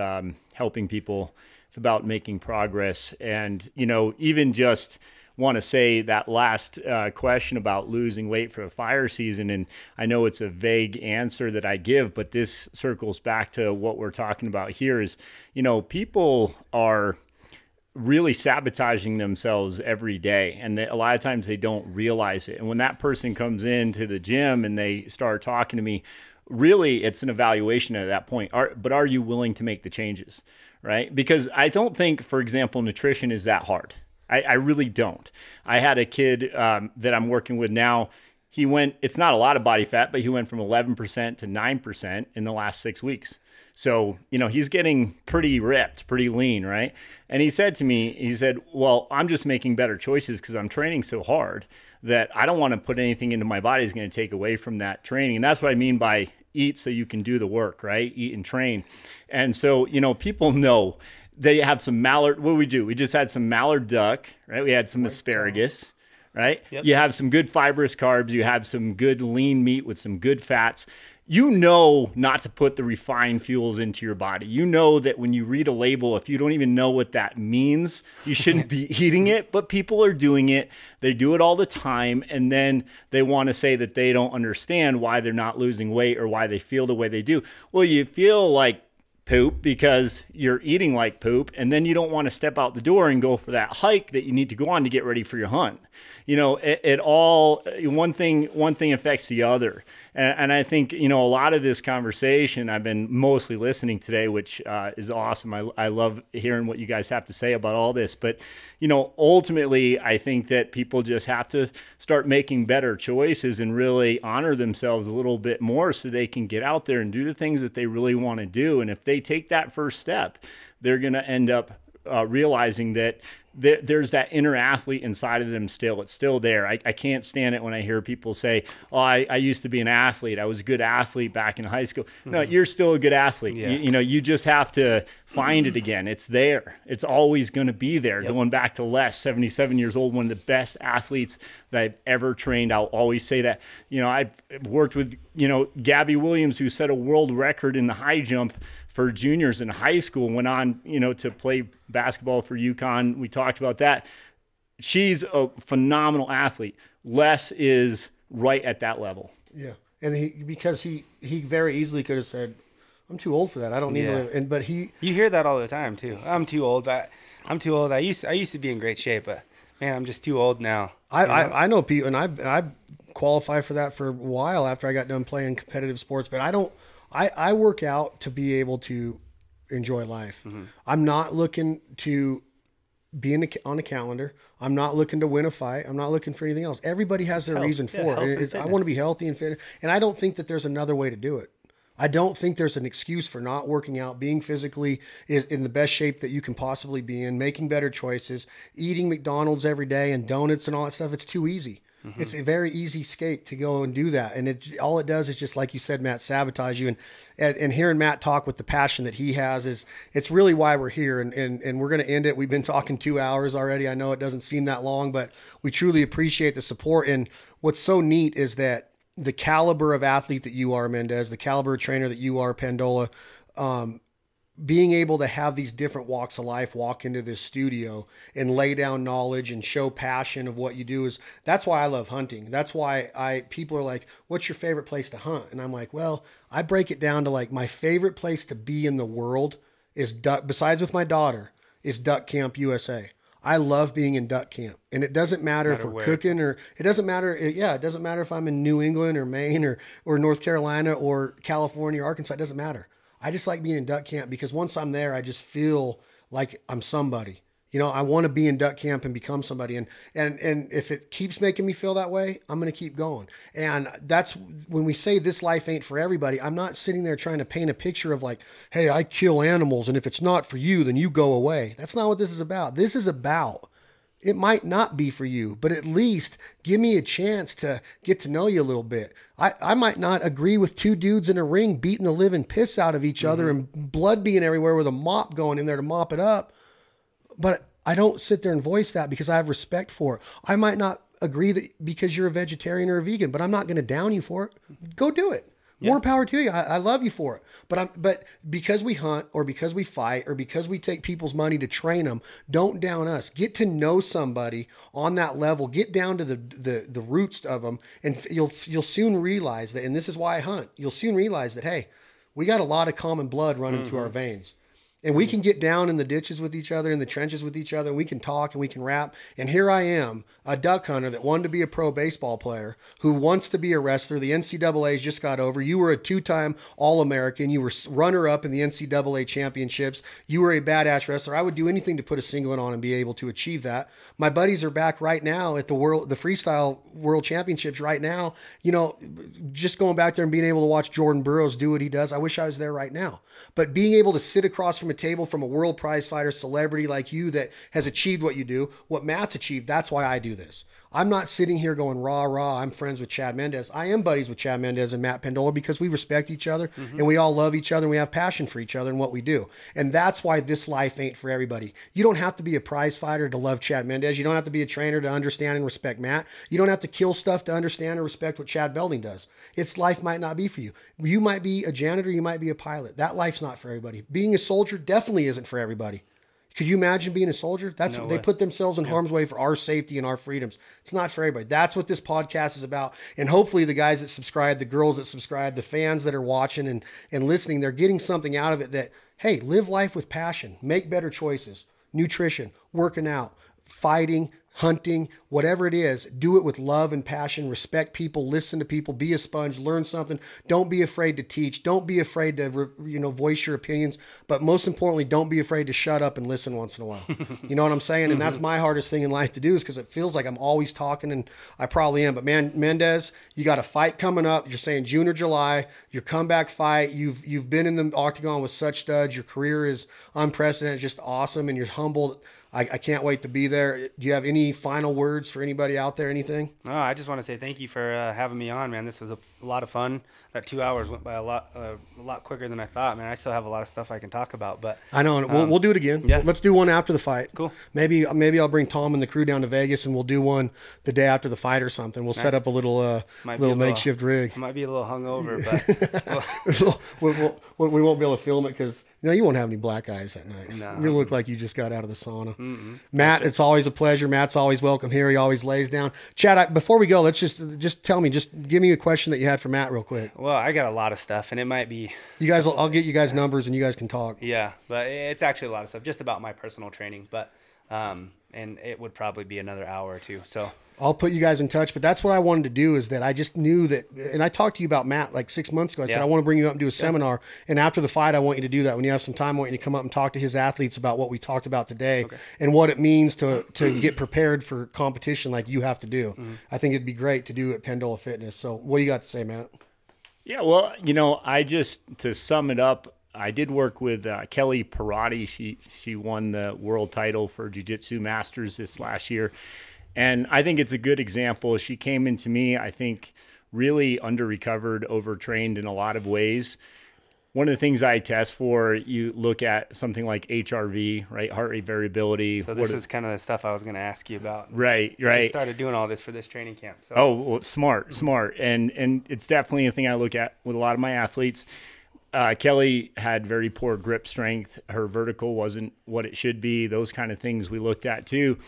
helping people. It's about making progress. And, even just want to say that last question about losing weight for a fire season, and I know it's a vague answer that I give, but this circles back to what we're talking about here is, people are really sabotaging themselves every day, and a lot of times they don't realize it. And when that person comes into the gym and they start talking to me, really it's an evaluation at that point. But are you willing to make the changes, right? Because I don't think, for example, nutrition is that hard. I really don't. I had a kid that I'm working with now. It's not a lot of body fat, but he went from 11% to 9% in the last 6 weeks. So, he's getting pretty ripped, pretty lean, right? And he said to me, well, I'm just making better choices because I'm training so hard that I don't want to put anything into my body that's going to take away from that training. And that's what I mean by eat so you can do the work, right? Eat and train. And so, people know. They have some mallard. What do we do? We just had some mallard duck, right? We had some asparagus, right? Yep. You have some good fibrous carbs. You have some good lean meat with some good fats. Not to put the refined fuels into your body. That when you read a label, if you don't even know what that means, you shouldn't be eating it, but people are doing it. They do it all the time. And then they want to say that they don't understand why they're not losing weight or why they feel the way they do. Well, you feel like poop because you're eating like poop, and then you don't want to step out the door and go for that hike that you need to go on to get ready for your hunt. It all, one thing affects the other. And I think, a lot of this conversation, I've been mostly listening today, which is awesome. I love hearing what you guys have to say about all this. But, ultimately, I think that people just have to start making better choices and really honor themselves a little bit more so they can get out there and do the things that they really want to do. And if they take that first step, they're going to end up realizing that there's that inner athlete inside of them still. It's still there. I can't stand it when I hear people say, oh, I used to be an athlete. I was a good athlete back in high school. No, you're still a good athlete. Yeah. You just have to find it again. It's there. It's always going to be there. Yep. Going back to Les, 77 years old, one of the best athletes that I've ever trained. I'll always say that. I've worked with, Gabby Williams, who set a world record in the high jump for juniors in high school, went on, to play basketball for UConn. We talked about that. She's a phenomenal athlete. Les is right at that level. Yeah. And because he very easily could have said, I'm too old for that. I don't need to live. But you hear that all the time too. I'm too old. I'm too old. I used to be in great shape, but man, I'm just too old now. I know people, and I qualified for that for a while after I got done playing competitive sports, but I work out to be able to enjoy life. Mm-hmm. I'm not looking to be on a calendar. I'm not looking to win a fight. I'm not looking for anything else. Everybody has their reason for it. I want to be healthy and fit. And I don't think that there's another way to do it. I don't think there's an excuse for not working out, being physically in the best shape that you can possibly be in, making better choices, eating McDonald's every day and donuts and all that stuff. It's too easy. It's a very easy escape to go and do that. And all it does is just, like you said, Matt, sabotage you. And hearing Matt talk with the passion that he has it's really why we're here. And we're going to end it. We've been talking 2 hours already. I know it doesn't seem that long, but we truly appreciate the support. And what's so neat is that the caliber of athlete that you are, Mendes, the caliber of trainer that you are, Pendola, being able to have these different walks of life walk into this studio and lay down knowledge and show passion of what you do that's why I love hunting. That's why people are like, what's your favorite place to hunt? And I'm like, well, I break it down to like my favorite place to be in the world is besides with my daughter, is Duck Camp USA. I love being in duck camp, and it doesn't matter if we're cooking or it doesn't matter. Yeah. It doesn't matter if I'm in New England or Maine or North Carolina or California or Arkansas. It doesn't matter. I just like being in duck camp because once I'm there, I just feel like I'm somebody. I want to be in duck camp and become somebody. And if it keeps making me feel that way, I'm going to keep going. And that's when we say this life ain't for everybody. I'm not sitting there trying to paint a picture of like, hey, I kill animals, and if it's not for you, then you go away. That's not what this is about. This is about, it might not be for you, but at least give me a chance to get to know you a little bit. I might not agree with 2 dudes in a ring beating the living piss out of each other and blood being everywhere with a mop going in there to mop it up. But I don't sit there and voice that because I have respect for it. I might not agree that because you're a vegetarian or a vegan, but I'm not going to down you for it. Go do it. More power to you. I love you for it. But because we hunt or because we fight or because we take people's money to train them, don't down us. Get to know somebody on that level. Get down to the roots of them, and you'll soon realize that. And this is why I hunt. You'll soon realize that, hey, we got a lot of common blood running through our veins. And we can get down in the ditches with each other, in the trenches with each other, and we can talk and we can rap. And here I am, a duck hunter that wanted to be a pro baseball player, who wants to be a wrestler. The NCAA's just got over. You were a 2-time All-American. You were runner-up in the NCAA championships. You were a badass wrestler. I would do anything to put a singlet on and be able to achieve that. My buddies are back right now at the freestyle world championships right now. Just going back there and being able to watch Jordan Burroughs do what he does. I wish I was there right now. But being able to sit across from a table from a world prize fighter celebrity like you that has achieved what you do, what Matt's achieved, that's why I do this. I'm not sitting here going rah, I'm friends with Chad Mendes. I am buddies with Chad Mendes and Matt Pendola because we respect each other and we all love each other and we have passion for each other and what we do. And that's why this life ain't for everybody. You don't have to be a prize fighter to love Chad Mendes. You don't have to be a trainer to understand and respect Matt. You don't have to kill stuff to understand and respect what Chad Belding does. Its life might not be for you. You might be a janitor, you might be a pilot. That life's not for everybody. Being a soldier definitely isn't for everybody. Could you imagine being a soldier? That's what they put themselves in harm's way for our safety and our freedoms. It's not for everybody. That's what this podcast is about. And hopefully the guys that subscribe, the girls that subscribe, the fans that are watching and listening, they're getting something out of it that, hey, live life with passion, make better choices, nutrition, working out, fighting, hunting, whatever it is, do it with love and passion, respect people, listen to people, be a sponge, learn something. Don't be afraid to teach. Don't be afraid to, voice your opinions. But most importantly, don't be afraid to shut up and listen once in a while. You know what I'm saying? And that's my hardest thing in life to do is because it feels like I'm always talking, and I probably am. But man, Mendes, you got a fight coming up. You're saying June or July, your comeback fight. You've been in the octagon with such studs. Your career is unprecedented, just awesome. And you're humbled. I can't wait to be there. Do you have any final words for anybody out there? Anything? Oh, I just want to say thank you for having me on, man. This was a lot of fun. That 2 hours went by a lot quicker than I thought, man. I still have a lot of stuff I can talk about, but I know. We'll do it again. Yeah. Let's do one after the fight. Cool. Maybe I'll bring Tom and the crew down to Vegas, and we'll do one the day after the fight or something. We'll set up a little makeshift rig. I might be a little hungover, but we won't be able to film it because you won't have any black eyes that night. No. You look like you just got out of the sauna. Matt, it's always a pleasure. Matt's always welcome here. He always lays down. Chad, before we go, let's just tell me, just give me a question that you had for Matt real quick. Well, I got a lot of stuff, and it might be. I'll get you guys numbers, and you guys can talk. Yeah, but it's actually a lot of stuff, just about my personal training. But and it would probably be another hour or two. So I'll put you guys in touch, but that's what I wanted to do is that I just knew that, and I talked to you about Matt like 6 months ago. I said, I want to bring you up and do a seminar. And after the fight, I want you to do that. When you have some time, I want you to come up and talk to his athletes about what we talked about today and what it means to get prepared for competition like you have to do. I think it'd be great to do at Pendola Fitness. So what do you got to say, Matt? Yeah, well, to sum it up, I did work with Kelly Parati. She won the world title for Jiu-Jitsu Masters this last year. And I think it's a good example. She came into me, I think, really under-recovered, overtrained in a lot of ways. One of the things I test for, you look at something like HRV, right? Heart rate variability. So this is kind of the stuff I was going to ask you about. Right. I started doing all this for this training camp. So. Oh, well, smart. And it's definitely a thing I look at with a lot of my athletes. Kelly had very poor grip strength. Her vertical wasn't what it should be. Those kind of things we looked at too.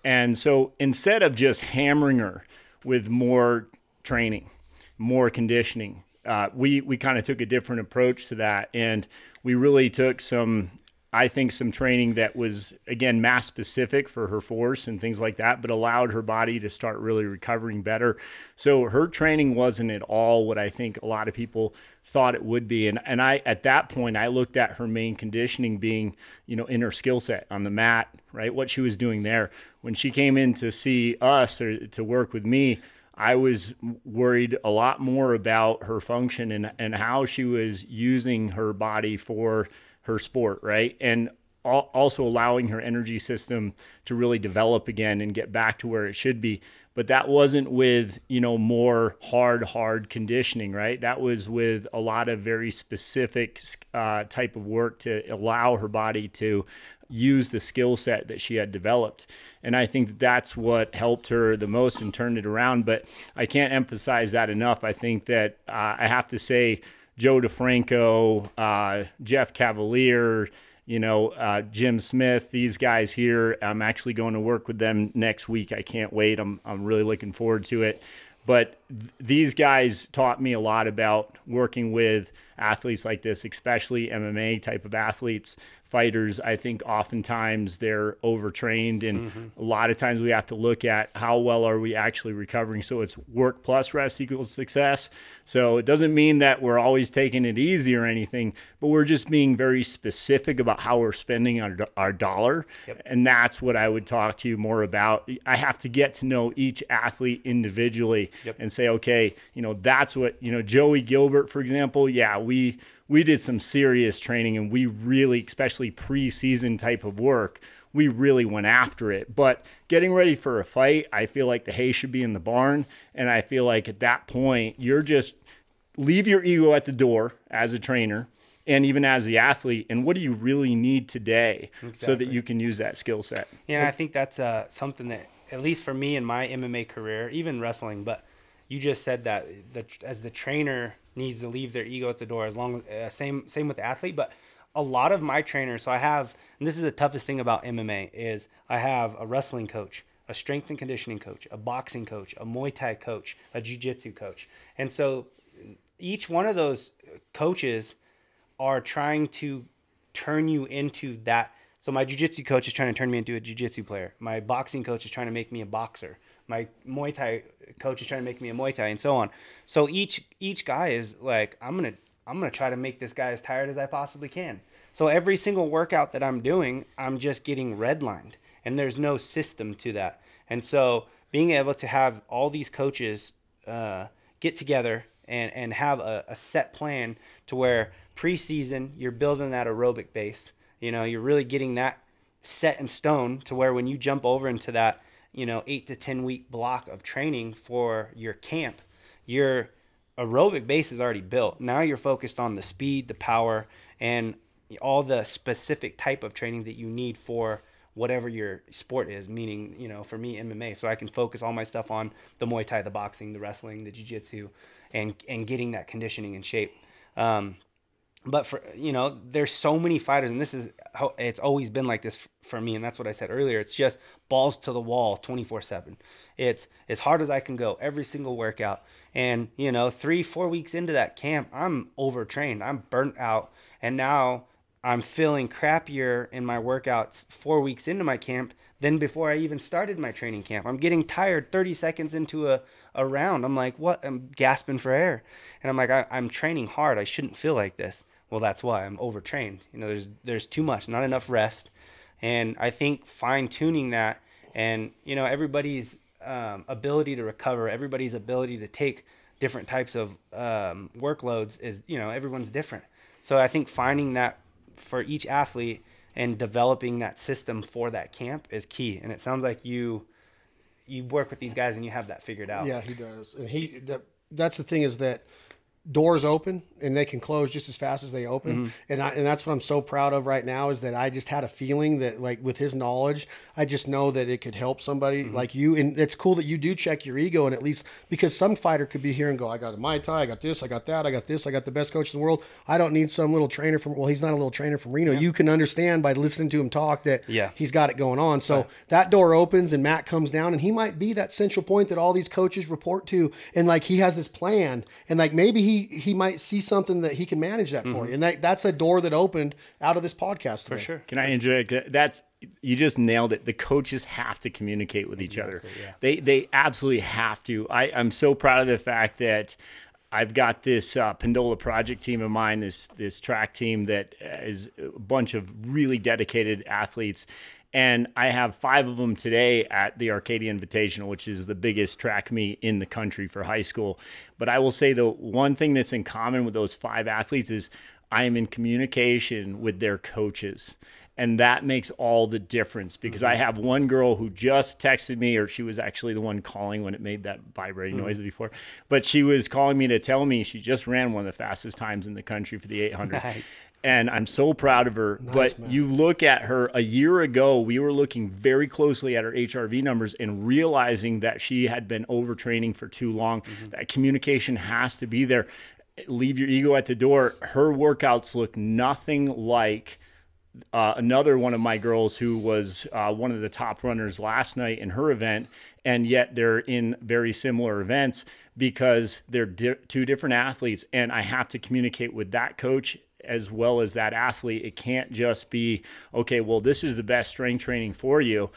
And so instead of just hammering her with more training, more conditioning, we kind of took a different approach to that. And we really took some training that was, again, mass specific for her force and things like that, but allowed her body to start really recovering better. So her training wasn't at all what I think a lot of people thought it would be. And I, at that point, I looked at her main conditioning being, in her skill set on the mat, right? What she was doing there. When she came in to see us or to work with me, I was worried a lot more about her function and how she was using her body for her sport, right? And also allowing her energy system to really develop again and get back to where it should be. But that wasn't with, more hard conditioning, right? That was with a lot of very specific type of work to allow her body to use the skill set that she had developed. And I think that's what helped her the most and turned it around. But I can't emphasize that enough. I think that I have to say Joe DeFranco, Jeff Cavalier, Jim Smith, these guys here, I'm actually going to work with them next week. I can't wait. I'm really looking forward to it. But these guys taught me a lot about working with athletes like this, especially MMA type of athletes, fighters. I think oftentimes they're overtrained, and a lot of times we have to look at how well are we actually recovering. So it's work plus rest equals success. So it doesn't mean that we're always taking it easy or anything, but we're just being very specific about how we're spending our dollar. Yep. And that's what I would talk to you more about. I have to get to know each athlete individually. Yep. And say, okay, that's what, Joey Gilbert, for example, yeah, we did some serious training, and we really, especially preseason type of work, we really went after it. But getting ready for a fight, I feel like the hay should be in the barn. And I feel like at that point, you're just leave your ego at the door as a trainer and even as the athlete. And what do you really need today so that you can use that skill set? Yeah, I think that's something that, at least for me in my MMA career, even wrestling, but you just said that as the trainer needs to leave their ego at the door, as long as same with the athlete. But a lot of my trainers, so I have, and this is the toughest thing about MMA, is I have a wrestling coach, a strength and conditioning coach, a boxing coach, a Muay Thai coach, a jiu-jitsu coach. And so each one of those coaches are trying to turn you into that. So my jiu-jitsu coach is trying to turn me into a jiu-jitsu player. My boxing coach is trying to make me a boxer. My Muay Thai coach is trying to make me a Muay Thai, and so on. So each guy is like, I'm gonna try to make this guy as tired as I possibly can. So every single workout that I'm doing, I'm just getting redlined, and there's no system to that. And so being able to have all these coaches get together and have a set plan to where preseason you're building that aerobic base. You're really getting that set in stone to where when you jump over into that 8 to 10 week block of training for your camp, your aerobic base is already built. Now you're focused on the speed, the power, and all the specific type of training that you need for whatever your sport is, meaning, for me, MMA. So I can focus all my stuff on the Muay Thai, the boxing, the wrestling, the jiu-jitsu, and getting that conditioning in shape. But for, there's so many fighters, and this is how it's always been like this for me. And that's what I said earlier. It's just balls to the wall 24/7. It's as hard as I can go every single workout. And, 3-4 weeks into that camp, I'm overtrained. I'm burnt out. And now I'm feeling crappier in my workouts 4 weeks into my camp than before I even started my training camp. I'm getting tired 30 seconds into a round. I'm like, what? I'm gasping for air. And I'm like, I'm training hard. I shouldn't feel like this. Well, that's why I'm overtrained. There's too much, not enough rest. And I think fine-tuning that and, everybody's ability to recover, everybody's ability to take different types of workloads is, everyone's different. So I think finding that for each athlete and developing that system for that camp is key. And it sounds like you you work with these guys and you have that figured out. Yeah, he does. And that's the thing, is that doors open and they can close just as fast as they open. And that's what I'm so proud of right now, is that I just had a feeling that, like, with his knowledge, I just know that it could help somebody like you. And it's cool that you do check your ego, and at least, because some fighter could be here and go, I got a Muay Thai, I got this, I got that, I got this, I got the best coach in the world. I don't need some little trainer from, well, he's not a little trainer from Reno. You can understand by listening to him talk that he's got it going on. So that door opens and Matt comes down, and he might be that central point that all these coaches report to. And like, he has this plan, and like, maybe he might see something that he can manage that for you. And that's a door that opened out of this podcast today. For sure. Can I interject? You just nailed it. The coaches have to communicate with each other. Yeah. They absolutely have to. I'm so proud of the fact that I've got this Pendola project team of mine, this track team that is a bunch of really dedicated athletes. And I have 5 of them today at the Arcadia Invitational, which is the biggest track meet in the country for high school. But I will say the one thing that's in common with those 5 athletes is I am in communication with their coaches. And that makes all the difference, because I have one girl who just texted me, or she was actually the one calling when it made that vibrating noise before. But she was calling me to tell me she just ran one of the fastest times in the country for the 800. Nice. And I'm so proud of her. But man, you look at her a year ago, we were looking very closely at her HRV numbers and realizing that she had been overtraining for too long. That communication has to be there. Leave your ego at the door. Her workouts look nothing like another one of my girls who was one of the top runners last night in her event, and yet they're in very similar events because they're two different athletes, and I have to communicate with that coach as well as that athlete. It can't just be, okay, well, this is the best strength training for you,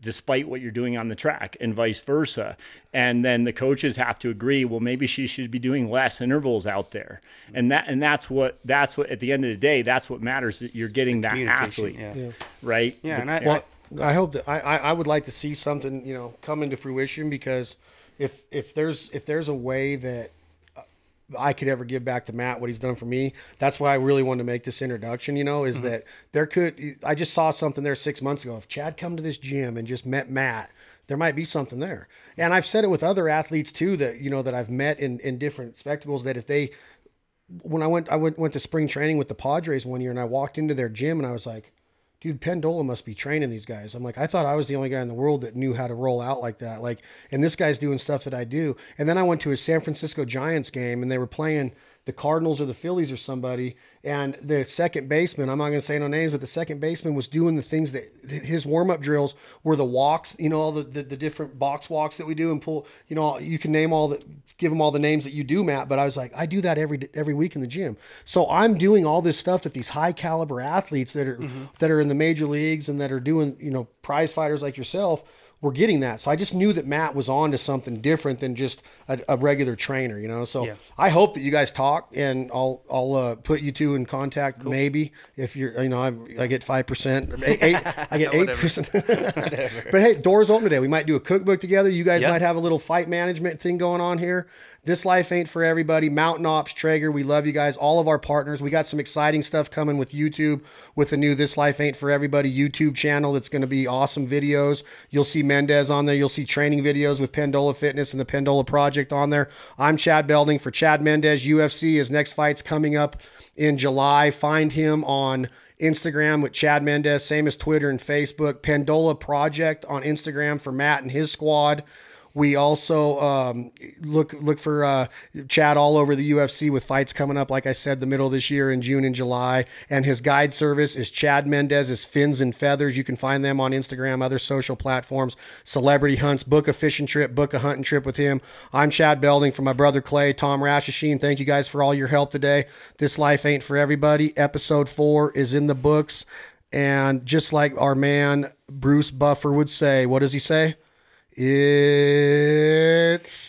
despite what you're doing on the track, and vice versa. And then the coaches have to agree, well, maybe she should be doing less intervals out there. And that's what at the end of the day, that's what matters, that you're getting that athlete, right? Yeah. And I hope that I would like to see something, come into fruition, because if there's a way that I could ever give back to Matt what he's done for me, that's why I really wanted to make this introduction, is that I just saw something there 6 months ago. If Chad come to this gym and just met Matt, there might be something there. And I've said it with other athletes too, that, that I've met in different spectacles, that when I went to spring training with the Padres one year, and I walked into their gym and I was like, dude, Pendola must be training these guys. I'm like, I thought I was the only guy in the world that knew how to roll out like that. Like, and this guy's doing stuff that I do. And then I went to a San Francisco Giants game, and they were playing the Cardinals or the Phillies or somebody. And the second baseman, I'm not going to say no names, but the second baseman was doing the things that his warm-up drills were the walks, all the different box walks that we do, and pull, you can give them all the names that you do, Matt. But I was like, I do that every week in the gym. So I'm doing all this stuff that these high caliber athletes that are in the major leagues and that are doing, prize fighters like yourself, we're getting that. So I just knew that Matt was on to something different than just a regular trainer, So I hope that you guys talk, and I'll put you two in contact. Cool. Maybe if you're, I get 5%, I get 8%. But hey, doors open today. We might do a cookbook together. You guys might have a little fight management thing going on here. This life ain't for everybody. Mountain Ops, Traeger, we love you guys. All of our partners. We got some exciting stuff coming with YouTube, with the new This Life Ain't For Everybody YouTube channel. That's going to be awesome videos. You'll see Mendes on there. You'll see training videos with Pendola Fitness and the Pendola Project on there. I'm Chad Belding for Chad Mendes. UFC, his next fight's coming up in July. Find him on Instagram with Chad Mendes, same as Twitter and Facebook. Pendola Project on Instagram for Matt and his squad. We also look for Chad all over the UFC with fights coming up, like I said, the middle of this year in June and July. And his guide service is Chad Mendes' Fins and Feathers. You can find them on Instagram, other social platforms. Celebrity hunts, book a fishing trip, book a hunting trip with him. I'm Chad Belding for my brother Clay, Tom Rashashin. Thank you guys for all your help today. This Life Ain't For Everybody. Episode 4 is in the books. And just like our man Bruce Buffer would say, what does he say? It's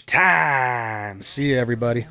time. See you, everybody.